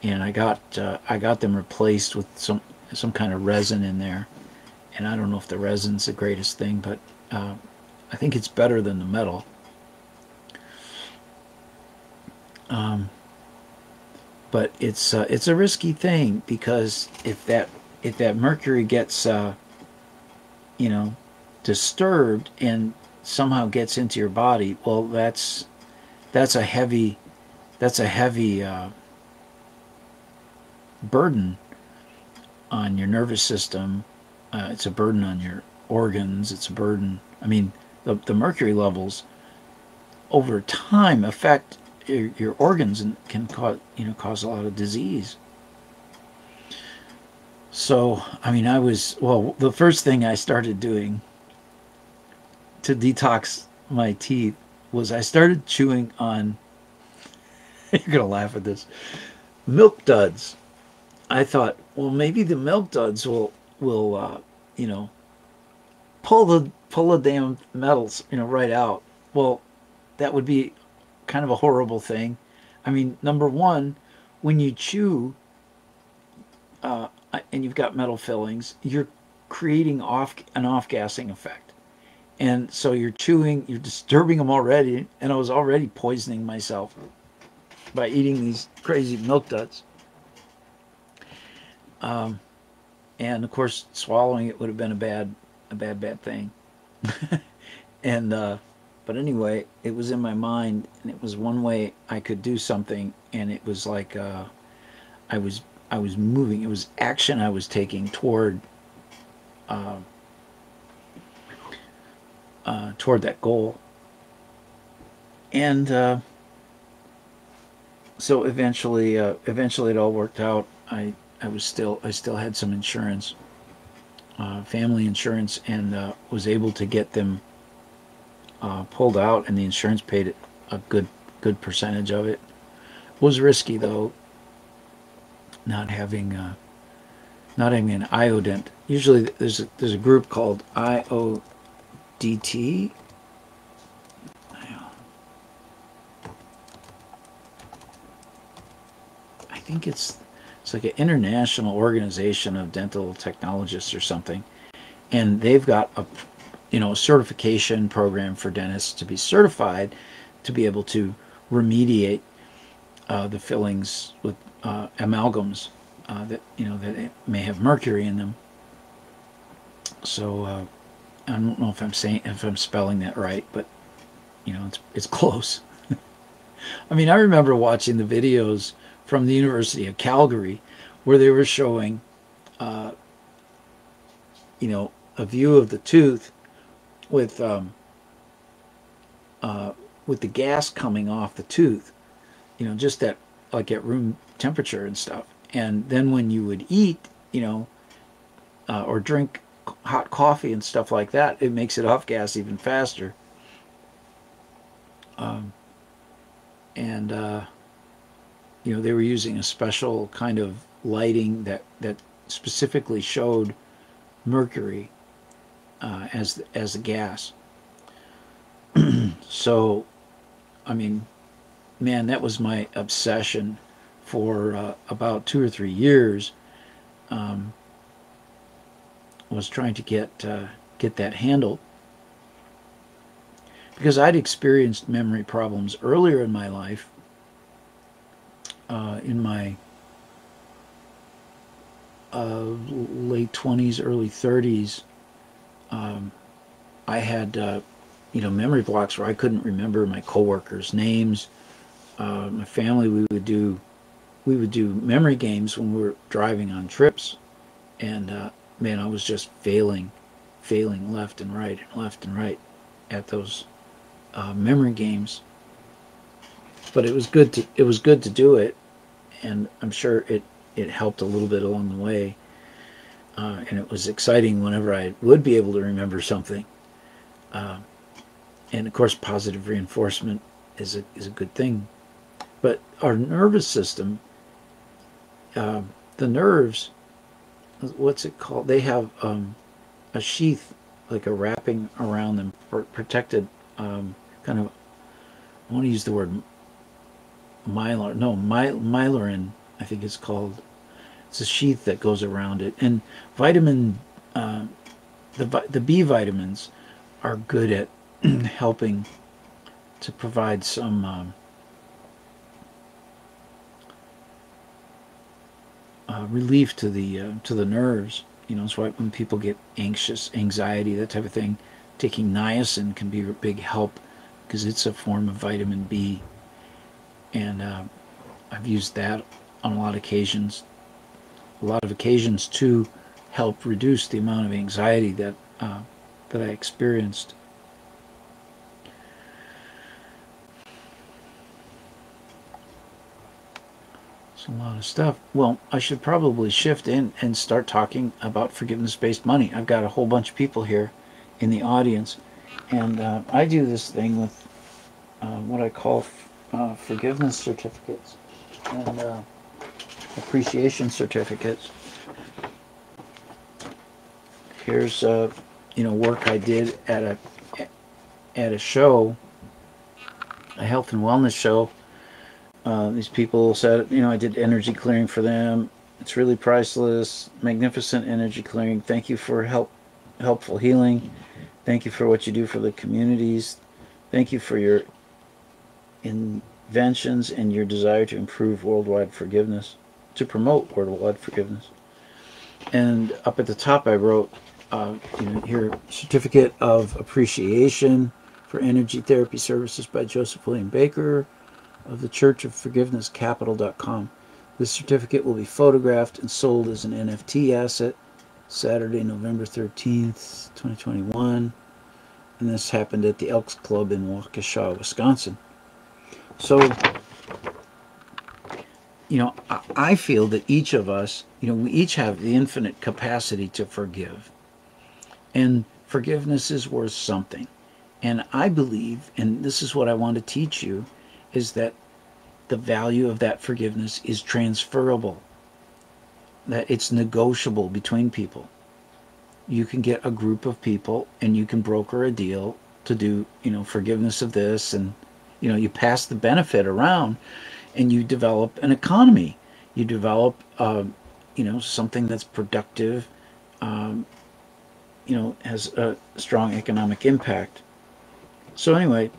and I got them replaced with some kind of resin in there, and I don't know if the resin's the greatest thing, but I think it's better than the metal. But it's a risky thing, because if that mercury gets you know, disturbed and somehow gets into your body, well, that's a heavy that's a heavy burden on your nervous system. It's a burden on your organs. It's a burden. I mean, the mercury levels over time affect your organs and can cause a lot of disease. So, I mean, the first thing I started doing to detox my teeth was I started chewing on, you're going to laugh at this, Milk Duds. I thought, well, maybe the Milk Duds will pull the damn metals, right out. Well, that would be kind of a horrible thing. I mean, number one, when you chew and you've got metal fillings, you're creating an off-gassing effect. And so you're chewing, you're disturbing them already, and I was already poisoning myself by eating these crazy Milk Duds. And of course, swallowing it would have been a bad thing. And but anyway, it was in my mind, and it was one way I could do something, and it was like I was moving. It was action I was taking toward that goal. And so eventually it all worked out. I still had some insurance, family insurance, and was able to get them pulled out, and the insurance paid a good percentage of it. It was risky though, not having an iodent. Usually there's a group called IODT. I think it's like an international organization of dental technologists or something, and they've got a certification program for dentists to be certified to be able to remediate the fillings with amalgams that may have mercury in them. So I don't know if I'm spelling that right, but it's close. I mean, I remember watching the videos from the University of Calgary where they were showing a view of the tooth with the gas coming off the tooth, just at room temperature and stuff. And then when you would eat, or drink hot coffee and stuff like that, it makes it off gas even faster. And they were using a special kind of lighting that specifically showed mercury as a gas. So, I mean, man, that was my obsession for about 2 or 3 years. Was trying to get that handled, because I'd experienced memory problems earlier in my life. In my late 20s, early 30s, I had memory blocks where I couldn't remember my coworkers' names. My family, we would do memory games when we were driving on trips, and man, I was just failing left and right at those memory games. But it was good to do it, and I'm sure it helped a little bit along the way. And it was exciting whenever I would be able to remember something. And of course, positive reinforcement is a good thing. But our nervous system, the nerves, what's it called? They have a sheath, like a wrapping around them, protected. kind of, I want to use the word myelin, I think it's called. It's a sheath that goes around it. And vitamin, the B vitamins are good at helping to provide some relief to the nerves. You know, it's why when people get anxious, anxiety, that type of thing, taking niacin can be a big help because it's a form of vitamin B, and I've used that on a lot of occasions to help reduce the amount of anxiety that I experienced. It's a lot of stuff. Well, I should probably shift in and start talking about forgiveness-based money. I've got a whole bunch of people here in the audience, and I do this thing with what I call forgiveness certificates and appreciation certificates. Here's work I did at a show, a health and wellness show. These people said, I did energy clearing for them. It's really priceless, magnificent energy clearing. Thank you for helpful healing. Thank you for what you do for the communities. Thank you for your inventions and your desire to improve worldwide forgiveness, to promote worldwide forgiveness. And up at the top, I wrote, here, certificate of appreciation for energy therapy services by Joseph William Baker of the Church of Forgiveness Capital.com. This certificate will be photographed and sold as an NFT asset Saturday, November 13th, 2021. And this happened at the Elks Club in Waukesha, Wisconsin. So, I feel that each of us, we each have the infinite capacity to forgive. And forgiveness is worth something. And I believe, and this is what I want to teach you, is that the value of that forgiveness is transferable, that it's negotiable between people. You can get a group of people and you can broker a deal to do, forgiveness of this, and, you pass the benefit around and you develop an economy. You develop, something that's productive, has a strong economic impact. So anyway,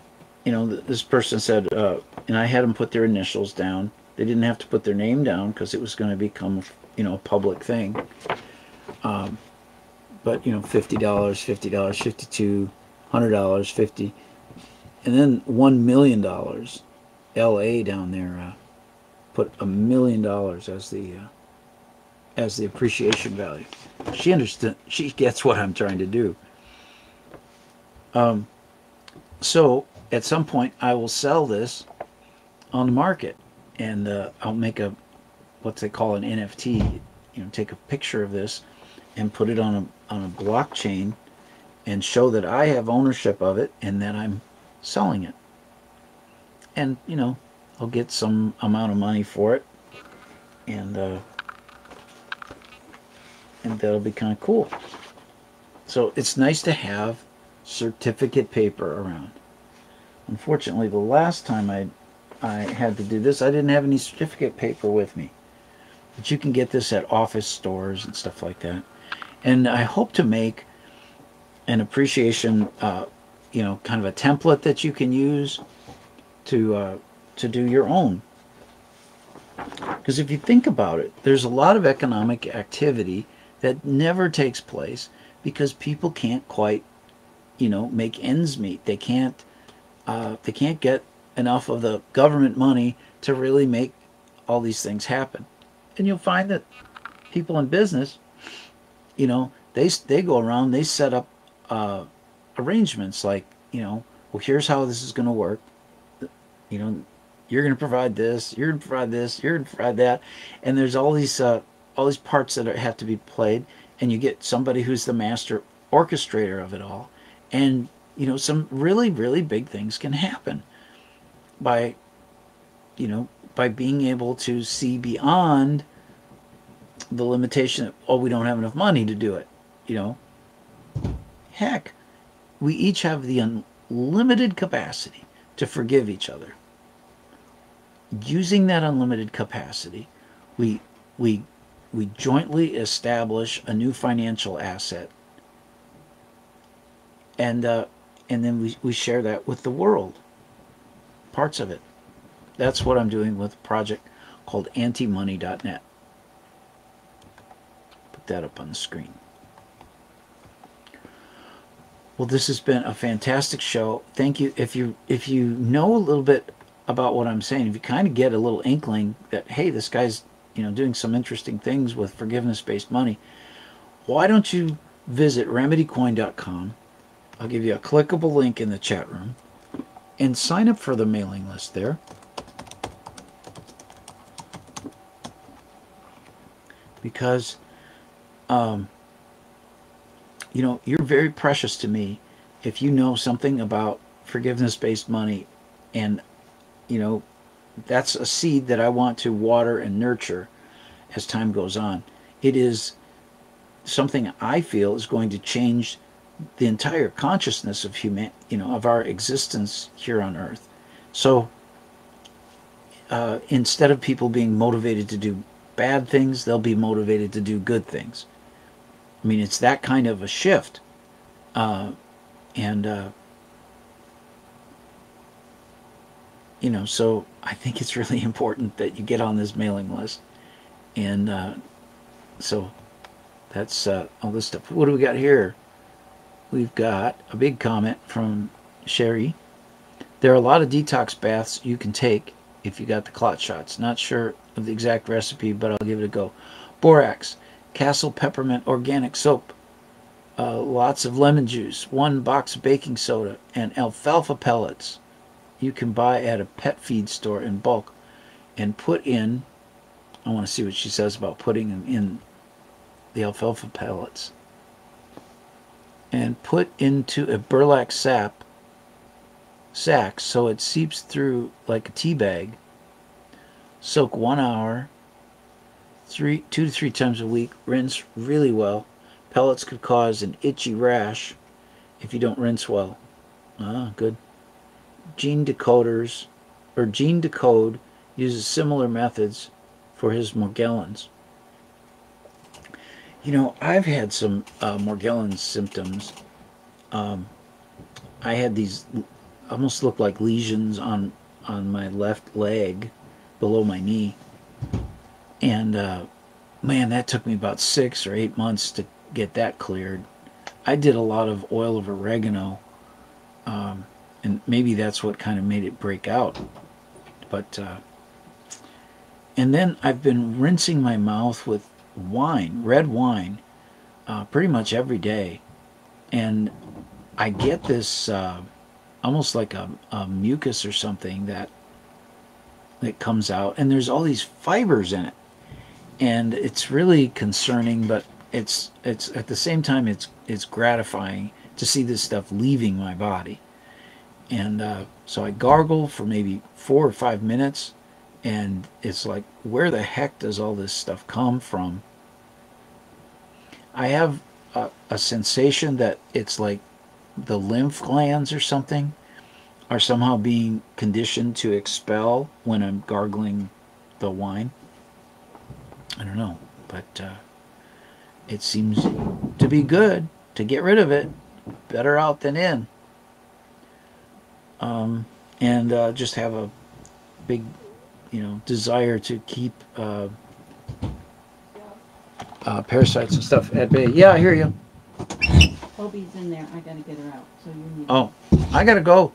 this person said, and I had them put their initials down. They didn't have to put their name down because it was going to become, a public thing. But, $50, $50, $52, $100, 50, and then $1 million. LA down there put $1 million as the appreciation value. She understood. She gets what I'm trying to do. So at some point, I will sell this on the market, and I'll make what they call an NFT. Take a picture of this and put it on a blockchain and show that I have ownership of it and that I'm selling it. And I'll get some amount of money for it, and that'll be kind of cool. So it's nice to have certificate paper around. Unfortunately, the last time I had to do this, I didn't have any certificate paper with me. But you can get this at office stores and stuff like that. And I hope to make an appreciation, kind of a template that you can use to do your own. Because if you think about it, there's a lot of economic activity that never takes place because people can't quite, make ends meet. They can't get enough of the government money to really make all these things happen. And you'll find that people in business, they go around, they set up arrangements like, well, here's how this is going to work. You're going to provide this, you're going to provide this, you're going to provide that, and there's all these parts that have to be played, and you get somebody who's the master orchestrator of it all, and some really, really big things can happen by being able to see beyond the limitation of, we don't have enough money to do it. Heck, we each have the unlimited capacity to forgive each other. Using that unlimited capacity, we jointly establish a new financial asset, and then we share that with the world, parts of it. That's what I'm doing with a project called antimoney.net. Put that up on the screen. Well, this has been a fantastic show. Thank you. If you know a little bit about what I'm saying, if you kind of get a little inkling that, hey, this guy's doing some interesting things with forgiveness-based money, why don't you visit remedycoin.com? I'll give you a clickable link in the chat room and sign up for the mailing list there. Because you're very precious to me if you know something about forgiveness-based money, and that's a seed that I want to water and nurture as time goes on. It is something I feel is going to change the entire consciousness of of our existence here on Earth. So instead of people being motivated to do bad things, they'll be motivated to do good things. I mean, it's that kind of a shift. So I think it's really important that you get on this mailing list. And so that's all this stuff. What do we got here? We've got a big comment from Sherry. There are a lot of detox baths you can take if you got the clot shots. Not sure of the exact recipe, but I'll give it a go. Borax, Castle Peppermint Organic Soap, lots of lemon juice, 1 box of baking soda, and alfalfa pellets you can buy at a pet feed store in bulk and put in. I want to see what she says about putting them in the alfalfa pellets. And put into a burlap sack so it seeps through like a tea bag. Soak 1 hour, 2 to 3 times a week. Rinse really well. Pellets could cause an itchy rash if you don't rinse well. Ah, good. Gene Decode uses similar methods for his Morgellons. I've had some Morgellons symptoms. I had these almost look like lesions on my left leg below my knee. And man, that took me about 6 or 8 months to get that cleared. I did a lot of oil of oregano, and maybe that's what kind of made it break out. But and then I've been rinsing my mouth with wine, red wine, pretty much every day, and I get this almost like a mucus or something that comes out, and there's all these fibers in it, and it's really concerning, but it's at the same time it's gratifying to see this stuff leaving my body. And so I gargle for maybe 4 or 5 minutes, and it's like, where the heck does all this stuff come from? I have a sensation that it's like the lymph glands or something are somehow being conditioned to expel when I'm gargling the wine. I don't know, but it seems to be good to get rid of it. Better out than in. And just have a big, desire to keep parasites and stuff at bay. Yeah, I hear you. Toby's in there. I gotta get her out. So you need. Oh, I gotta go.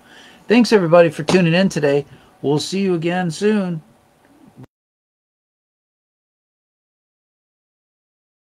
Thanks everybody for tuning in today. We'll see you again soon.